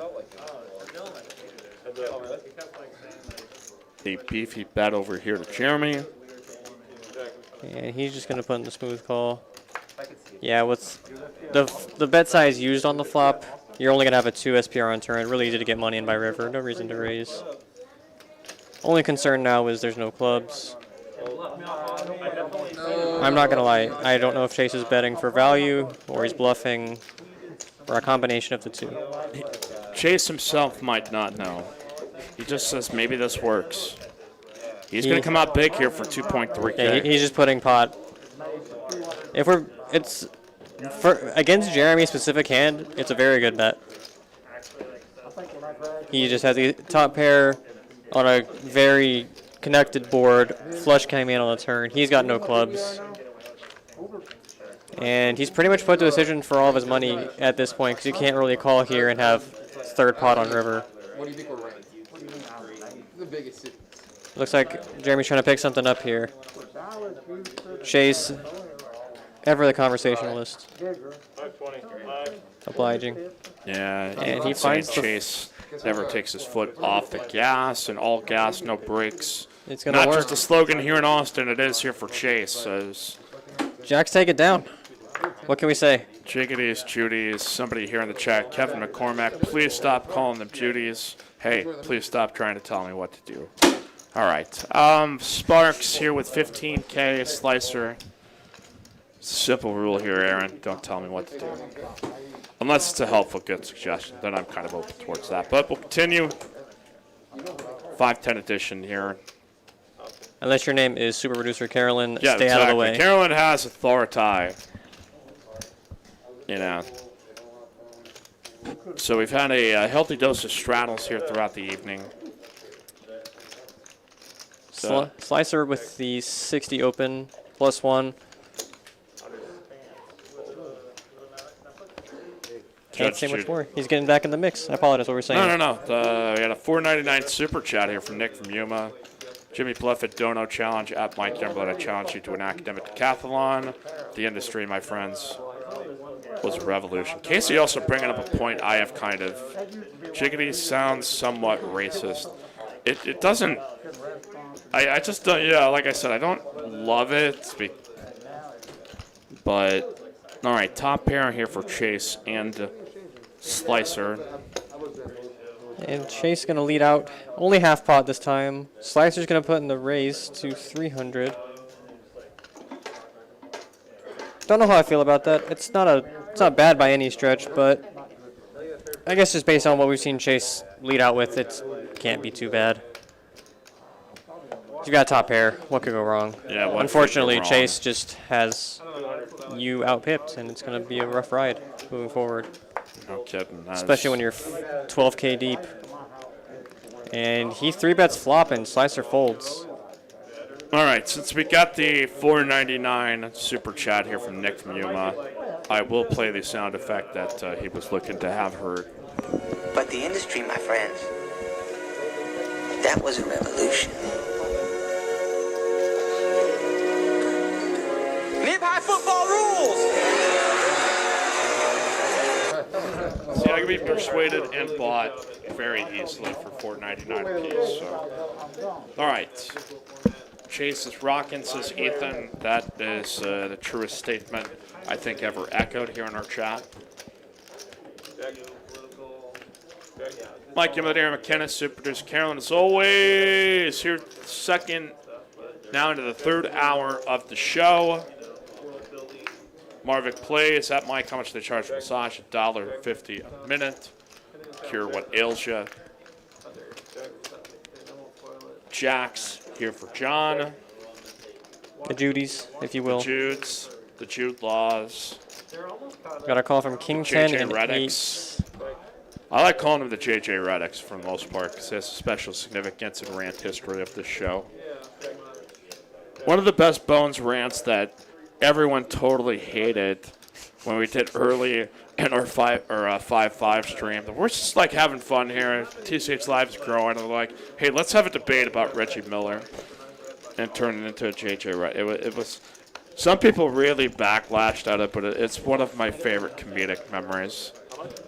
a beefy bet over here to Jeremy. And he's just gonna put in the smooth call. Yeah, with the bet size used on the flop, you're only gonna have a 2 SPR on turn. Really easy to get money in by river. No reason to raise. Only concern now is there's no clubs. I'm not gonna lie. I don't know if Chase is betting for value or he's bluffing, or a combination of the two. Chase himself might not know. He just says maybe this works. He's going to come out big here for 2.3K. Yeah, he's just putting pot. If we're, it's for against Jeremy's specific hand, it's a very good bet. He just has the top pair on a very connected board, flush coming in on the turn. He's got no clubs. And he's pretty much put the decision for all of his money at this point because you can't really call here and have third pot on river. What do you think we're ranked? The biggest city. Looks like Jeremy's trying to pick something up here. Chase, ever the conversationalist. Obliging. Yeah, And he finds the Chase never takes his foot off the gas, and all gas, no brakes. It's gonna Not work. just a slogan here in Austin, it is here for Chase. As Jacks take it down. What can we say? Jiggities, Judies, somebody here in the chat, Kevin McCormack, please stop calling them Judies. Hey, please stop trying to tell me what to do. All right. Sparks here with 15K, Slicer. Simple rule here, Aaron. Don't tell me what to do. Unless it's a helpful, good suggestion. Then I'm kind of open towards that. But we'll continue. 510 edition here. Unless your name is Super Producer Carolyn, Yeah, stay exactly. out of the way. Carolyn has authority. You know. So we've had a healthy dose of straddles here throughout the evening. Slicer with the 60 open, +1. Can't say much more. He's getting back in the mix. I apologize, what we're saying. No. We had a $4.99 super chat here from Nick from Yuma. Jimmy Bluffett, Dono Challenge at Mike Gambler. I challenge you to an academic decathlon. The industry, my friends, was a revolution. Casey also bringing up a point I have kind of. Jiggity sounds somewhat racist. It doesn't. I just don't. Yeah, like I said, I don't love it. But all right, top pair here for Chase and Slicer. And Chase going to lead out only half pot this time. Slicer's going to put in the raise to 300. Don't know how I feel about that. It's not bad by any stretch, but I guess just based on what we've seen Chase lead out with, it can't be too bad. You got top pair. What could go wrong? Yeah. Unfortunately, Chase just has you outpipped, and it's going to be a rough ride moving forward. No kidding. Especially when you're 12K deep. And he 3-bets flop and Slicer folds. All right, since we got the $4.99 super chat here from Nick from Yuma, I will play the sound effect that he was looking to have heard. But the industry, my friends, that was a revolution. Mid-high football rules! See, I can be persuaded and bought very easily for $4.99 a piece. So, all right. Chase is rocking, says Ethan. That is the truest statement I think ever echoed here in our chat. Mike Yamadir McKenna, super producer Carolyn, as always, here second, now into the third hour of the show. Marvick plays at Mike. How much do they charge for massage? $1.50 a minute. Cure what ails you. Jax here for John. The Judies, if you will. The Judes. The Jude Laws. Got a call from King 10 and Reddicks. I like calling him the JJ Reddicks for the most part because he has a special significance in rant history of this show. One of the best Bones rants that everyone totally hated when we did early in our 5-5 stream. We're just like having fun here. TCH Live is growing. And we're like, hey, let's have a debate about Reggie Miller and turn it into a JJ Reddicks. It was. Some people really backlashed at it, but it's one of my favorite comedic memories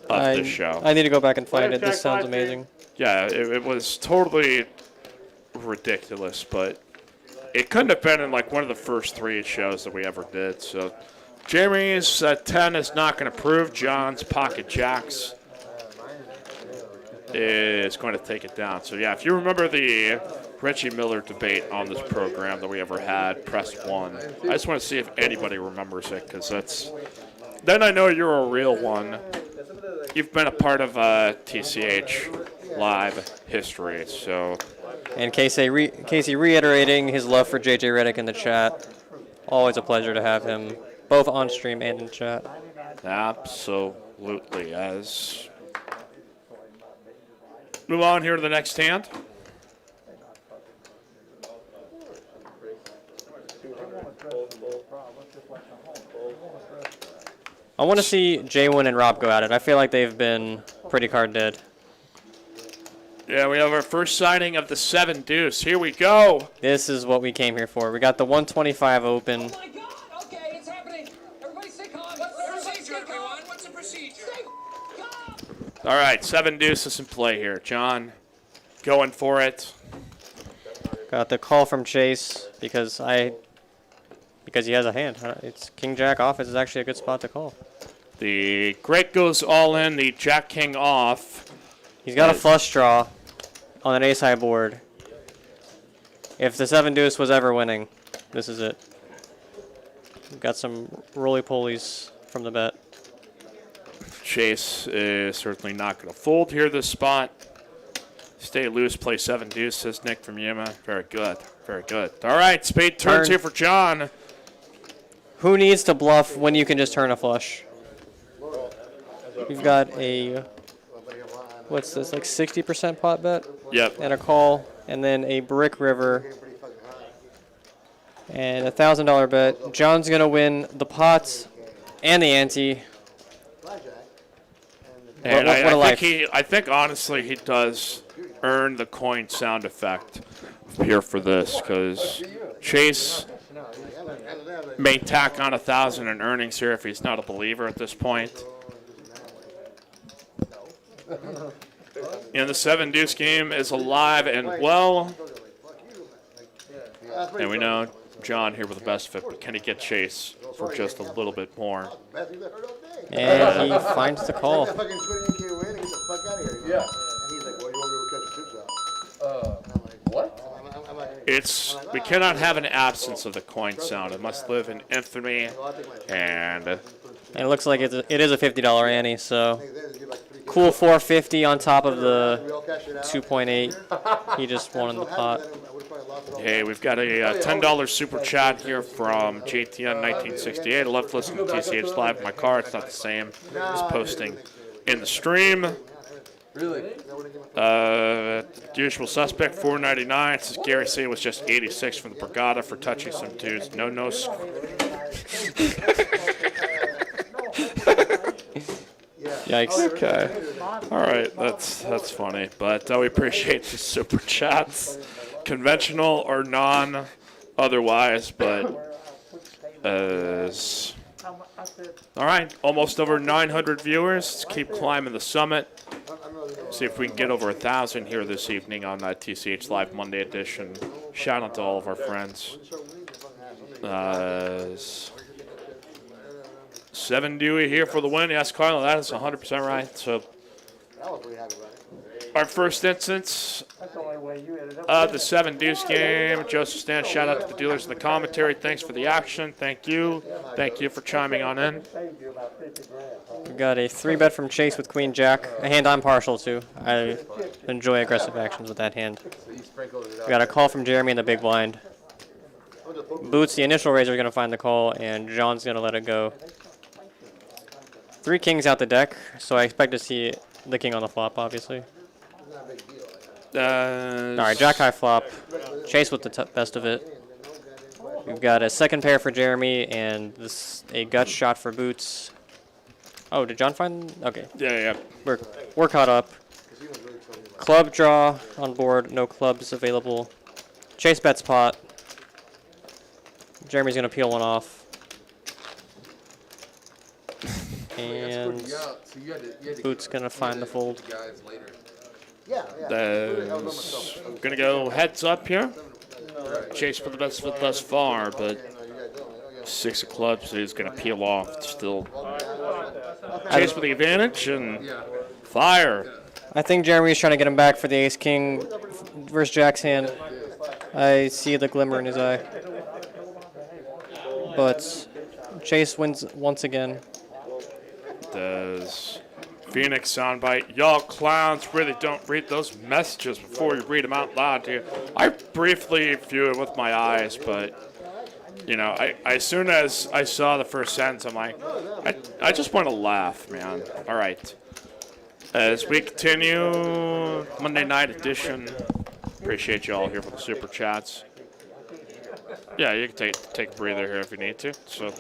of the show. I need to go back and find it. This sounds amazing. Yeah, it was totally ridiculous, but it couldn't have been in like one of the first 3 shows that we ever did. So Jamie's 10 is not going to prove. John's pocket jacks is going to take it down. So yeah, if you remember the Reggie Miller debate on this program that we ever had, press 1. I just want to see if anybody remembers it, because then I know you're a real one. You've been a part of TCH Live history, so. And Casey reiterating his love for JJ Redick in the chat. Always a pleasure to have him, both on stream and in chat. Absolutely. As move on here to the next hand. I want to see Jaywin and Rob go at it. I feel like they've been pretty card dead. Yeah, we have our first sighting of the 7 deuce. Here we go. This is what we came here for. We got the 125 open. Oh my God! Okay, it's happening. Everybody stay calm. What's the procedure, everyone? What's the procedure? Stay calm. All right, 7 deuces in play here. John going for it. Got the call from Chase because he has a hand. It's King Jack off. This is actually a good spot to call. The great goes all in. The Jack King off. He's got a flush draw on an ace high board. If the 7 deuce was ever winning, this is it. Got some roly-polies from the bet. Chase is certainly not going to fold here this spot. Stay loose, play 7 deuce, says Nick from Yuma. Very good, very good. All right, spade turns Turn. here for John. Who needs to bluff when you can just turn a flush? We've got a, what's this, like 60% pot bet? Yep. And a call, and then a brick river, and a $1,000 bet. John's gonna win the pot and the ante. And what a life. I think honestly he does earn the coin sound effect here for this, because Chase may tack on 1,000 in earnings here if he's not a believer at this point. And the 7 deuce game is alive and well. And we know John here with the best fit, but can he get Chase for just a little bit more? And he finds the call. Yeah. And he's like, well, you won't be able to catch the chips out. What? We cannot have an absence of the coin sound. It must live in infamy. And it looks like it is a $50 ante, so cool 450 on top of the 2.8. He just won in the pot. hey, we've got a $10 super chat here from JTN 1968. I love listening to TCH live in my car. It's not the same as posting in the stream. Really? Usual suspect 499 says Gary C was just 86 from the Brigada for touching some dudes. No. Yikes. Okay. All right, that's funny, but we appreciate the super chats, conventional or non, otherwise. But all right, almost over 900 viewers. Let's keep climbing the summit. See if we can get over 1,000 here this evening on that TCH Live Monday edition. Shout out to all of our friends. 7 Dewey here for the win. Yes, Carlo, that is 100% right. So our first instance of the 7 Deuce game. Joseph Stan, shout out to the dealers in the commentary. Thanks for the action. Thank you. Thank you for chiming on in. We've got a 3-bet from Chase with Queen Jack, a hand I'm partial to. I enjoy aggressive actions with that hand. We got a call from Jeremy in the big blind. Boots, the initial raiser, is going to find the call, and John's going to let it go. 3 kings out the deck, so I expect to see the king on the flop, obviously. All right, jack high flop. Chase with the best of it. We've got a second pair for Jeremy and a gut shot for Boots. Oh, did John find? Okay. Yeah. We're caught up. Club draw on board. No clubs available. Chase bets pot. Jeremy's gonna peel one off. And Boots gonna find the fold. Gonna go heads up here. Chase for the best fit thus far, but 6 of clubs is gonna peel off still. Chase for the advantage and fire. I think Jeremy's trying to get him back for the ace king versus Jack's hand. I see the glimmer in his eye. But Chase wins once again. Does Phoenix soundbite? Y'all clowns really don't read those messages before you read them out loud, do you? I briefly view it with my eyes, but you know, as soon as I saw the first sentence, I'm like, I just want to laugh, man. All right. As we continue Monday night edition, appreciate you all here for the super chats. Yeah, you can take a breather here if you need to. So,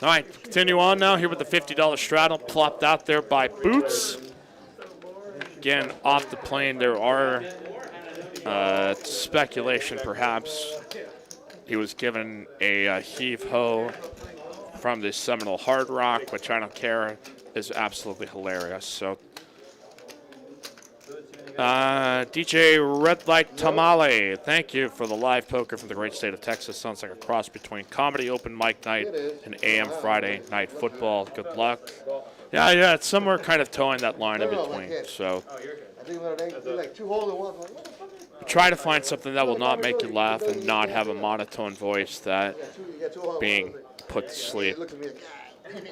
all right, continue on now here with the $50 straddle plopped out there by Boots. Again, off the plane, there are speculation perhaps he was given a heave-ho from the Seminole Hard Rock, which I don't care, is absolutely hilarious. So, DJ Red Light Tamale, thank you for the live poker from the great state of Texas. Sounds like a cross between comedy open mic night and AM Friday night football. Good luck. Yeah, it's somewhere kind of towing that line in between. So try to find something that will not make you laugh and not have a monotone voice that being put to sleep. And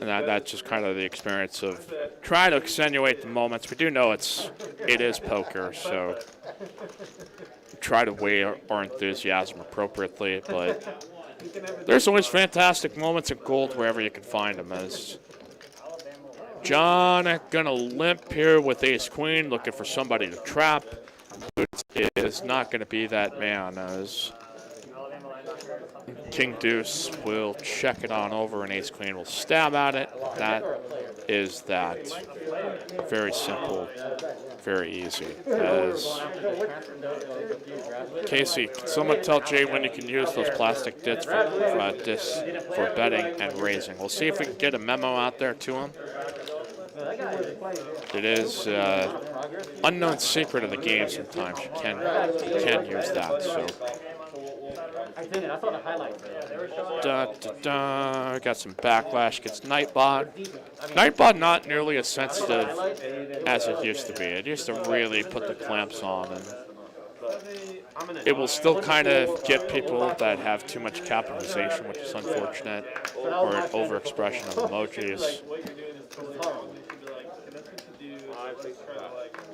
that's just kind of the experience of trying to accentuate the moments. We do know it is poker, so try to weigh our enthusiasm appropriately. But there's always fantastic moments of gold wherever you can find them. As John gonna limp here with ace queen, looking for somebody to trap. Boots is not gonna be that man, as king deuce will check it on over and ace queen will stab at it. That is that. Very simple, very easy. As Casey, can someone tell Jay when you can use those plastic discs for betting and raising? We'll see if we can get a memo out there to him. It is unknown secret of the game sometimes. You can use that. So. Got some backlash. Gets Nightbot. Nightbot not nearly as sensitive as it used to be. It used to really put the clamps on, and it will still kind of get people that have too much capitalization, which is unfortunate, or an overexpression of emojis.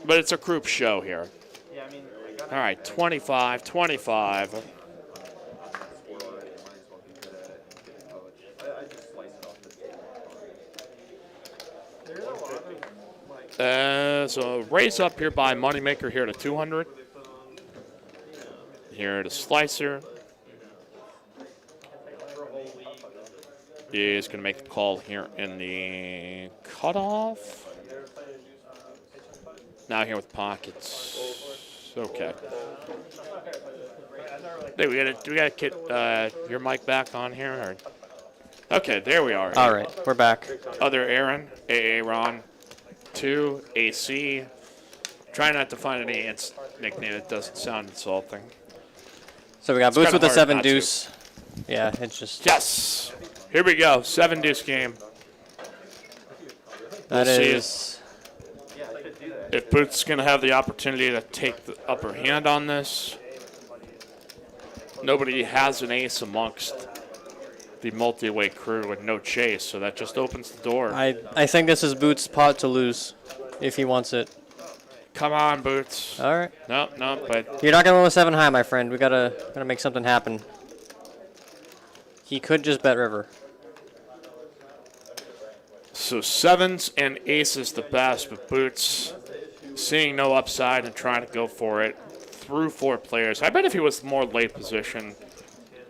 But it's a group show here. All right, 25, 25. So raise up here by Moneymaker here to 200. Here to Slicer. He's going to make the call here in the cutoff. Now here with pockets. Okay. Hey, we gotta get your mic back on here. Or? Okay, there we are. All right, we're back. Other Aaron, AA Ron, 2 AC. Try not to find any nickname that doesn't sound insulting. So we got Boots with the 7 deuce. Yeah, it's just. Yes. Here we go. 7 deuce game. That is. If Boots is going to have the opportunity to take the upper hand on this. Nobody has an ace amongst the multi-way crew with no chase, so that just opens the door. I think this is Boots' pot to lose, if he wants it. Come on, Boots. All right. No, but you're not gonna win with 7 high, my friend. We gotta make something happen. He could just bet river. So 7s and aces the best, but Boots seeing no upside and trying to go for it through 4 players. I bet if he was more late position,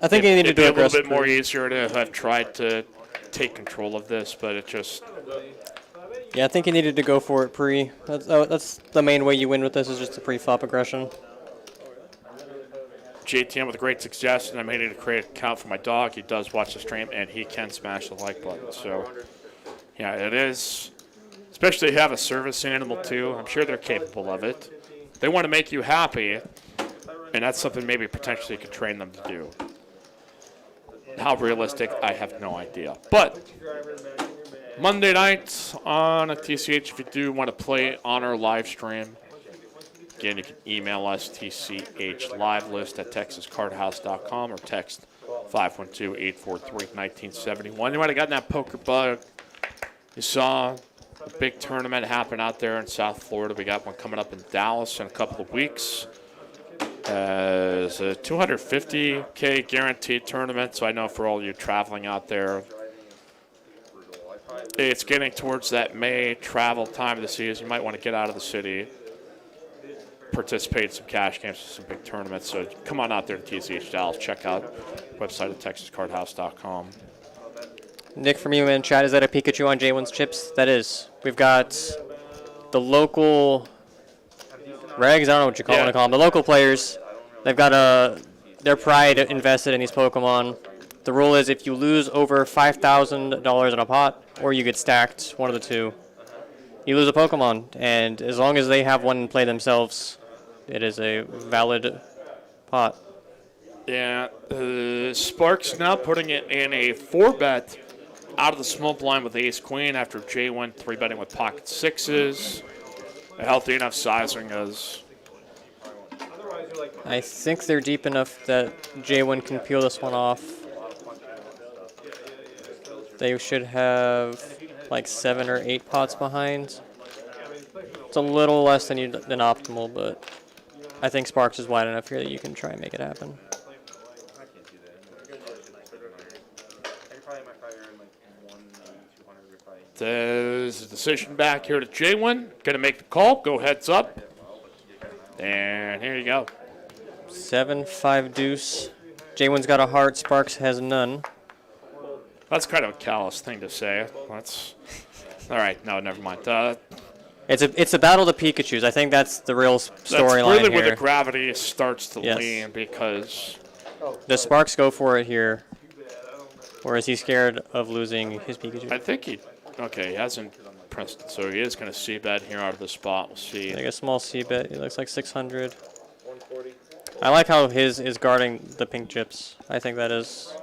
I think he needed to do a little bit more easier to have tried to take control of this, but it just. Yeah, I think he needed to go for it pre. That's the main way you win with this, is just the pre-flop aggression. JTM with a great suggestion. I made it to create an account for my dog. He does watch the stream, and he can smash the like button. So, yeah, it is. Especially if you have a service animal, too. I'm sure they're capable of it. They want to make you happy, and that's something maybe potentially you could train them to do. How realistic, I have no idea. But Monday night on a TCH, if you do want to play on our live stream, again, you can email us, tchlivelist@texascardhouse.com, or text 512-843-1971. You might have gotten that poker bug. You saw a big tournament happen out there in South Florida. We got one coming up in Dallas in a couple of weeks. It's a $250K guaranteed tournament, so I know for all you traveling out there, it's getting towards that May travel time of the season. You might want to get out of the city, participate in some cash games, some big tournaments. So come on out there to TCH Dallas. Check out the website at texascardhouse.com. Nick from you in chat, is that a Pikachu on J1's chips? That is. We've got the local regs, I don't know what you want to call them. The local players, they've got their pride invested in these Pokemon. The rule is if you lose over $5,000 in a pot, or you get stacked, one of the two, you lose a Pokemon. And as long as they have one in play themselves, it is a valid pot. Yeah, Sparks now putting it in a 4-bet out of the small blind with ace-queen after Jay went 3-betting with pocket 6s. A healthy enough sizing as... I think they're deep enough that J1 can peel this one off. they should have like 7 or 8 pots behind. It's a little less than optimal, but I think Sparks is wide enough here that you can try and make it happen. There's a decision back here to J1. Gonna make the call. Go heads up. And here you go. 7-5 deuce. J1's got a heart. Sparks has none. That's kind of a callous thing to say. That's all right. No, never mind. It's a battle of the Pikachus. I think that's the real storyline here. That's really where the gravity starts to lean, because does Sparks go for it here, or is he scared of losing his Pikachu? I think he hasn't pressed it, so he is going to c-bet here out of the spot. We'll see. Like a small c-bet. It looks like 600. I like how his is guarding the pink chips. I think that is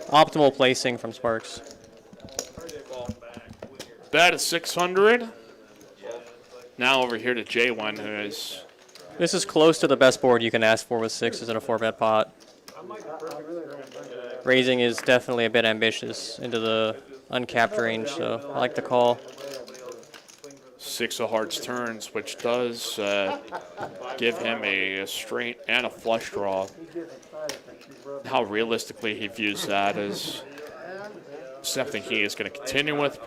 optimal placing from Sparks. Bet is 600. Now over here to J1, who is... This is close to the best board you can ask for with 6s in a 4-bet pot. Raising is definitely a bit ambitious into the uncapped range, so I like the call. 6 of hearts turns, which does give him a straight and a flush draw. How realistically he views that is something he is going to continue with.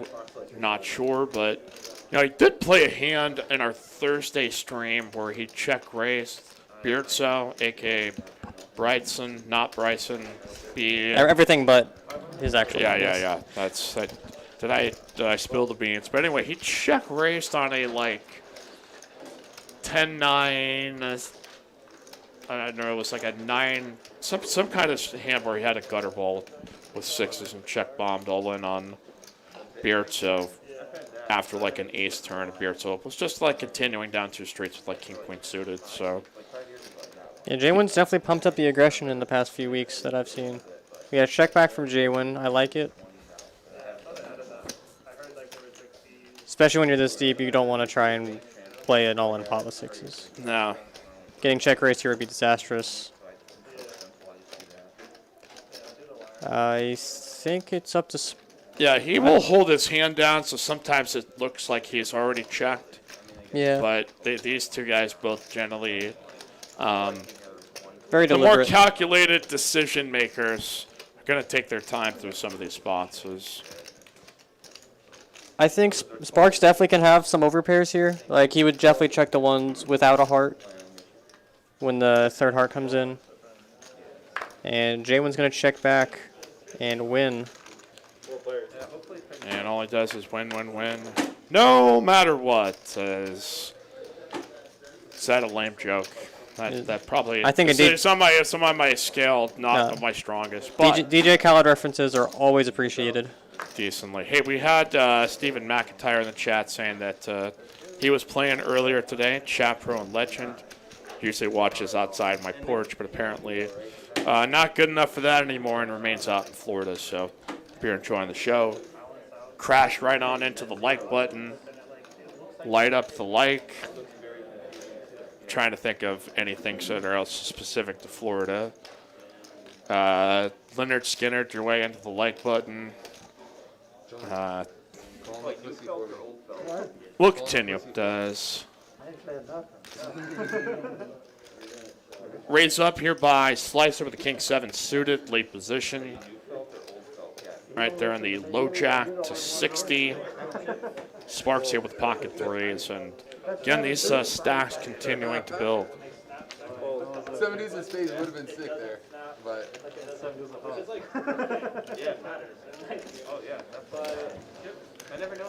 Not sure, but you know, he did play a hand in our Thursday stream where he check raised Beardsow, aka Bryson, not Bryson. Everything but his actual. Yeah. Did I spill the beans? But anyway, he check raised on a like 10-9. I don't know. It was like a 9, some kind of hand where he had a gutter ball with 6s and check bombed all in on Beardsow after like an ace turn. Beardsow was just like continuing down 2 streets with like king queen suited. So yeah, J1's definitely pumped up the aggression in the past few weeks that I've seen. We got a check back from J1. I like it. Especially when you're this deep, you don't want to try and play an all-in pot with 6s. No. Getting check raised here would be disastrous. I think it's up to... Yeah, he will hold his hand down, so sometimes it looks like he's already checked. Yeah. But these two guys both generally... very the deliberate. more calculated decision makers are going to take their time through some of these spots. I think Sparks definitely can have some overpairs here. Like, he would definitely check the ones without a heart when the third heart comes in. And J1's going to check back and win. And all he does is win, win, win. No matter what. Is that a lame joke? That probably... I think it's on my scale, not my strongest. But DJ Khaled references are always appreciated. Decently. Hey, we had Stephen McIntyre in the chat saying that he was playing earlier today, Chat Pro and Legend. Usually watches outside my porch, but apparently not good enough for that anymore and remains out in Florida. So if you're enjoying the show, crash right on into the like button, light up the like. Trying to think of anything else specific to Florida. Leonard Skinner, your way into the like button. We'll continue. Raise up here by Slicer with the King 7 suited, late position. Right there in the low jack to 60. Sparks here with pocket 3s, and again, these stacks continuing to build. 70s in space would have been sick there, but...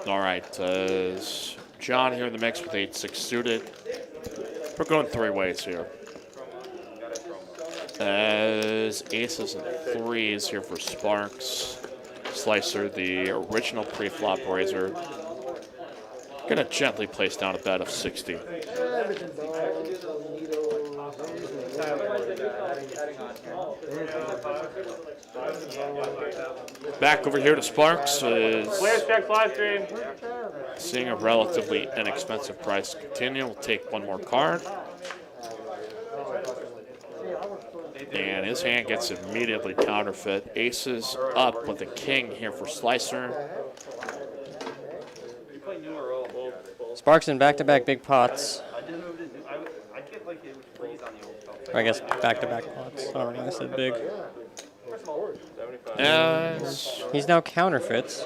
All right, John here in the mix with 8-6 suited. We're going 3 ways here. As aces and 3s here for Sparks. Slicer, the original pre-flop raiser. Gonna gently place down a bet of 60. Back over here to Sparks is seeing a relatively inexpensive price continue. We'll take one more card. And his hand gets immediately counterfeit. Aces up with a king here for Slicer. Sparks in back-to-back big pots. Or I guess back-to-back pots. I don't know why I said big. As He's now counterfeits.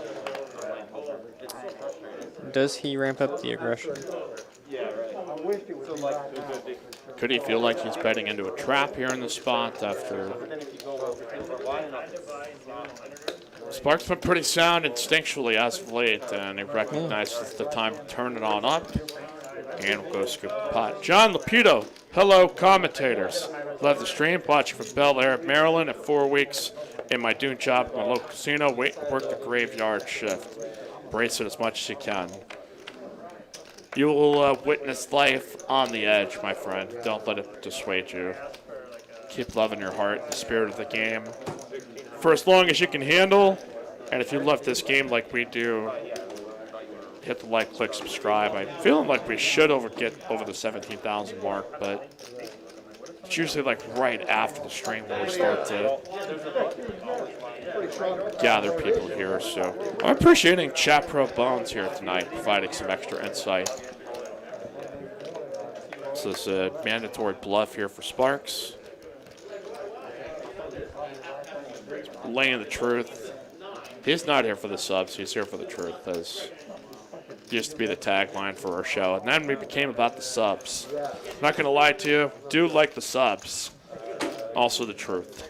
Does he ramp up the aggression? could he feel like he's betting into a trap here in the spot after... Sparks been pretty sound instinctually as of late, and he recognizes the time to turn it on up. And we'll go scoop the pot. John Laputo, hello commentators. Love the stream, watching from Bel Air, Maryland at 4 weeks in my dune job at my local casino. Work the graveyard shift. Brace it as much as you can. You will witness life on the edge, my friend. Don't let it dissuade you. Keep loving your heart, the spirit of the game. For as long as you can handle, and if you love this game like we do, hit the like, click, subscribe. I'm feeling like we should get over the 17,000 mark, but it's usually like right after the stream when we start to gather people here. So I'm appreciating Chat Pro Bones here tonight, providing some extra insight. So this is a mandatory bluff here for Sparks. Laying the truth. He's not here for the subs, he's here for the truth, as used to be the tagline for our show. And then we became about the subs. I'm not going to lie to you, do like the subs. Also the truth.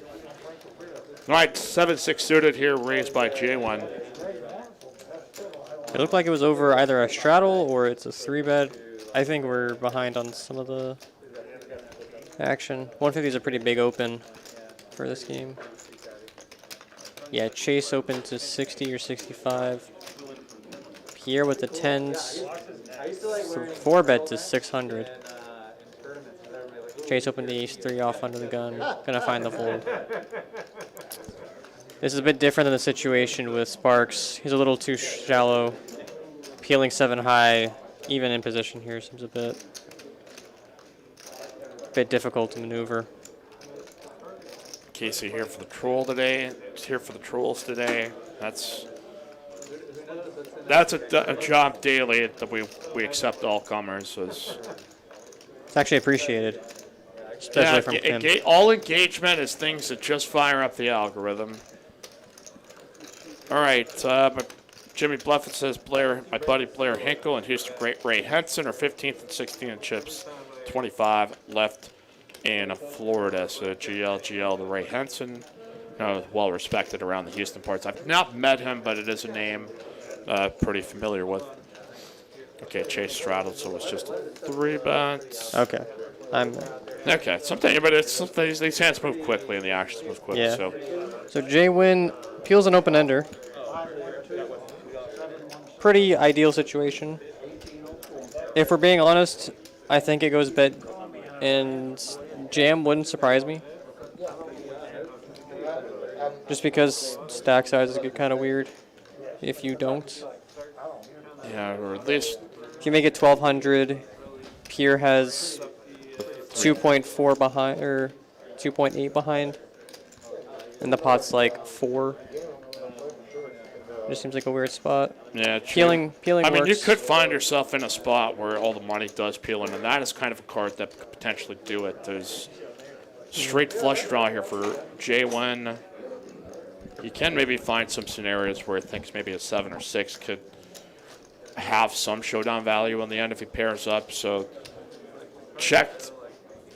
All right, 7-6 suited here, raised by J1. It looked like it was over either a straddle or it's a 3-bet. I think we're behind on some of the action. 150 is a pretty big open for this game. Yeah, Chase open to 60 or 65. Pierre with the 10s. 4-bet to 600. Chase open to ace-3 off under the gun. Gonna find the fold. This is a bit different than the situation with Sparks. He's a little too shallow. Peeling 7 high, even in position here, seems a bit difficult to maneuver. Casey here for the troll today. He's here for the trolls today. That's a job daily that we accept all comers. It's actually appreciated, especially from him. All engagement is things that just fire up the algorithm. All right, Jimmy Bluffett says my buddy Blair Hinkle and Houston Great Ray Henson are 15th and 16th in chips, 25 left in Florida. So GL, the Ray Henson, well respected around the Houston parts. I've not met him, but it is a name pretty familiar with. Okay, Chase straddled, so it's just a 3-bet. Okay, okay. Sometimes these hands move quickly and the actions move quickly. Yeah. So J-Win peels an open ender. Pretty ideal situation. If we're being honest, I think it goes bet, and jam wouldn't surprise me. Just because stack sizes get kind of weird if you don't. Yeah, or at least if you make it 1,200, Pierre has 2.4 behind or 2.8 behind, and the pot's like 4. It just seems like a weird spot. Yeah, peeling I mean, works. you could find yourself in a spot where all the money does peel in, and that is kind of a card that could potentially do it. There's straight flush draw here for J1. You can maybe find some scenarios where it thinks maybe a 7 or 6 could have some showdown value in the end if he pairs up. So checked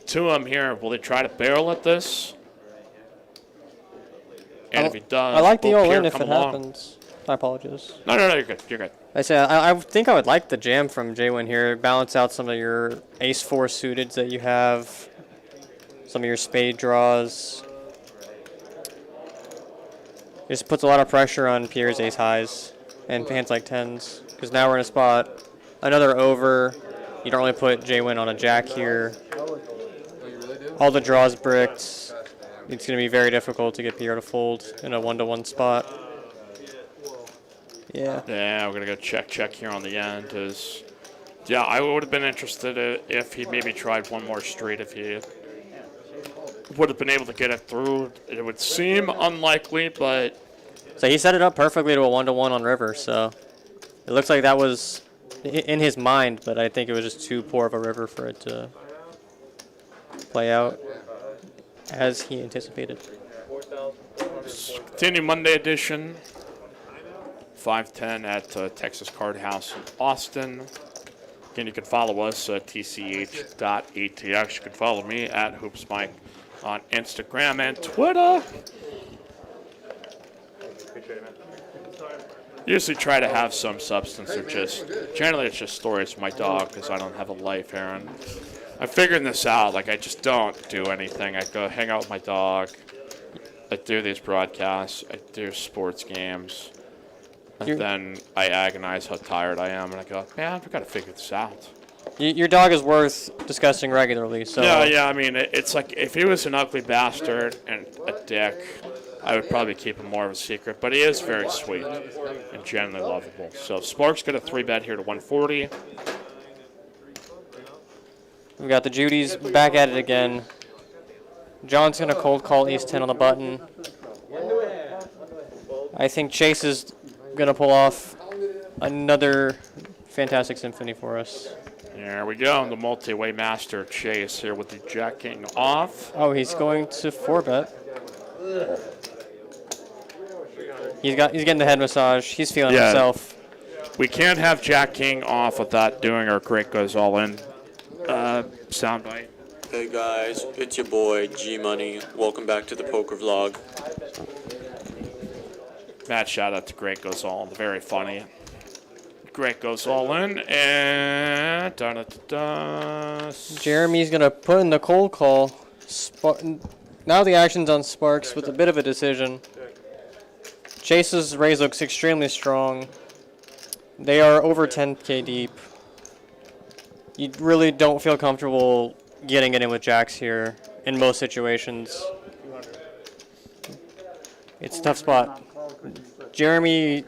to him here. Will they try to barrel at this? And if he does, I like the all-in Pierre if come it along? happens. I apologize. No, you're good. You're good. I say I think I would like the jam from J-Win here. Balance out some of your ace-4 suiteds that you have, some of your spade draws. It just puts a lot of pressure on Pierre's ace-highs and hands like 10s. Because now we're in a spot, another over. You don't really put J-Win on a jack here. All the draws bricked. It's going to be very difficult to get Pierre to fold in a 1-to-1 spot. Yeah. Yeah, we're going to go check here on the end. Yeah, I would have been interested if he maybe tried one more street if he would have been able to get it through. It would seem unlikely, but... So he set it up perfectly to a 1-to-1 on river, so it looks like that was in his mind, but I think it was just too poor of a river for it to play out as he anticipated. Continue Monday edition, 5:10 at Texas Card House in Austin. Again, you can follow us at tch.atx. You can follow me at HoopsMike on Instagram and Twitter. Usually try to have some substance, or just generally it's just stories from my dog because I don't have a life, Aaron. I'm figuring this out. Like, I just don't do anything. I go hang out with my dog. I do these broadcasts. I do sports games. And then I agonize how tired I am, and I go, man, I've got to figure this out. Your dog is worth discussing regularly, so... Yeah, I mean, it's like if he was an ugly bastard and a dick, I would probably keep him more of a secret, but he is very sweet and genuinely lovable. So Sparks got a 3-bet here to 140. We got the Judys back at it again. John's going to cold call ace-10 on the button. I think Chase is going to pull off another fantastic symphony for us. There we go. The multi-way master Chase here with the Jack-King off. Oh, he's going to 4-bet. He's getting the head massage. He's feeling himself. We can't have Jack-King off without doing our Great Goes All In soundbite. Hey guys, it's your boy G-Money. Welcome back to the poker vlog. Mad shout out to Great Goes All In. Very funny. Great Goes All In, and Jeremy's going to put in the cold call. Now the action's on Sparks with a bit of a decision. Chase's raise looks extremely strong. They are over 10K deep. You really don't feel comfortable getting it in with jacks here in most situations. It's a tough spot. Jeremy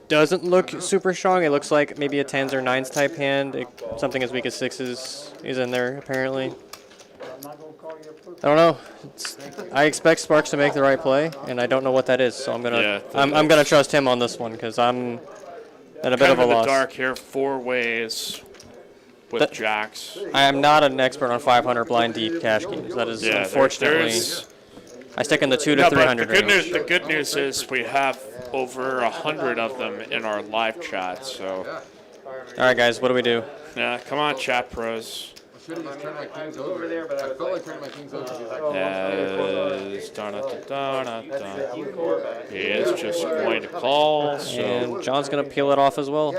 doesn't look super strong. It looks like maybe a 10s or 9s type hand. Something as weak as 6s is in there, apparently. I don't know. I expect Sparks to make the right play, and I don't know what that is. So I'm gonna trust him on this one because I'm at a bit of a loss. The dark here, 4 ways with jacks. I am not an expert on 500 blind deep cash games. That is unfortunately. I stick in the 200 to 300 range. The good news is we have over 100 of them in our live chat. So. All right, guys, what do we do? Yeah, come on, chat pros. I should have just turned my kings over. I felt like turning my kings over. He is just going to call. So. And John's going to peel it off as well.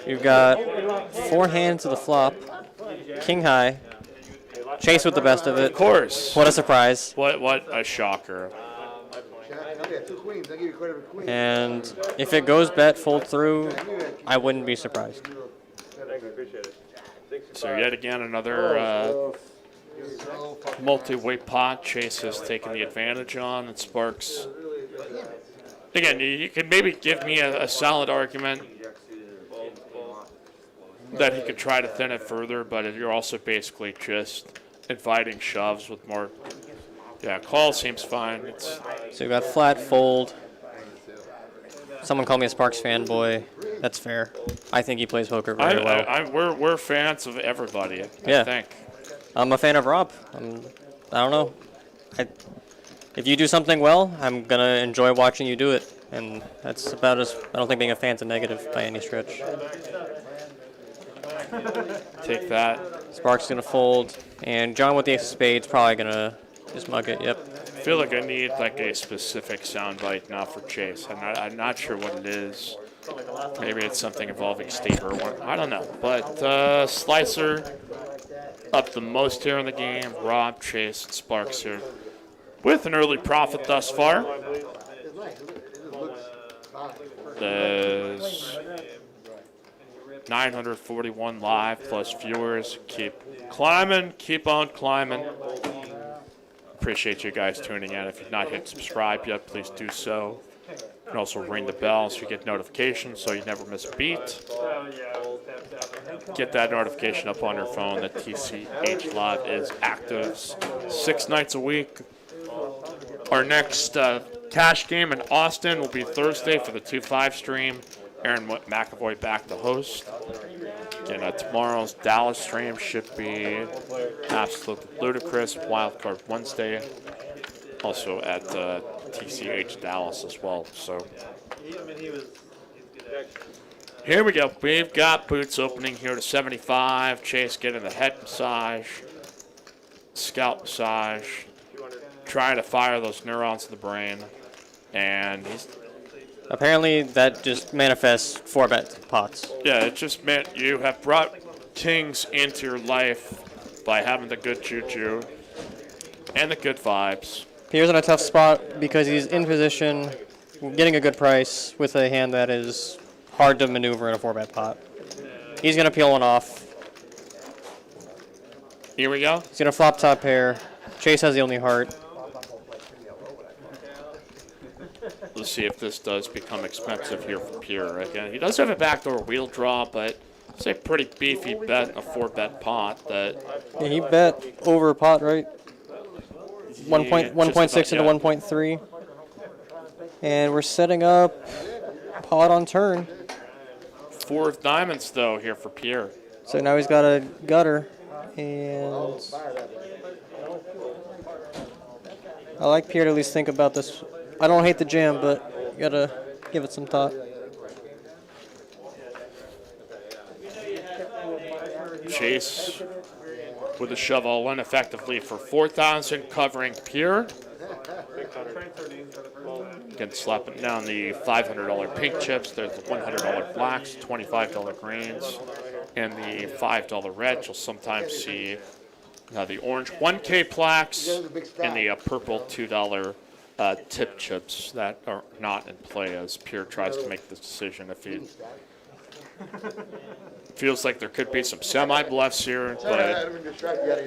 You've got 4 hands to the flop. King high. Chase with the best of it. Of course. What a surprise. What a shocker. And if it goes bet, fold through, I wouldn't be surprised. So yet again, another multi-weight pot. Chase has taken the advantage on, and Sparks. Again, you can maybe give me a solid argument that he could try to thin it further, but you're also basically just inviting shoves with more. Yeah, call seems fine. So you got flat fold. Someone called me a Sparks fanboy. That's fair. I think he plays poker very well. We're fans of everybody. Yeah. I think. I'm a fan of Rob. I don't know. If you do something well, I'm gonna enjoy watching you do it, and that's about as. I don't think being a fan's a negative by any stretch. Take that. Sparks gonna fold, and John with the ace of spades probably gonna just mug it. Yep. I feel like I need like a specific soundbite now for Chase. I'm not sure what it is. Maybe it's something involving Staver. I don't know. But Slicer up the most here in the game. Rob, Chase, and Sparks here with an early profit thus far. There's 941 live plus viewers. Keep climbing. Keep on climbing. Appreciate you guys tuning in. If you've not hit subscribe yet, please do so. You can also ring the bell so you get notifications so you never miss a beat. get that notification up on your phone that TCH Live is active 6 nights a week. Our next cash game in Austin will be Thursday for the 2-5 stream. Aaron McAvoy back to host. Again, tomorrow's Dallas stream should be absolutely ludicrous. Wildcard Wednesday, also at TCH Dallas as well. So here we go. We've got boots opening here to 75. Chase getting the head massage, scalp massage, trying to fire those neurons in the brain, and he's. Apparently, that just manifests 4-bet pots. Yeah, it just meant you have brought kings into your life by having the good juju and the good vibes. Pierre's in a tough spot because he's in position, getting a good price with a hand that is hard to maneuver in a 4-bet pot. He's going to peel one off. Here we go. He's going to flop top pair. Chase has the only heart. Let's see if this does become expensive here for Pierre. Again, he does have a backdoor wheel draw, but it's a pretty beefy bet in a 4-bet pot. That Yeah, he bet over pot, right? 1.6 into 1.3. And we're setting up pot on turn. 4 of diamonds, though, here for Pierre. So now he's got a gutter. And I like Pierre to at least think about this. I don't hate the jam, but you gotta give it some thought. Chase with a shove all in effectively for 4,000, covering Pierre. Again, slapping down the $500 pink chips. There's the $100 blacks, $25 greens, and the $5 reds. You'll sometimes see the orange 1K plaques and the purple $2 tip chips that are not in play as Pierre tries to make this decision. If he feels like there could be some semi-bluffs here, but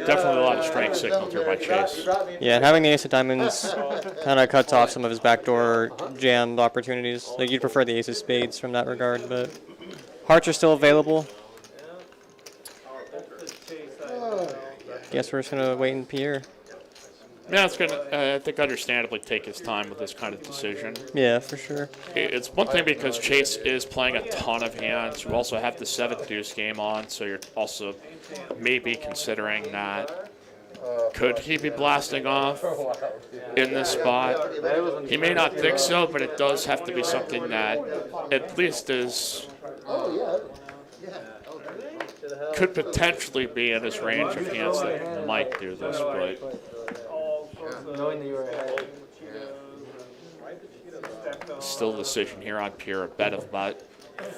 definitely a lot of strength signaled here by Chase. Yeah, and having the ace of diamonds kind of cuts off some of his backdoor jam opportunities. Like, you'd prefer the ace of spades from that regard, but hearts are still available. Guess we're just going to wait in Pierre. Yeah, it's going to, I think, understandably take his time with this kind of decision. Yeah, for sure. It's one thing because Chase is playing a ton of hands. You also have the 7th deuce game on, so you're also maybe considering that. Could he be blasting off in this spot? He may not think so, but it does have to be something that at least is could potentially be in his range of hands that might do this, but knowing that you were ahead. still a decision here on Pierre. A bet of about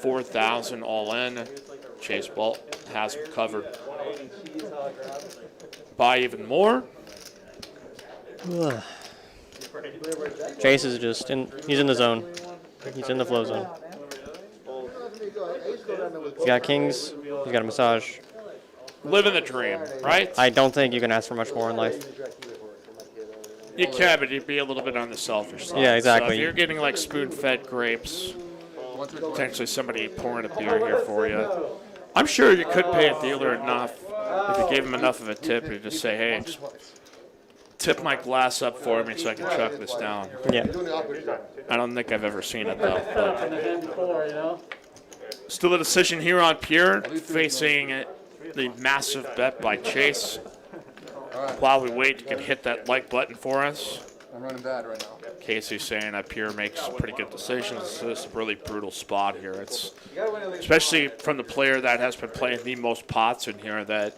4,000 all in. Chase Bolt has him covered by even more. Chase is just he's in the zone. He's in the flow zone. He's got kings. He's got a massage. Living the dream, right? I don't think you can ask for much more in life. You can, but you'd be a little bit on the selfish side. Yeah, exactly. So if you're getting like spoon-fed grapes, potentially somebody pouring a beer here for you, I'm sure you could pay a dealer enough if you gave him enough of a tip to just say, hey, just tip my glass up for me so I can chuck this down. Yeah. I don't think I've ever seen it though. But still a decision here on Pierre, facing the massive bet by Chase. While we wait, you can hit that like button for us. I'm running bad right now. Casey's saying that Pierre makes pretty good decisions. This is a really brutal spot here. It's especially from the player that has been playing the most pots in here that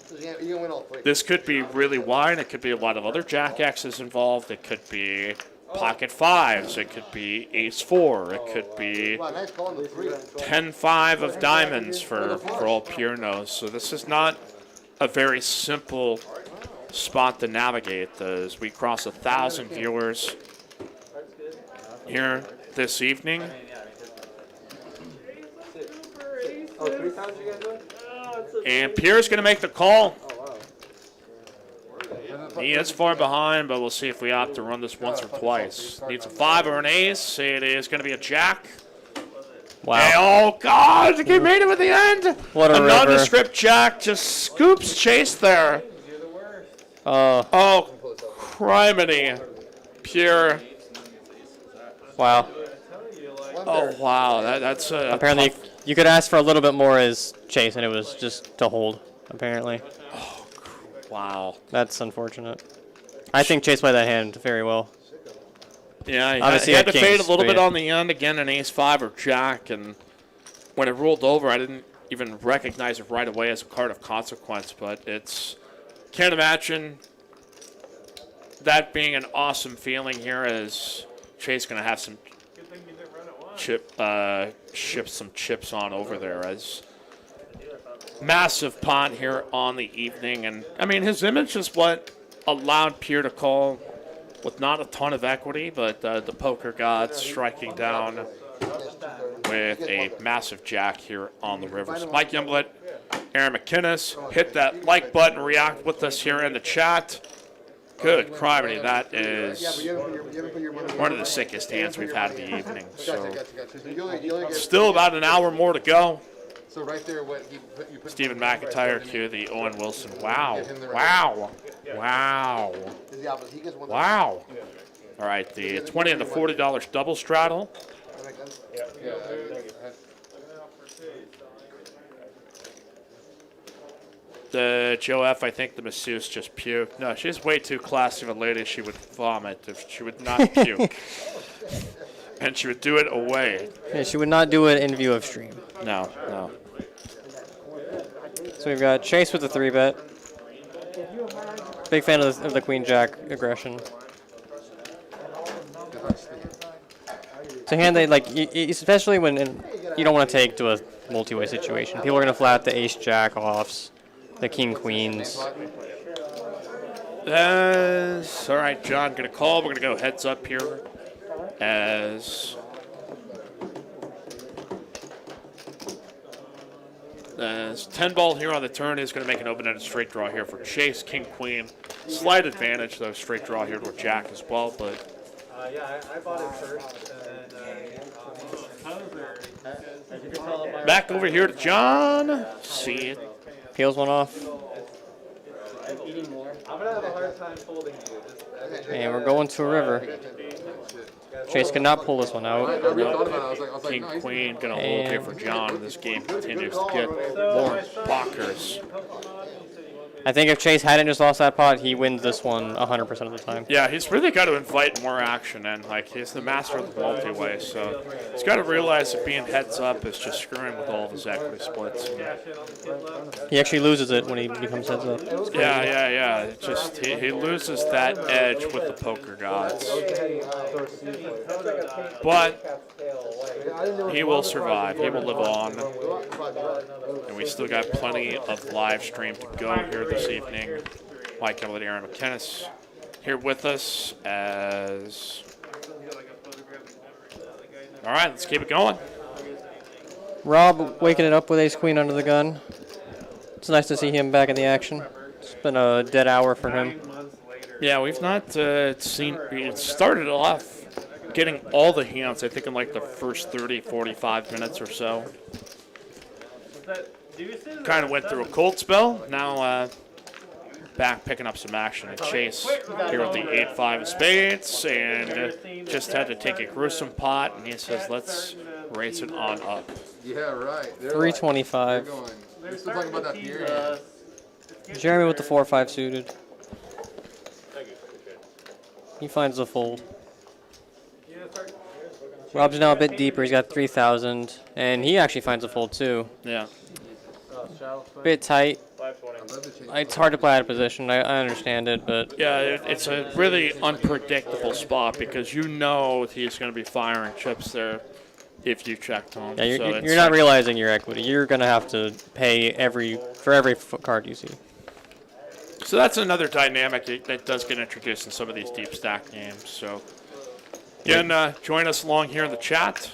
this could be really wide. It could be a lot of other Jack X's involved. It could be pocket fives. It could be ace four. It could be 10-5 of diamonds for all Pierre knows. So this is not a very simple spot to navigate as we cross 1,000 viewers here this evening. And Pierre's going to make the call. He is far behind, but we'll see if we opt to run this once or twice. Needs a 5 or an ace. It is going to be a jack. Wow. Hey, oh, God. He made it at the end. What a a river. nondescript jack just scoops Chase there. Oh, criminy. Pure. Wow. Oh, wow. That's apparently you could ask for a little bit more as Chase, and it was just to hold, apparently. Oh, wow. That's unfortunate. I think Chase played that hand very well. Yeah, Obviously he had to kings, fade a little but bit yeah. on the end, again, an ace-5 or jack, and when it rolled over, I didn't even recognize it right away as a card of consequence, but it's... Can't imagine that being an awesome feeling here as Chase going to have some ship some chips on over there as massive pot here on the evening. And, I mean, his image is what allowed Pierre to call with not a ton of equity, but the poker gods striking down with a massive jack here on the river. So Mike Yumblett, Aaron McInnes, hit that like button, react with us here in the chat. Good criminy, that is one of the sickest hands we've had of the evening. So still about an hour more to go. So right there, what you put Stephen McIntyre cue the Owen Wilson. Wow. Wow. Wow. Wow. All right, the $20 and the $40 double straddle. The Joe F., I think the masseuse just puked. No, she's way too classy of a lady. She would vomit if she would not puke. And she would do it away. Yeah, she would not do it in view of stream. No, no. So we've got Chase with the 3-bet. Big fan of the Queen-Jack aggression. It's a hand that, like, especially when you don't want to take to a multi-way situation. People are going to flat the Ace-Jack offs, the King-Queens. All right, John, going to call. We're going to go heads up here as 10 ball here on the turn is going to make an open-ended straight draw here for Chase, King, Queen. Slight advantage, though, straight draw here to a Jack as well, but... yeah, I bought it first, and Back over here to John. See it. Peels one off. I'm eating more. I'm going to have a hard time folding you. And we're going to a river. Chase cannot pull this one out. King, Queen, going to hold here for John. This game continues to get more bonkers. I think if Chase hadn't just lost that pot, he wins this one 100% of the time. Yeah, he's really got to invite more action, and like he's the master of the multi-way, so he's got to realize that being heads up is just screwing with all of his equity splits. He actually loses it when he becomes heads up. Yeah. It just he loses that edge with the poker gods, but he will survive. He will live on, and we still got plenty of live stream to go here this evening. Mike Yumblett, Aaron McInnes here with us as... All right, let's keep it going. Rob waking it up with ace-queen under the gun. It's nice to see him back in the action. It's been a dead hour for him. Yeah, we've not seen... It started off getting all the hands, I think, in like the first 30, 45 minutes or so. Kind of went through a cold spell. Now back picking up some action. And Chase here with the 8-5 of spades, and just had to take a gruesome pot, and he says, let's raise it on up. Yeah, right. 325. We're still talking about that Pierre. Jeremy with the 4-5 suited. He finds the fold. Rob's now a bit deeper. He's got 3,000, and he actually finds a fold too. Yeah. Bit tight. It's hard to play out of position. I understand it, but yeah, it's a really unpredictable spot because you know he's going to be firing chips there if you checked him. Yeah, so you're not realizing your equity. You're going to have to pay for every card you see. So that's another dynamic that does get introduced in some of these deep stack games. So again, join us along here in the chat.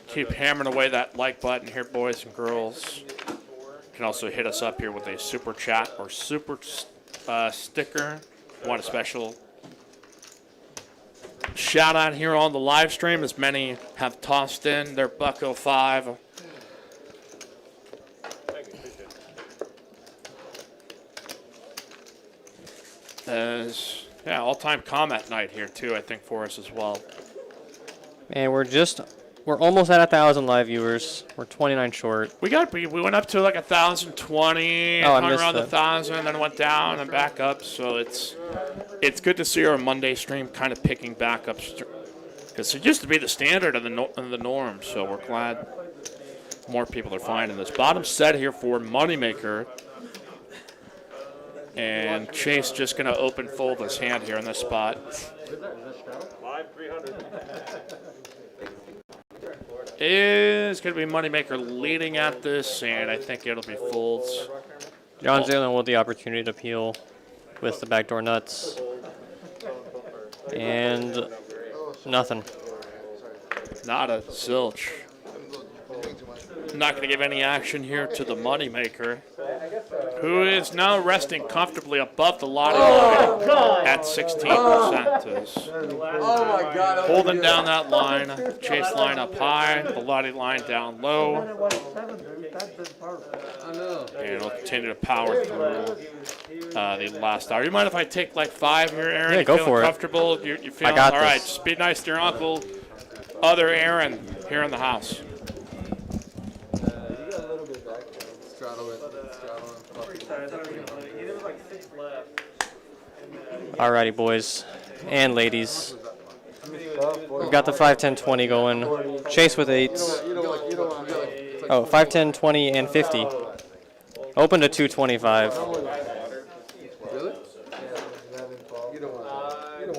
Keep hammering away that like button here, boys and girls. You can also hit us up here with a super chat or super sticker. Want a special shout out here on the live stream, as many have tossed in their $1.05. As all-time comment night here too, I think, for us as well. And we're almost at 1,000 live viewers. We're 29 short. We went up to like 1,020, hung around 1,000, then went down and back up. So it's good to see our Monday stream kind of picking back up, because it used to be the standard and the norm. So we're glad more people are finding this. Bottom set here for Moneymaker. And Chase just going to open fold his hand here in this spot. Live 300. Is going to be Moneymaker leading at this, and I think it'll be folds. John Zalen with the opportunity to peel with the backdoor nuts. And nothing. Not a zilch. Not going to give any action here to the Moneymaker, who is now resting comfortably above the lottery line at 16%. Oh my God! Holding down that line, Chase line up high, the lottery line down low. And it'll continue to power through the last hour. You mind if I take like 5 here, Aaron? Yeah, go for it. Comfortable? You feeling all right? Just be nice to your uncle, other Aaron, here in the house. Alrighty, boys and ladies. We've got the 5, 10, 20 going. Chase with 8s. Oh, 5, 10, 20, and 50. Open to 225.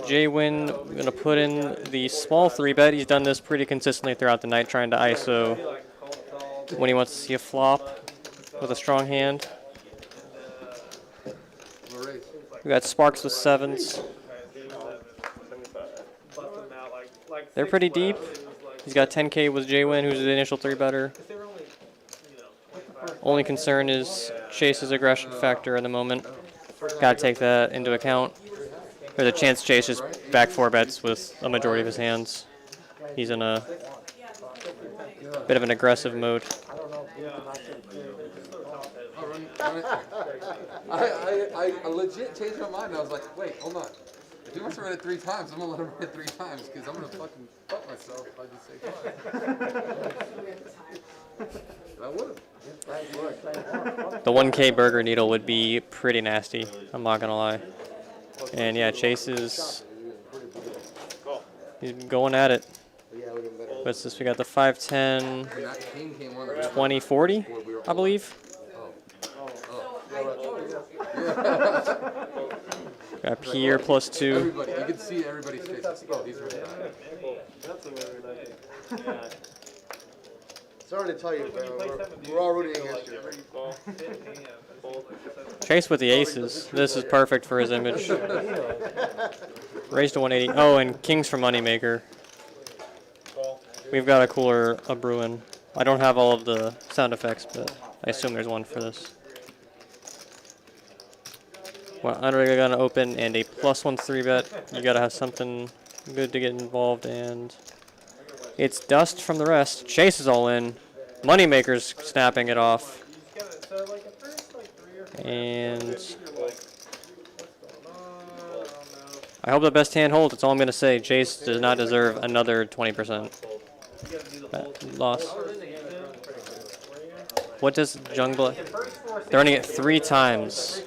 J-Win going to put in the small 3-bet. He's done this pretty consistently throughout the night, trying to ISO when he wants to see a flop with a strong hand. We got Sparks with 7s. They're pretty deep. He's got 10K with J-Win, who's the initial 3-better. Only concern is Chase's aggression factor in the moment. Got to take that into account. There's a chance Chase just back 4-bets with a majority of his hands. He's in a bit of an aggressive mode. I legit changed my mind. I was like, wait, hold on. If he wants to read it 3 times, I'm going to let him read it 3 times, because I'm going to fucking fuck myself if I just say 5. I would have. The 1K burger needle would be pretty nasty. I'm not going to lie. And yeah, Chase is he's going at it. What's this? We got the 5, 10, 20, 40, I believe. Got Pierre plus 2. Everybody, you can see everybody's faces. Oh, these are Sorry to tell you, but we're all rooting against you. Chase with the aces. This is perfect for his image. Raised to 180. Oh, and kings for Moneymaker. We've got a cooler brewing. I don't have all of the sound effects, but I assume there's one for this. Well, under gun to open and a +1 3-bet. You gotta have something good to get involved, and it's dust from the rest. Chase is all in. Moneymaker's snapping it off. And I hope the best hand holds. That's all I'm gonna say. Chase does not deserve another 20% loss. What does Jungbla? They're running it 3 times.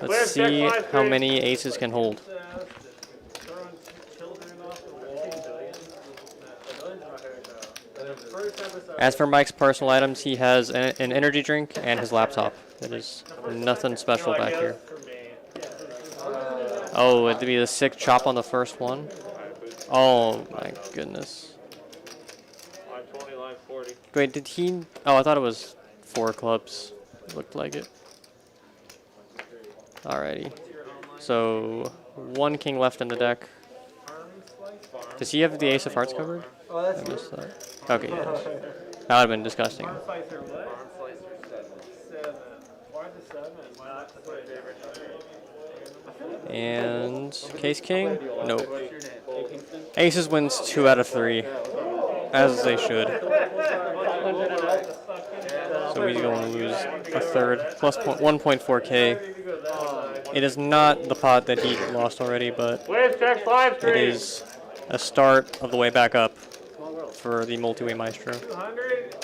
Let's see how many aces can hold. As for Mike's personal items, he has an energy drink and his laptop. That is nothing special back here. Oh, it'd be the sick chop on the first one. Oh my goodness. Wait, did he? Oh, I thought it was 4 clubs. Looked like it. Alrighty. So 1 king left in the deck. Does he have the ace of hearts covered? I missed that. Okay, yeah. That would have been disgusting. And Case King? Nope. Aces wins 2 out of 3, as they should. So he's going to lose a third, plus 1.4k. It is not the pot that he lost already, but it is a start of the way back up for the multi-way maestro. 200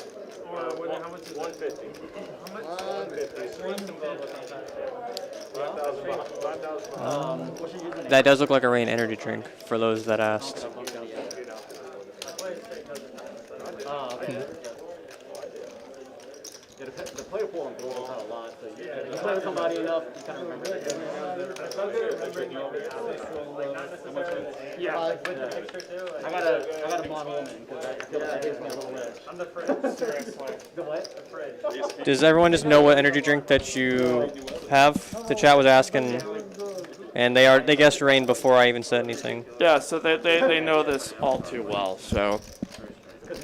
or how much is 150? That does look like a Rain energy drink for those that asked. The player pool on gold is not a lot, so you play with somebody enough, you kind of remember that. Yeah. I got a blonde woman because I feel like that gives me a little edge. I'm the fridge. The what? The fridge. Does everyone just know what energy drink that you have? The chat was asking, and they guessed Rain before I even said anything. Yeah, so they know this all too well. So,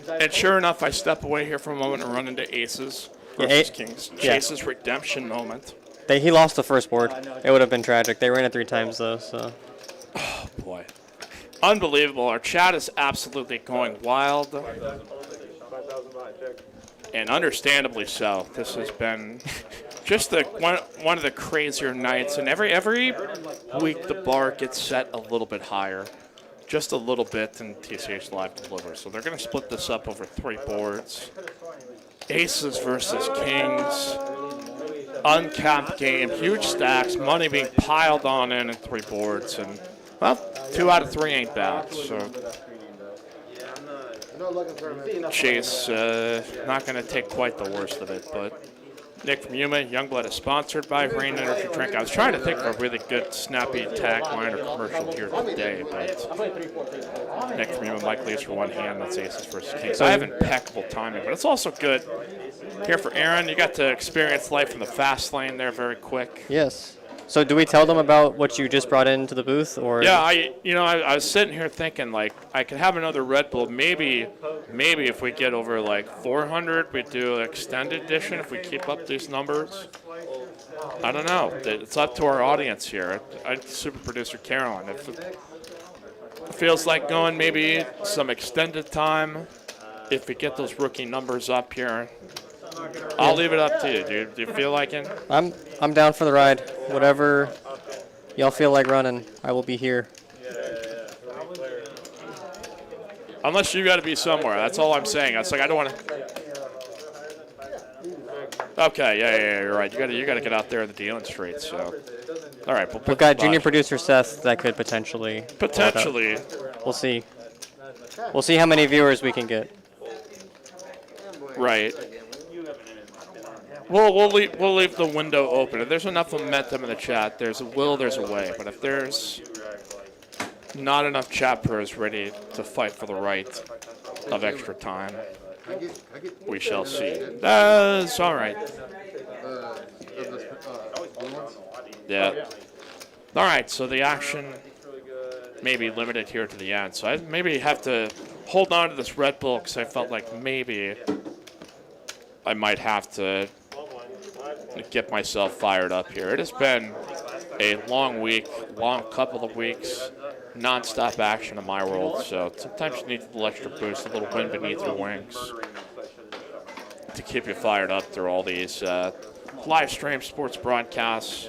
and sure enough, I step away here for a moment and run into aces versus kings. Chase's redemption moment. He lost the first board. It would have been tragic. They ran it 3 times though. So. Oh boy, unbelievable! Our chat is absolutely going wild, and understandably so. This has been just one of the crazier nights, and every week the bar gets set a little bit higher. Just a little bit, and TCH Live delivers. So they're going to split this up over 3 boards. Aces versus kings. Uncapped game. Huge stacks. Money being piled on in 3 boards. And, well, 2 out of 3 ain't bad. So Chase not going to take quite the worst of it, but Nick from Yuma, Youngblood is sponsored by Rain Energy Drink. I was trying to think of a really good, snappy tagline or commercial here today, but Nick from Yuma, Mike leads for 1 hand. That's aces versus kings. I have impeccable timing, but it's also good here for Aaron. You got to experience life in the fast lane there very quick. Yes. So do we tell them about what you just brought into the booth, or? Yeah, I was sitting here thinking like I could have another Red Bull. Maybe if we get over like 400, we do an extended edition if we keep up these numbers. I don't know. It's up to our audience here. Super producer Carolyn. If it feels like going maybe some extended time, if we get those rookie numbers up here. I'll leave it up to you, dude. Do you feel like it? I'm down for the ride. Whatever y'all feel like running, I will be here. Unless you got to be somewhere. That's all I'm saying. It's like I don't want to. Okay, yeah, you're right. You got to get out there in the dealing street. So, all right. We've got junior producer Seth that could potentially. We'll see. We'll see how many viewers we can get. Right. We'll leave the window open. If there's enough momentum in the chat, there's a will, there's a way. But if there's not enough chat pros ready to fight for the right of extra time, we shall see. That's all right. Yeah. All right, so the action may be limited here to the end. So I maybe have to hold on to this Red Bull because I felt like maybe I might have to get myself fired up here. It has been a long week, long couple of weeks, non-stop action in my world, so sometimes you need a little extra boost, a little wind beneath your wings to keep you fired up through all these live stream sports broadcasts,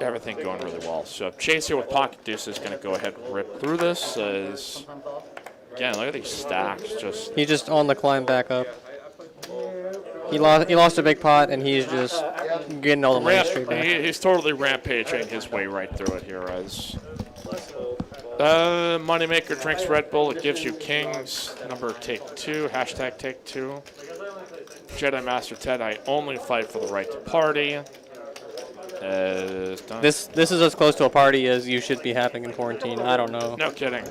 everything going really well. So Chase here with Pocket Deuce is going to go ahead and rip through this. Again, look at these stacks. He's just on the climb back up. He lost a big pot, and he's just getting all the money straight back. He's totally rampaging his way right through it here. As Moneymaker drinks Red Bull. It gives you kings. Number take 2. Hashtag take 2. Jedi Master Ted. I only fight for the right to party. This is as close to a party as you should be having in quarantine. I don't know. No kidding.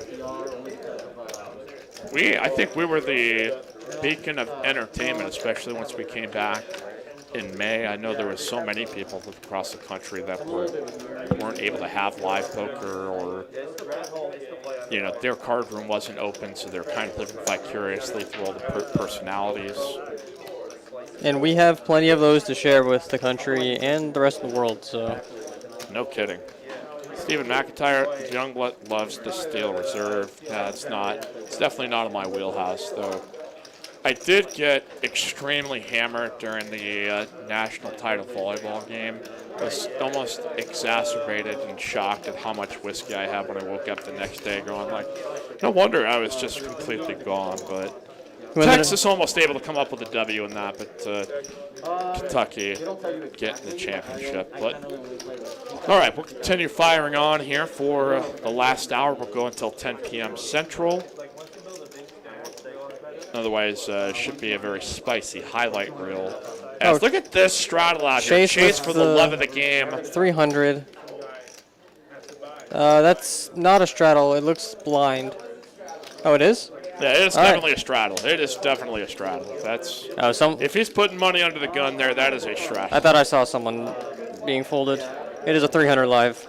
I think we were the beacon of entertainment, especially once we came back in May. I know there were so many people across the country that weren't able to have live poker, or their card room wasn't open, so they're kind of living vicariously through all the personalities. And we have plenty of those to share with the country and the rest of the world. So No kidding. Stephen McIntyre, Youngblood loves the steel reserve. Yeah, it's definitely not in my wheelhouse, though. I did get extremely hammered during the national title volleyball game. I was almost exacerbated and shocked at how much whiskey I had when I woke up the next day, going like, no wonder I was just completely gone. But Texas almost able to come up with a W in that, but Kentucky getting the championship. But all right, we'll continue firing on here for the last hour. We'll go until 10 p.m. Central. Otherwise, should be a very spicy highlight reel. Look at this straddle out here. Chase for the love of the game. 300. That's not a straddle. It looks blind. Oh, it is? Yeah, it is definitely a straddle. It is definitely a straddle. That's. If he's putting money under the gun there, that is a straddle. I thought I saw someone being folded. It is a 300 live.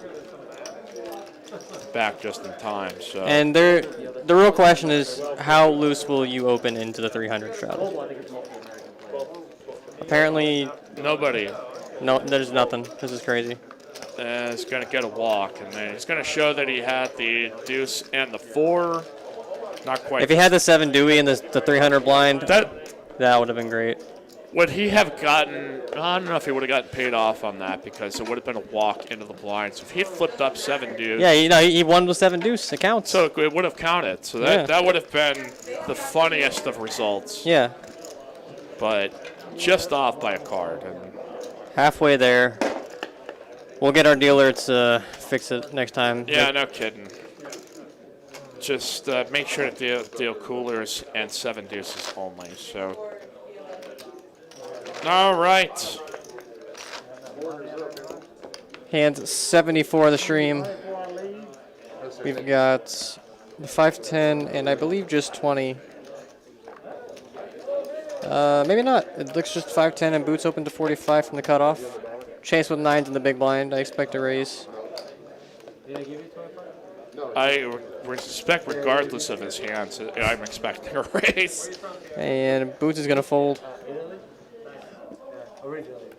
Back just in time. So. And the real question is, how loose will you open into the 300 straddle? Apparently, nobody. No, there's nothing. This is crazy. He's going to get a walk, and then he's going to show that he had the deuce and the 4. Not quite. If he had the 7 Dewey and the 300 blind, that would have been great. Would he have gotten, I don't know if he would have gotten paid off on that because it would have been a walk into the blind. So if he had flipped up 7 deuce. Yeah, he won with 7 deuce. It counts. So it would have counted. So that would have been the funniest of results. Yeah. But just off by a card. And halfway there. We'll get our dealer to fix it next time. Yeah, no kidding. Just make sure to deal coolers and 7 deuces only. So. All right. Hands 74 of the stream. We've got 5-10 and I believe just 20. Maybe not. It looks just 5-10 and boots open to 45 from the cutoff. Chase with 9s in the big blind. I expect a raise. I respect regardless of his hands. I'm expecting a raise. And Boots is going to fold.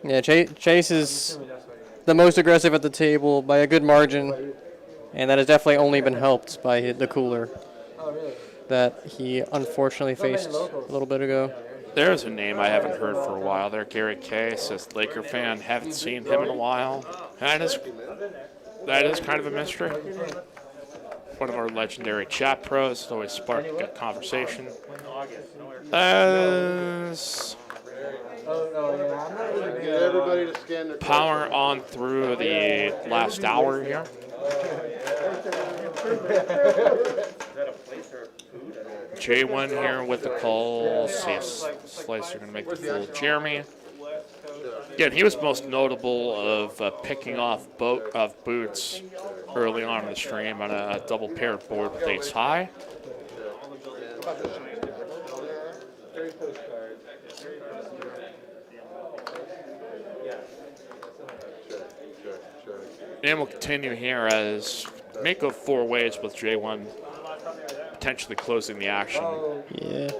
Yeah, Chase is the most aggressive at the table by a good margin, and that has definitely only been helped by the cooler that he unfortunately faced a little bit ago. There's a name I haven't heard for a while there. Gary K says, Laker fan, haven't seen him in a while. That is kind of a mystery. One of our legendary chat pros, always spark a good conversation. Power on through the last hour here. J1 here with the call. See if Slicer going to make the full Jeremy. Again, he was most notable of picking off Boots early on in the stream on a double paired board with ace high. And we'll continue here as make of 4 ways with J1 potentially closing the action. Yeah,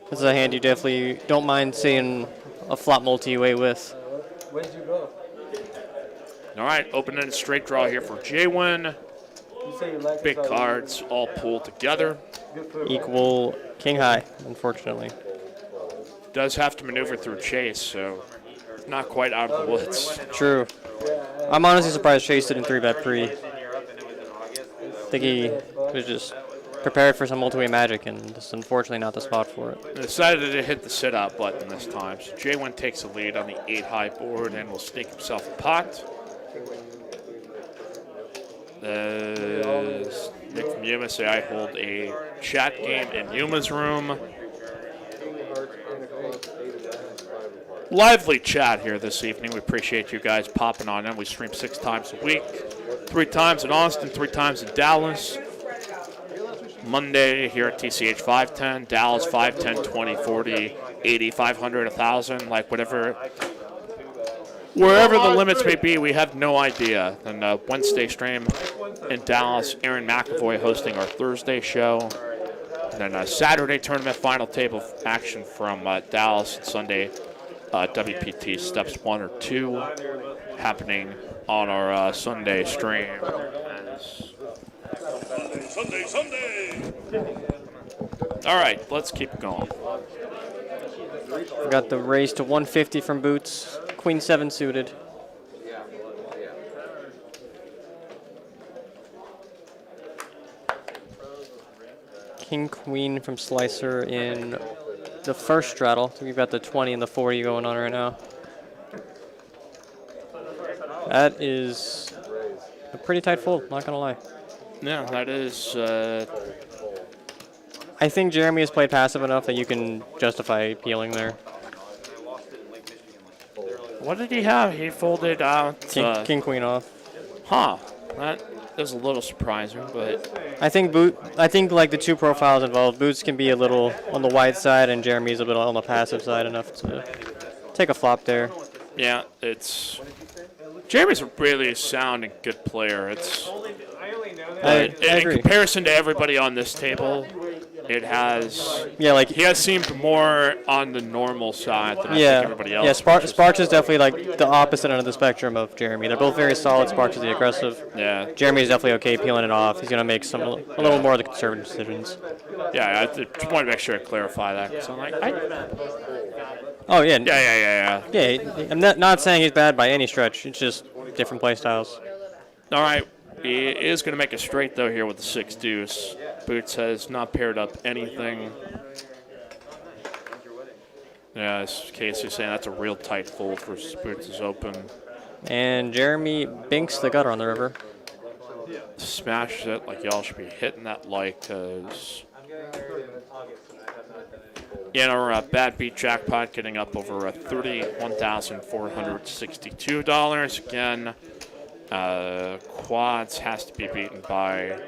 this is a hand you definitely don't mind seeing a flop multi-way with. Where'd you go? All right, open-ended straight draw here for J1. Big cards all pulled together. Equal king high, unfortunately. Does have to maneuver through Chase, so not quite out of the woods. True. I'm honestly surprised Chase didn't 3-bet pre. I think he was just prepared for some multi-way magic, and this is unfortunately not the spot for it. Decided to hit the sit-out button this time, so J1 takes the lead on the 8-high board and will sneak himself a pot. Nick from Yuma say I hold a chat game in Yuma's room. Lively chat here this evening. We appreciate you guys popping on in. We stream 6 times a week, 3 times in Austin, 3 times in Dallas. Monday here at TCH 510, Dallas 510, 20, 40, 80, 500, 1,000, like whatever. Wherever the limits may be, we have no idea. And Wednesday stream in Dallas, Aaron McAvoy hosting our Thursday show. And then Saturday tournament final table action from Dallas, and Sunday WPT steps 1 or 2 happening on our Sunday stream. Sunday. All right, let's keep going. We got the raise to 150 from Boots. Queen 7 suited. King Queen from Slicer in the first straddle. So we've got the 20 and the 40 going on right now. That is a pretty tight fold, not gonna lie. Yeah, that is. I think Jeremy has played passive enough that you can justify peeling there. What did he have? He folded out. King Queen off. Huh. That is a little surprising, but I think like the two profiles involved, Boots can be a little on the wide side, and Jeremy's a little on the passive side enough to take a flop there. yeah, it's. Jeremy's a really sound and good player. It's. I agree. In comparison to everybody on this table, it has. Yeah, like he has seemed more on the normal side than I think everybody else. Yeah, Sparks is definitely like the opposite end of the spectrum of Jeremy. They're both very solid. Sparks is the aggressive. Yeah. Jeremy's definitely okay peeling it off. He's gonna make a little more of the conservative decisions. Yeah, I just want to make sure I clarify that. Because I'm like, Oh yeah. Yeah. I'm not saying he's bad by any stretch. It's just different play styles. All right. He is going to make a straight, though, here with the 6 deuce. Boots has not paired up anything. Yeah, as Casey's saying, that's a real tight fold for Boots is open. And Jeremy binks the gutter on the river. Smashes it like y'all should be hitting that like, because in our bad beat jackpot, getting up over $31,462. Again, quads has to be beaten by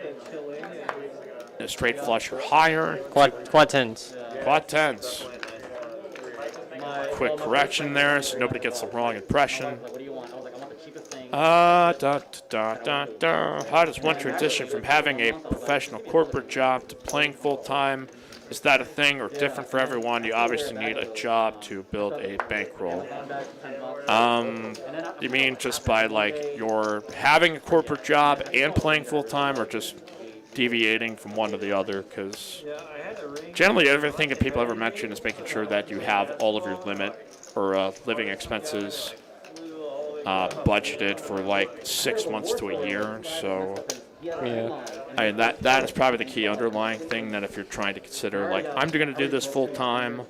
a straight flush or higher. Quad tens. Quad tens. Quick correction there, so nobody gets the wrong impression. How does one transition from having a professional corporate job to playing full-time? Is that a thing or different for everyone? You obviously need a job to build a bankroll. You mean just by like you're having a corporate job and playing full-time, or just deviating from one to the other? Because generally everything that people ever mention is making sure that you have all of your limit or living expenses budgeted for like 6 months to a year. So yeah, I mean, that is probably the key underlying thing, that if you're trying to consider like, I'm going to do this full time,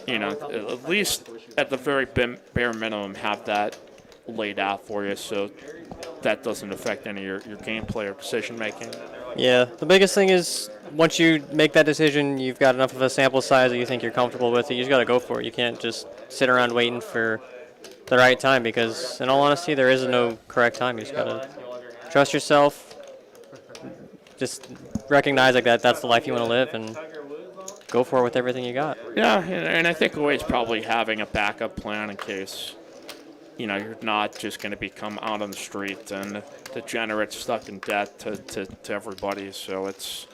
you know, at least at the very bare minimum have that laid out for you, so that doesn't affect any of your gameplay or decision making. Yeah, the biggest thing is once you make that decision, you've got enough of a sample size that you think you're comfortable with it. You just got to go for it. You can't just sit around waiting for the right time, because in all honesty, there is no correct time. You just got to trust yourself. Just recognize like that's the life you want to live, and go for it with everything you got. Yeah, and I think always probably having a backup plan in case, you know, you're not just going to become out on the street and degenerate, stuck in debt to everybody. So it's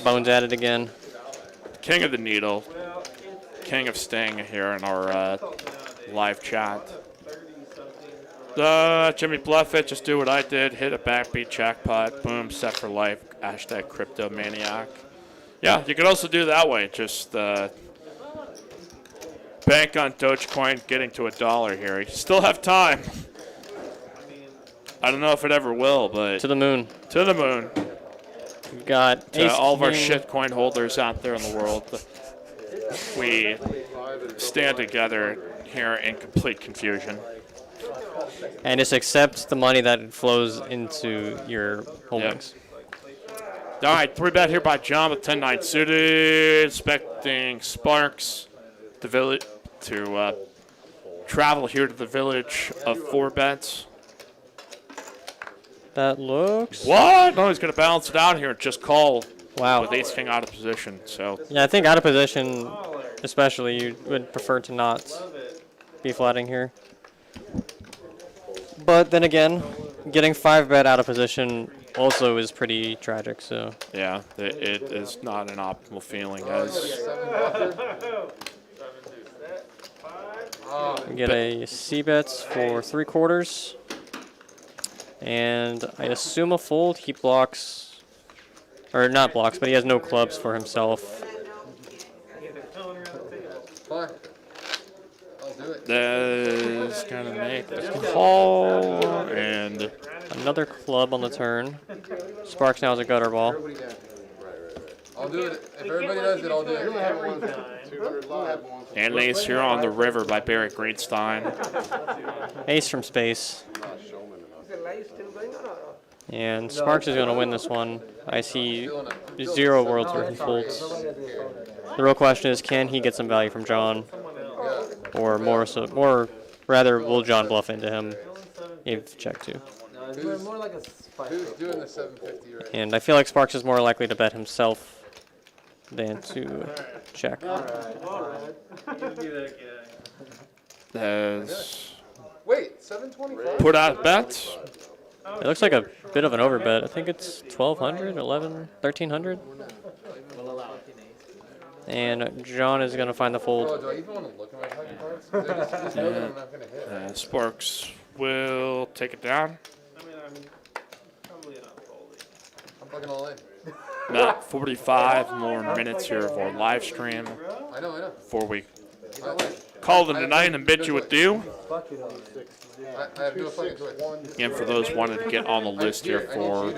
Bones at it again. King of the needle, king of staying here in our live chat. Jimmy Bluff it, just do what I did, hit a backbeat jackpot, boom, set for life, hashtag crypto maniac. Yeah, you could also do that way, just bank on Dogecoin getting to $1 here. You still have time. I don't know if it ever will, but... To the moon. To the moon. We've got to all of our shitcoin holders out there in the world. We stand together here in complete confusion. And just accept the money that flows into your holdings. Yep. All right, 3-bet here by John with 10-9 suited, expecting Sparks the village to travel here to the village of 4 bets. That looks... What? No, he's going to balance it out here and just call. Wow. With ace-king out of position. So. Yeah, I think out of position, especially, you would prefer to not be flatting here. But then again, getting 5-bet out of position also is pretty tragic. So yeah, it is not an optimal feeling as we get a C-bets for 3/4. And I assume a fold. He blocks, or not blocks, but he has no clubs for himself. Fine. I'll do it. That's gonna make the call and Another club on the turn. Sparks now has a gutter ball. I'll do it. If everybody does it, I'll do it. and an ace here on the river by Barry Greenstein. Ace from space. And Sparks is going to win this one. I see 0 worlds where he folds. The real question is, can he get some value from John? Or more rather, will John bluff into him if check 2? Who's more like a spike. Who's doing the 750 right? And I feel like Sparks is more likely to bet himself than to check. There's Wait, 725? put out bets. It looks like a bit of an overbet. I think it's 1,200, 1300. And John is going to find the Oh, fold. do I even want to look at my fucking cards? 'Cause I just know that I'm not going to hit. Sparks will take it down. I'm fucking all in. Not 45 more minutes here of our live stream I know. before we call it a night and bid you adieu. I have no fucking choice. And for those wanting to get on the list here for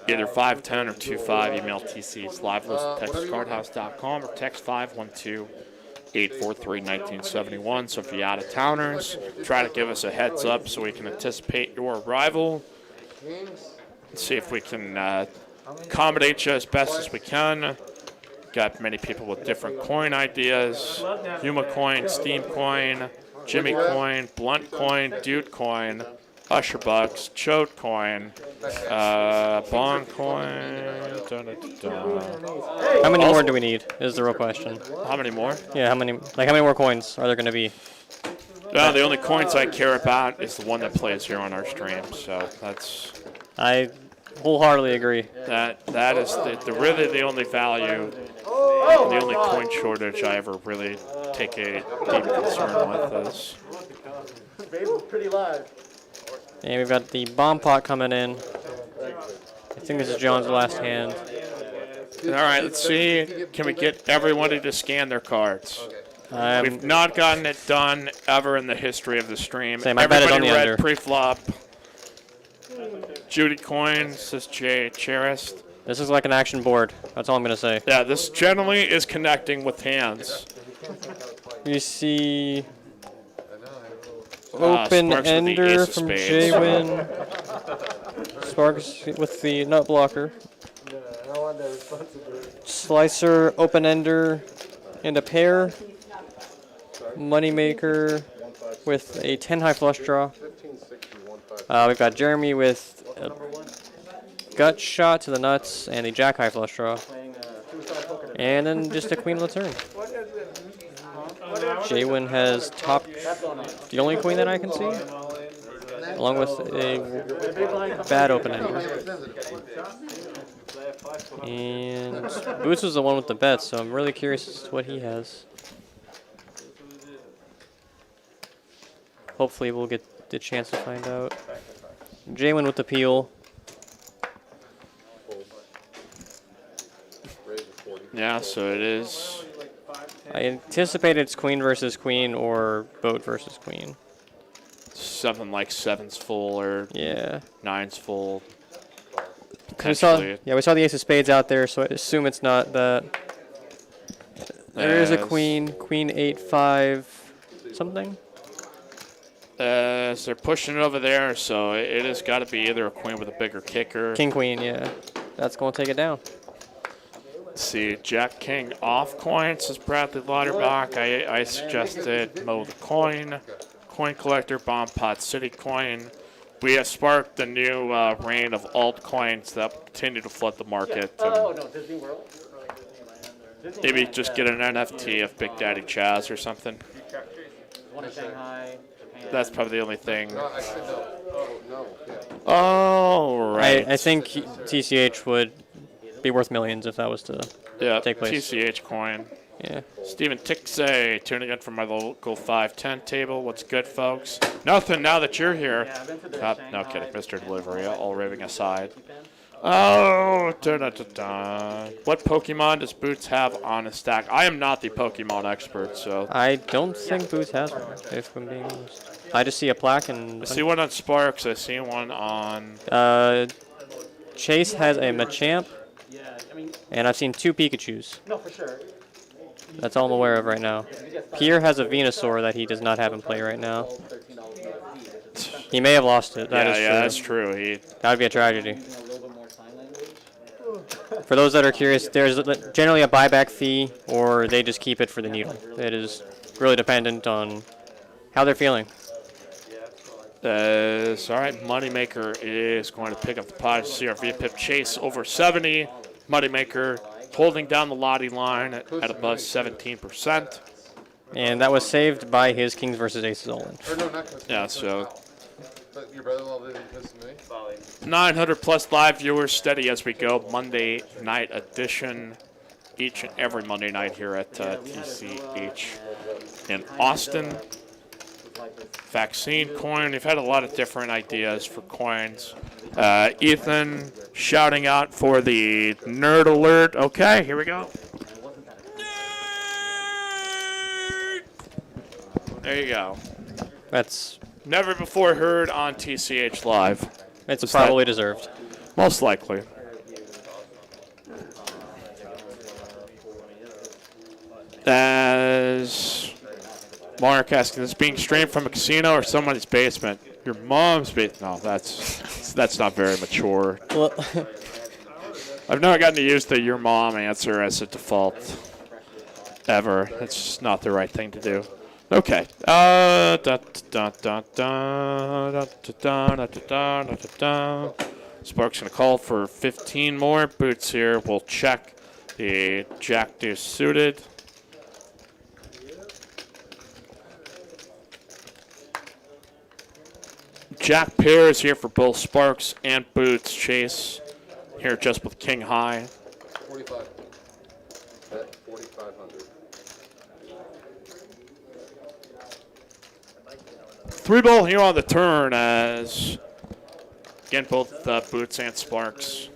either 510 or 25, email TCH live list at texascardhouse.com or text 512-843-1971. So if you're out of towners, try to give us a heads up so we can anticipate your arrival. See if we can accommodate you as best as we can. Got many people with different coin ideas. Yuma coin, Steam coin, Jimmy coin, Blunt coin, Dude coin, Usher Bucks, Choate coin, Bond coin. How many more do we need is the real question. How many more? Yeah, how many more coins are there going to be? The only coins I care about is the one that plays here on our stream. So that's. I wholeheartedly agree. That is really the only value, the only coin shortage I ever really take a deep concern with is. Pretty live. And we've got the bomb pot coming in. I think this is John's last hand. All right, let's see. Can we get everybody to scan their cards? We've not gotten it done ever in the history of the stream. Same, I bet it on the Everybody read under. pre-flop. Judy coin, says Jay Cherist. This is like an action board. That's all I'm going to say. Yeah, this generally is connecting with hands. You see open Sparks with the ender ace of from spades. J-Win. Sparks with the nut blocker. Slicer, open ender, and a pair. Moneymaker with a 10 high flush draw. We've got Jeremy with a gut shot to the nuts and a jack high flush draw. And then just a queen on the turn. J-Win has top, the only queen that I can see, along with a bad open ender. And Boots was the one with the bets, so I'm really curious as to what he has. Hopefully we'll get the chance to find out. J-Win with the peel. Yeah, so it is. I anticipate it's queen versus queen or boat versus queen. Something like 7's full or Yeah. 9's full. We saw the ace of spades out there, so I assume it's not that. There is a queen, queen 8-5 something. So they're pushing it over there, so it has got to be either a queen with a bigger kicker. King queen, yeah. That's going to take it down. Let's see, Jack King off coin, says Bradley Lauterbach. I suggested Mo the coin, coin collector, bomb pot, city coin. We have sparked a new reign of altcoins that continue to flood the market. Oh, no, Disney World? Maybe just get an NFT of Big Daddy Chaz or something. One in Shanghai, Japan. That's probably the only thing. No, I said no. Oh, no. Yeah. Oh, right. I think TCH would be worth millions if that was to take place. TCH coin. Yeah. Stephen Tixay tuning in from my local 510 table. What's good, folks? Nothing now that you're here. Yeah, I've been to the No Shanghai, kidding, Mr. Delivery, Japan, all raving aside. Oh, da-da-da-da. What Pokemon does Boots have on his stack? I am not the Pokemon expert, so. I don't think Boots has one, if I'm being honest. I just see a plaque and. I see one on Sparks. I see one on. Chase has a Machamp, Yeah, I mean, and I've seen 2 Pikachus. no, for sure. That's all I'm aware of right now. Pierre has a Venusaur that he does not have in play right now. He may have lost it. That is true. That's true. That would be a tragedy. For those that are curious, there's generally a buyback fee, or they just keep it for the needle. It is really dependent on how they're feeling. All right, Moneymaker is going to pick up the pot. CRV Pip Chase over 70. Moneymaker holding down the Lottie line at above 17%. And that was saved by his Kings versus Aces all-in. Or no, not Costa. Yeah, so. But your brother-in-law didn't kiss me? 900 plus live viewers, steady as we go. Monday night edition, each and every Monday night here at TCH in Austin. Vaccine coin. We've had a lot of different ideas for coins. Ethan shouting out for the nerd alert. Okay, here we go. There you go. That's never before heard on TCH Live. It's probably deserved. Most likely. As Mark asking, is this being streamed from a casino or someone's basement? Your mom's basement? No, that's not very mature. Well, I've never gotten to use the your mom answer as a default ever. It's just not the right thing to do. Okay. Spark's going to call for 15 more. Boots here. We'll check the Jack Deuce suited. Jack pair is here for both Sparks and Boots. Chase here just with King High. 45. Bet 4,500. 3-ball here on the turn as, again, both Boots and Sparks.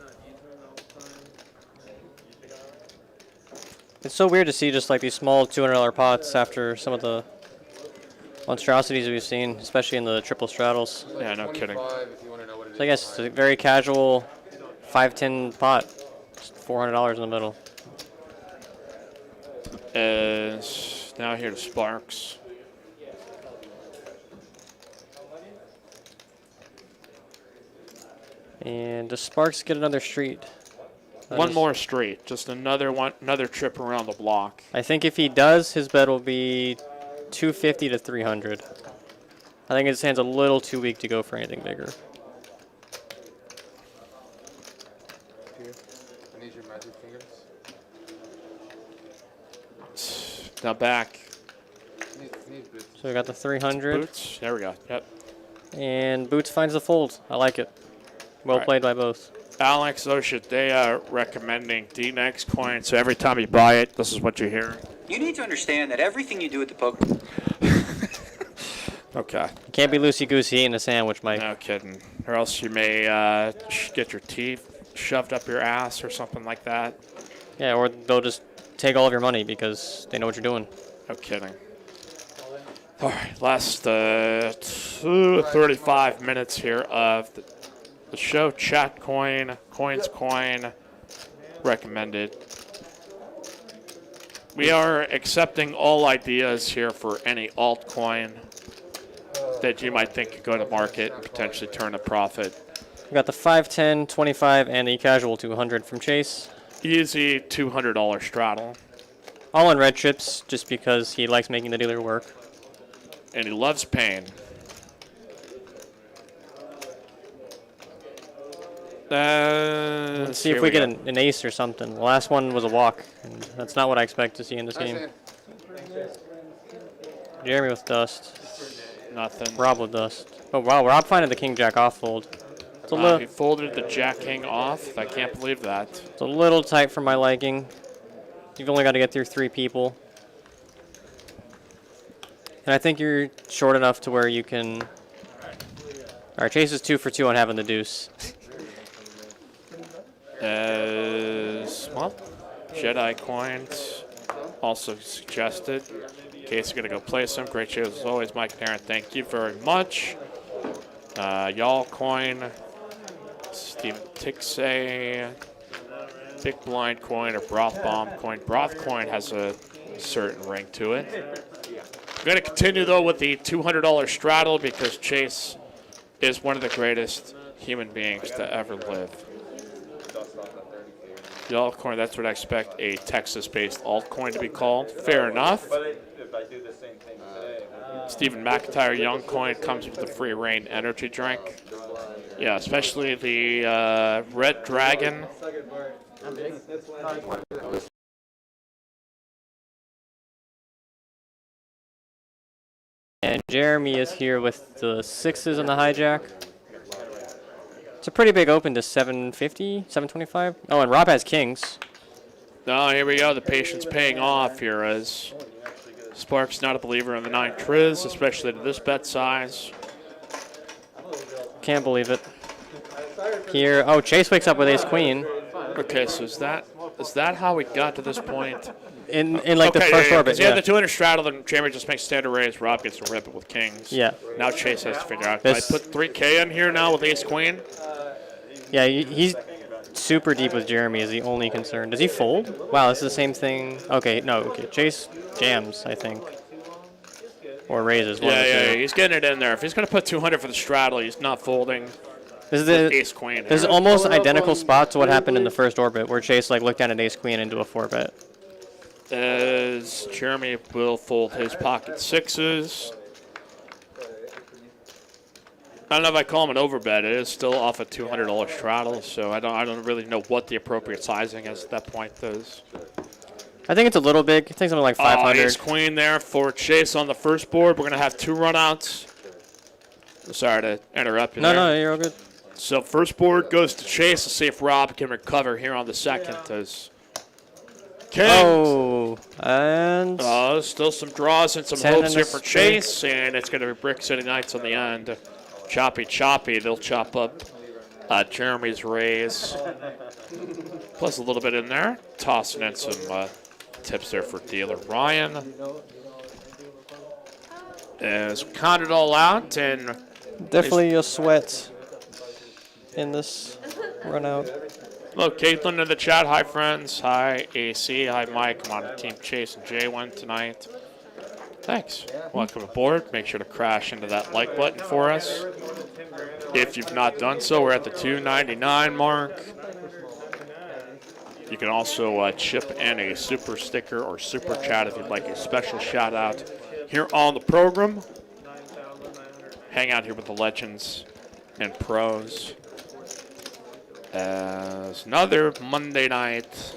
it's so weird to see just like these small $200 pots after some of the monstrosities we've seen, especially in the triple straddles. Yeah, no kidding. So I guess it's a very casual 5-10 pot, just $400 in the middle. Is now here to Sparks. And does Sparks get another street? One more street, just another trip around the block. I think if he does, his bet will be 250 to 300. I think his hand's a little too weak to go for anything bigger. I need your magic fingers. Now back. So we got the 300. Boots. There we go. Yep. And Boots finds the fold. I like it. Well All played by both. Alex Oshit, they are recommending D-Next coin, so every time you buy it, this is what you hear. You need to understand that everything you do at the poker... Okay. You can't be loosey-goosey eating a sandwich, Mike. No kidding. Or else you may get your teeth shoved up your ass or something like that. Yeah, or they'll just take all of your money because they know what you're doing. No kidding. All right, last 35 minutes here of the show. Chat coin, coins coin, recommended. We are accepting all ideas here for any altcoin that you might think could go to market and potentially turn a profit. We got the 510, 25, and the casual 200 from Chase. Easy $200 straddle. All in red chips just because he likes making the dealer work. And he loves pain. Let's see if we get an ace or something. The last one was a walk, and that's not what I expect to see in this game. Jeremy with dust. Nothing. Rob with dust. Oh wow, Rob finding the king jack off fold. It's a Wow, little. he folded the jack king off. I can't believe that. It's a little tight for my liking. You've only got to get through 3 people. And I think you're short enough to where you can... Alright, Chase is 2 for 2 on having the deuce. Well, Jedi coins also suggested. Case is going to go play some. Great shows as always, Mike and Aaron. Thank you very much. Y'all coin. Steven Tixay. Big blind coin or broth bomb coin. Broth coin has a certain ring to it. I'm going to continue, though, with the $200 straddle because Chase is one of the greatest human beings to ever live. The altcoin, that's what I expect a Texas-based altcoin to be called. Fair enough. If I do the same thing today. Stephen McIntyre Young coin comes with the free reign energy drink. Yeah, especially the Red Dragon. And Jeremy is here with the 6s on the hijack. It's a pretty big open to 750, 725. Oh, and Rob has kings. Oh, here we go. The patience paying off here as Sparks not a believer in the 9 triz, especially to this bet size. Can't believe it. Here, oh, Chase wakes up with ace queen. Okay, so is that how we got to this point? In like the first orbit, yeah. The 200 straddle, then Jeremy just makes standard raise. Rob gets to rip it with kings. Yeah. Now Chase has to figure out. Can I put 3K in here now with ace queen? Yeah, he's super deep with Jeremy is the only concern. Does he fold? Wow, this is the same thing. Okay, no, okay. Chase jams, I think. Or raises. Yeah, he's getting it in there. If he's going to put 200 for the straddle, he's not folding. This is ace queen. This is almost identical spot to what happened in the first orbit, where Chase like looked down at ace queen into a 4-bet. As Jeremy will fold his pocket 6s. I don't know if I call him an overbet. It is still off a $200 straddle, so I don't really know what the appropriate sizing is at that point is. I think it's a little big. I think something like 500. Ace queen there for Chase on the first board. We're gonna have 2 runouts. Sorry to interrupt you. No, you're all good. So first board goes to Chase. Let's see if Rob can recover here on the second. As Kings. Oh, and still some draws and some hopes here for Chase, and it's gonna be Brick City Knights on the end. Choppy. They'll chop up Jeremy's raise. Plus a little bit in there. Tossing in some tips there for dealer Ryan. As we count it all out, and definitely a sweat in this run out. Hello, Caitlin in the chat. Hi, friends. Hi, AC. Hi, Mike. I'm on the team Chase and Jay win tonight. Thanks. Welcome aboard. Make sure to crash into that like button for us. If you've not done so, we're at the 299 mark. You can also chip in a super sticker or super chat if you'd like a special shout out here on the program. Hang out here with the legends and pros. As another Monday night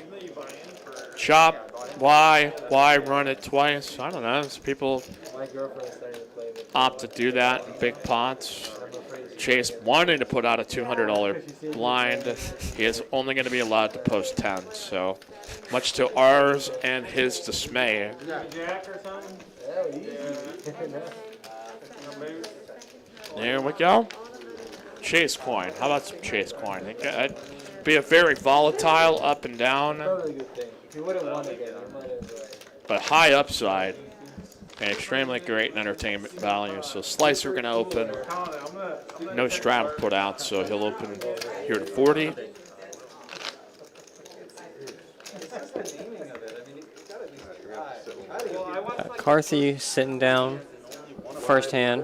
chop. Why run it twice? I don't know. People opt to do that in big pots. Chase wanting to put out a $200 blind. He is only going to be allowed to post 10. So much to ours and his dismay. There we go. Chase coin. How about some Chase coin? I think that'd be a very volatile up and down. But high upside and extremely great entertainment value. So Slicer going to open. No straddle put out, so he'll open here to 40. Carthy sitting down, first hand.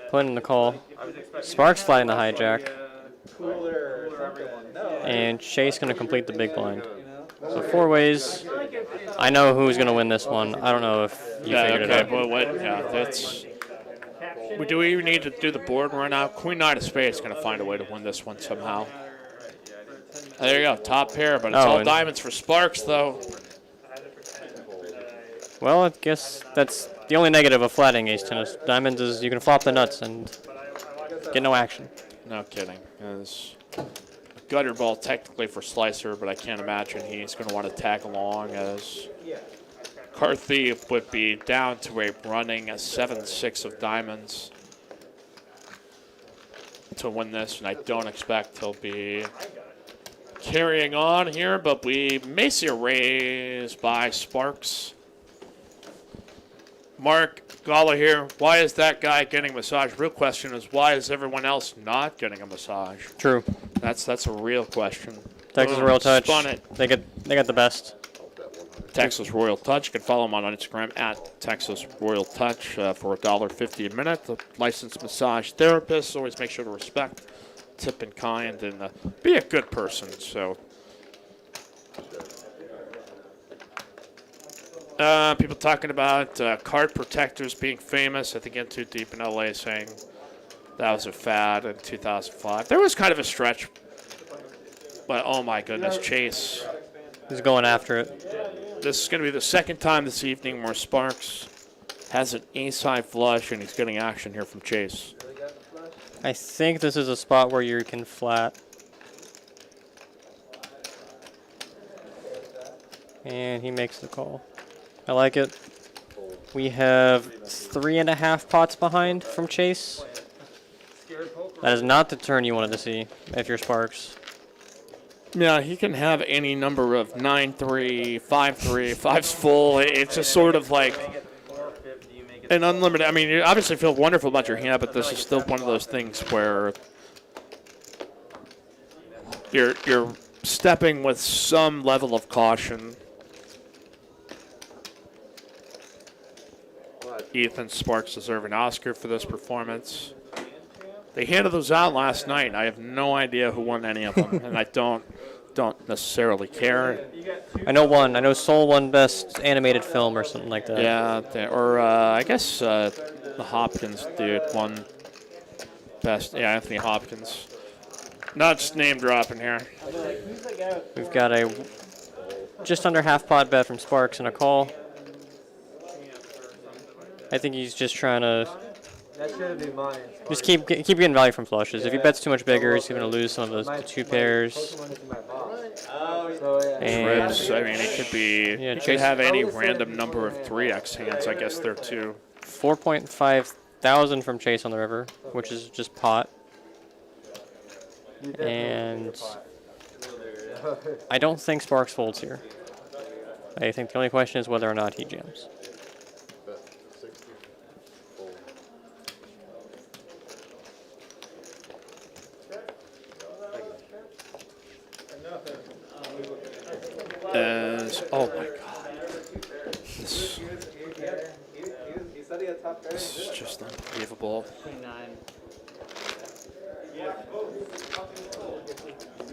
Putting in the call. Sparks flying the hijack. And Chase going to complete the big blind. So 4 ways. I know who's going to win this one. I don't know if you figured it out. That's. Do we even need to do the board right now? Queen Nine of Spades is going to find a way to win this one somehow. There you go, top pair, but it's all diamonds for Sparks, though. Well, I guess that's the only negative of flatting ace-10 diamonds is you can flop the nuts and get no action. No kidding. As a gutter ball technically for Slicer, but I can't imagine he's going to want to tag along as Card Thief would be down to a running 7-6 of diamonds to win this, and I don't expect he'll be carrying on here, but we may see a raise by Sparks. Mark Gala here. Why is that guy getting a massage? Real question is, why is everyone else not getting a massage? True. That's a real question. Texas Royal Touch. Spun it. They got the best. Texas Royal Touch. You can follow him on Instagram at Texas Royal Touch for $1.50 a minute. The licensed massage therapist. Always make sure to respect, tip in kind, and be a good person. So. People talking about card protectors being famous. I think In Too Deep in LA saying that was a fad in 2005. There was kind of a stretch, but oh my goodness, Chase. He's going after it. This is going to be the second time this evening where Sparks has an ace-high flush, and he's getting action here from Chase. I think this is a spot where you can flat. And he makes the call. I like it. We have 3.5 pots behind from Chase. That is not the turn you wanted to see if you're Sparks. Yeah, he can have any number of 9-3, 5-3, 5's full. It's just sort of like an unlimited. I mean, you obviously feel wonderful about your hand, but this is still one of those things where you're stepping with some level of caution. Ethan Sparks deserve an Oscar for this performance. They handed those out last night, and I have no idea who won any of them, and I don't necessarily care. I know one. I know Soul won Best Animated Film or something like that. Yeah, or I guess the Hopkins dude won Best. Yeah, Anthony Hopkins. Not just name dropping here. We've got a just under half pot bet from Sparks and a call. I think he's just trying to just keep getting value from flushes. If he bets too much bigger, he's going to lose some of the two pairs. And Trips, I mean, it could be. Yeah, you could have any random number of 3x hands. I guess there too. 4.5 thousand from Chase on the river, which is just pot. And I don't think Sparks folds here. I think the only question is whether or not he jams. Oh my God. This is just unbelievable.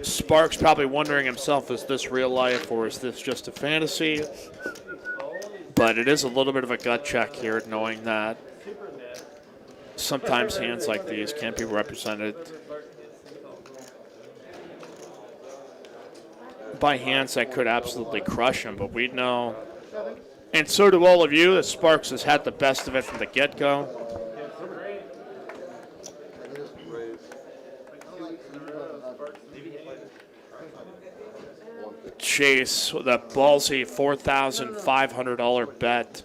Sparks probably wondering himself, is this real life or is this just a fantasy? But it is a little bit of a gut check here, knowing that sometimes hands like these can't be represented by hands that could absolutely crush him, but we know, and so do all of you, that Sparks has had the best of it from the get-go. Chase with a ballsy $4,500 bet.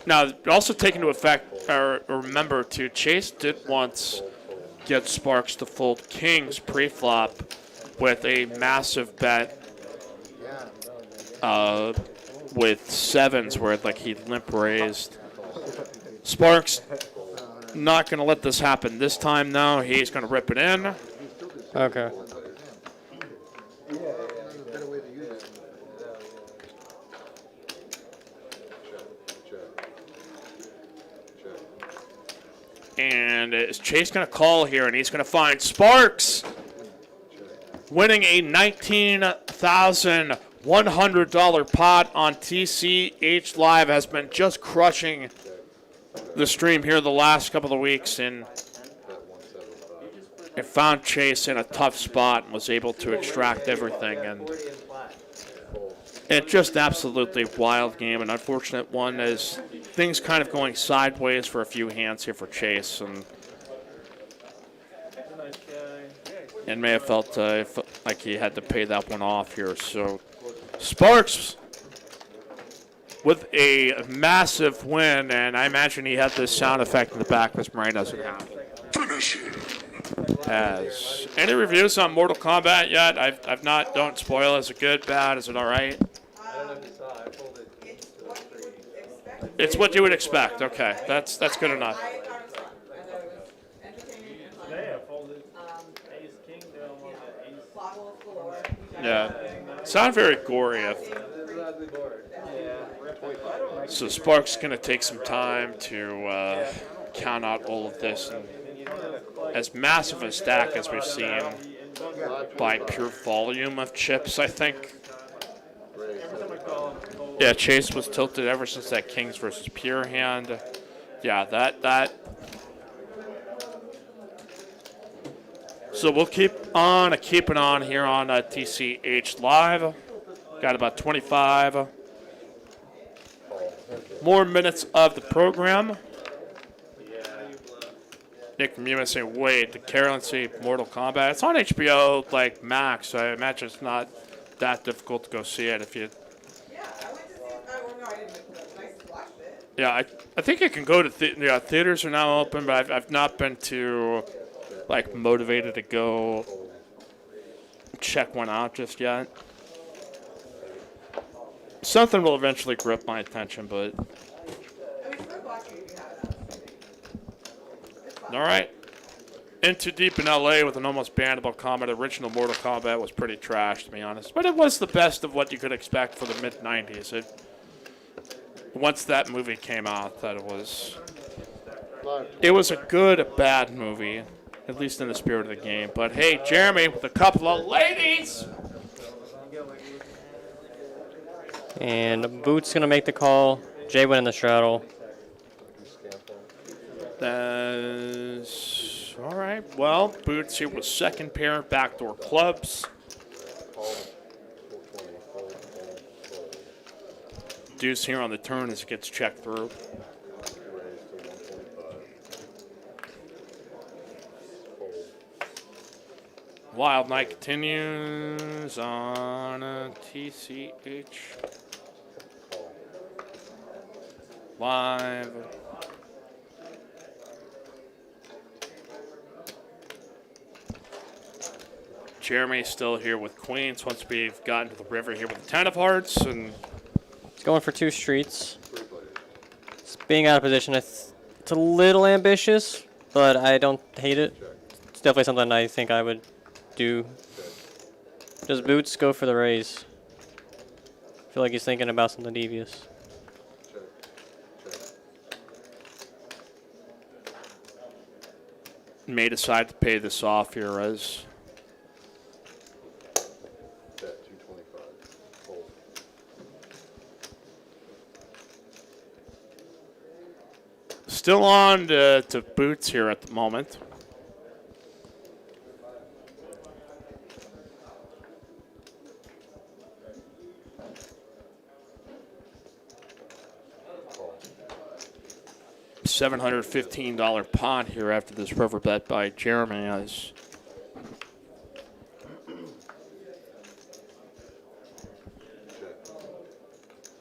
Now, also take into effect, or remember too, Chase did once get Sparks to fold kings pre-flop with a massive bet with sevens where like he limp raised. Sparks not going to let this happen this time now. He's going to rip it in. Okay. And is Chase going to call here, and he's going to find Sparks winning a $19,100 pot on TCH Live. Has been just crushing the stream here the last couple of weeks, and it found Chase in a tough spot and was able to extract everything. And It's just absolutely wild game, an unfortunate one as things kind of going sideways for a few hands here for Chase, and may have felt like he had to pay that one off here. So Sparks with a massive win, and I imagine he had this sound effect in the back this Murray doesn't have. As any reviews on Mortal Kombat yet? I've not. Don't spoil. Is it good, bad? Is it all right? It's what you would expect. Okay, that's good enough. Yeah, sound very gory. So Sparks gonna take some time to count out all of this, and as massive a stack as we've seen by pure volume of chips, I think. Yeah, Chase was tilted ever since that Kings versus Pure hand. Yeah, that. So we'll keep it on here on TCH Live. Got about 25 more minutes of the program. Nick from USA Wade, the currency Mortal Kombat. It's on HBO like Max, so I imagine it's not that difficult to go see it if you. Yeah, I think it can go to theaters are now open, but I've not been too like motivated to go check one out just yet. Something will eventually grip my attention, but. All right. In Too Deep in LA with an almost bannable comment. Original Mortal Kombat was pretty trash, to be honest. But it was the best of what you could expect for the mid-90s. Once that movie came out, that it was a good, bad movie, at least in the spirit of the game. But hey, Jeremy with a couple of ladies. And Boots going to make the call. Jay went in the straddle. That's all right. Well, Boots here with second pair backdoor clubs. Deuce here on the turn as it gets checked through. Wild Night continues on TCH Live. Jeremy's still here with Queens once we've gotten to the river here with the 10 of hearts. And going for 2 streets. It's being out of position. It's a little ambitious, but I don't hate it. It's definitely something I think I would do. Does Boots go for the raise? I feel like he's thinking about something devious. May decide to pay this off here as still on to Boots here at the moment. $715 pot here after this river bet by Jeremy as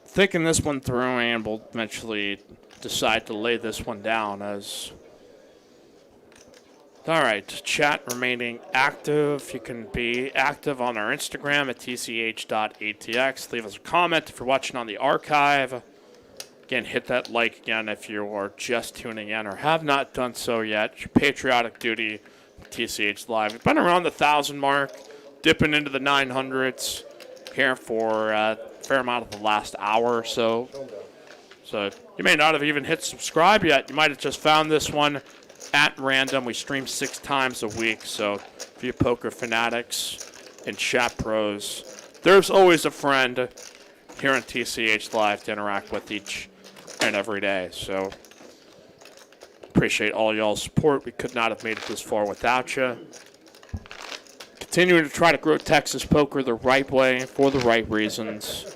thinking this one through and will eventually decide to lay this one down as. All right, chat remaining active. You can be active on our Instagram at tch.atx. Leave us a comment if you're watching on the archive. Again, hit that like again if you are just tuning in or have not done so yet. It's your patriotic duty, TCH Live. We've been around the 1,000 mark, dipping into the 900s here for a fair amount of the last hour or so. So you may not have even hit subscribe yet. You might have just found this one at random. We stream 6 times a week, so if you poker fanatics and chat pros, there's always a friend here on TCH Live to interact with each and every day. So appreciate all y'all's support. We could not have made it this far without you. Continuing to try to grow Texas poker the right way for the right reasons.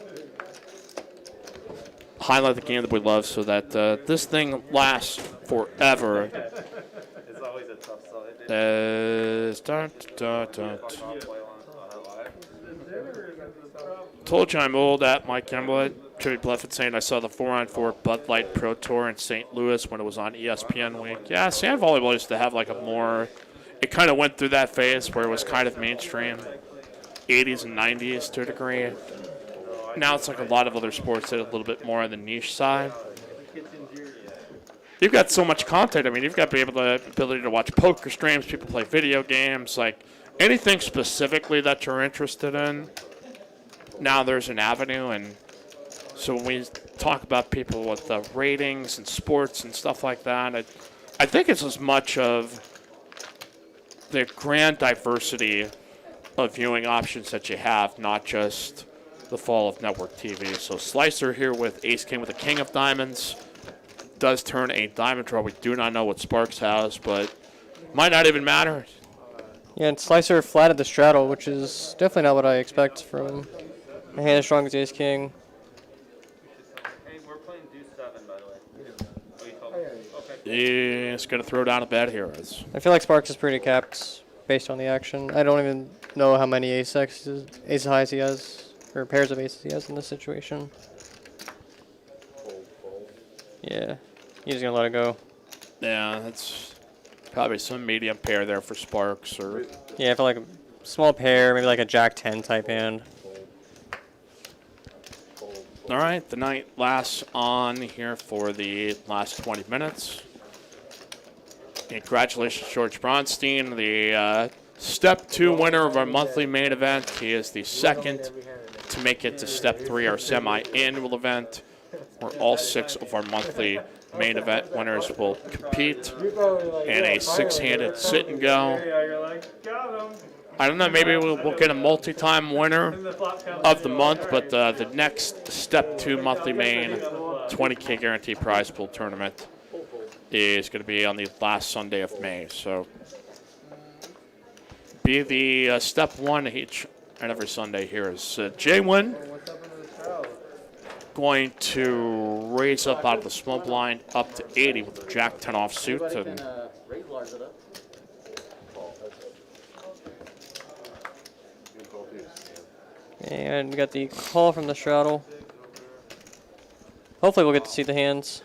highlight the game that we love so that this thing lasts forever. It's always a tough side. Told you I'm old at Mike Emblett. Tribute Bluffett saying I saw the 4-on-4 Bud Light Pro Tour in St. Louis when it was on ESPN week. Yeah, sand volleyball used to have like a more, it kind of went through that phase where it was kind of mainstream, 80s and 90s to a degree. Now it's like a lot of other sports that are a little bit more on the niche side. You've got so much content. I mean, you've got the ability to watch poker streams, people play video games, like anything specifically that you're interested in. Now there's an avenue, and so when we talk about people with the ratings and sports and stuff like that, I think it's as much of the grand diversity of viewing options that you have, not just the fall of network TV. So Slicer here with Ace King with the King of Diamonds. Does turn a diamond draw. We do not know what Sparks has, but might not even matter. Yeah, and Slicer flatted the straddle, which is definitely not what I expect from a hand as strong as Ace King. Hey, we're playing Deuce 7, by the way. Oh, you told me. Okay. He's going to throw down a bet here. I feel like Sparks is pretty capped based on the action. I don't even know how many ace highs he has, or pairs of aces he has in this situation. Yeah, he's just going to let it go. Yeah, that's probably some medium pair there for Sparks. Or yeah, I feel like a small pair, maybe like a Jack-10 type hand. All right, the night lasts on here for the last 20 minutes. Congratulations, George Bronstein, the Step 2 winner of our monthly main event. He is the second to make it to Step 3, our semi-annual event, where all 6 of our monthly main event winners will compete in a 6-handed sit and go. I don't know, maybe we'll get a multi-time winner of the month, but the next Step 2 monthly main 20K guarantee prize pool tournament is going to be on the last Sunday of May. So be the Step 1 each and every Sunday here is Jay-Win going to raise up out of the small blind up to 80 with the Jack-10 offsuit. And we got the call from the straddle. Hopefully we'll get to see the hands.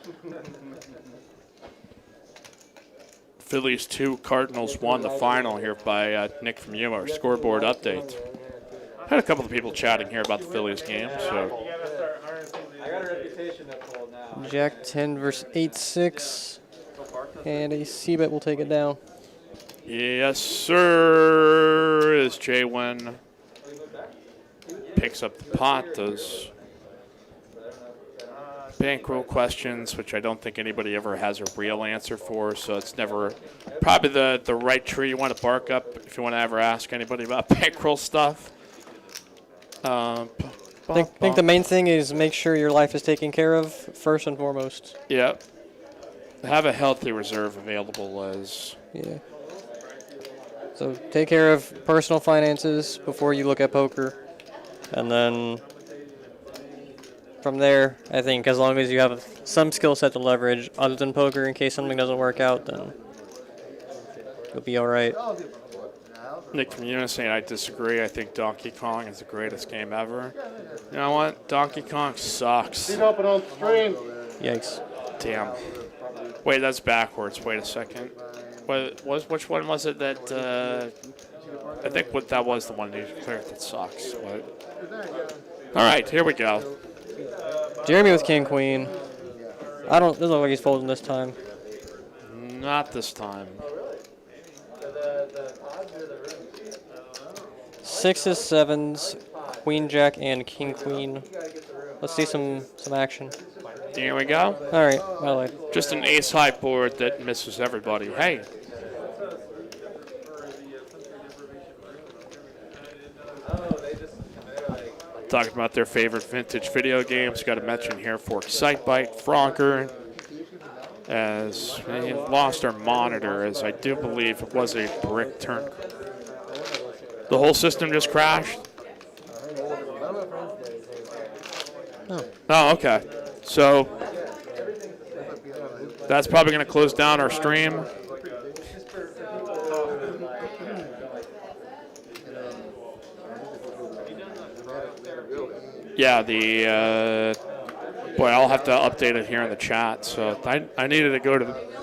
Phillies 2, Cardinals 1, the final here by Nick from you, our scoreboard update. Had a couple of people chatting here about the Phillies game, so. I got a reputation to hold now. Jack-10 versus 8-6. And a C-bet will take it down. Yes, sir, as Jay-Win picks up the pot. Those bankroll questions, which I don't think anybody ever has a real answer for, so it's never probably the right tree you want to bark up if you want to ever ask anybody about bankroll stuff. I think the main thing is make sure your life is taken care of first and foremost. Yeah. Have a healthy reserve available as. Yeah. So take care of personal finances before you look at poker. And then from there, I think as long as you have some skill set to leverage other than poker in case something doesn't work out, then you'll be all right. Nick from Eunice saying I disagree. I think Donkey Kong is the greatest game ever. You know what? Donkey Kong sucks. Seat open on stream. Yikes. Damn. Wait, that's backwards. Wait a second. Which one was it that... I think that was the one you declared that sucks. All right, here we go. Jeremy with King Queen. Doesn't look like he's folding this time. Not this time. 6s, 7s, Queen Jack, and King Queen. Let's see some action. Here we go. All right, well played. Just an ace high board that misses everybody. Hey. Talking about their favorite vintage video games. Got to mention here for Excitebike, Frogger, as we lost our monitor, as I do believe it was a brick turn. The whole system just crashed? Oh, okay. So that's probably going to close down our stream. Yeah, boy, I'll have to update it here in the chat. So I needed to go to the...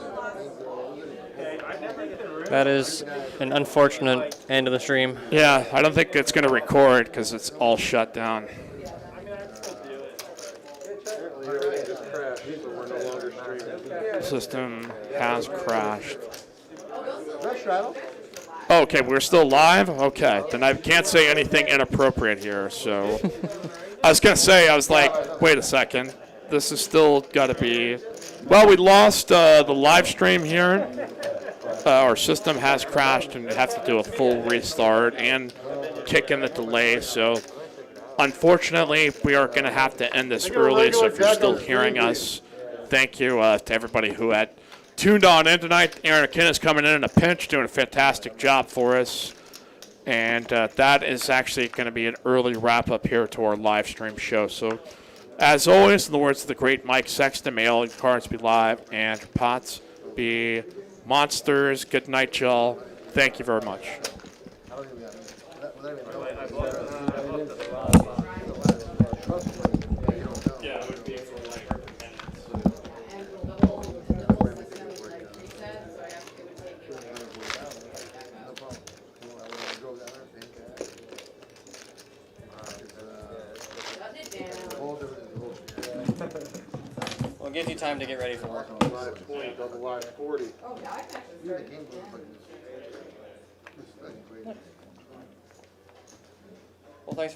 That is an unfortunate end of the stream. Yeah, I don't think it's going to record because it's all shut down. System has crashed. Okay, we're still live? Okay, then I can't say anything inappropriate here, so... I was going to say, I was like, wait a second. This has still got to be... Well, we lost the live stream here. Our system has crashed and we have to do a full restart and kick in the delay, so... Unfortunately, we are going to have to end this early, so if you're still hearing us, thank you to everybody who had tuned on in tonight. Aaron Akin is coming in a pinch, doing a fantastic job for us. And that is actually going to be an early wrap-up here to our live stream show. So, as always, in the words of the great Mike Sexton, may all your cards be live and your pots be monsters. Good night, y'all. Thank you very much. Well, it gives you time to get ready for work. Double live 40. Oh, yeah, I actually. Well, thanks for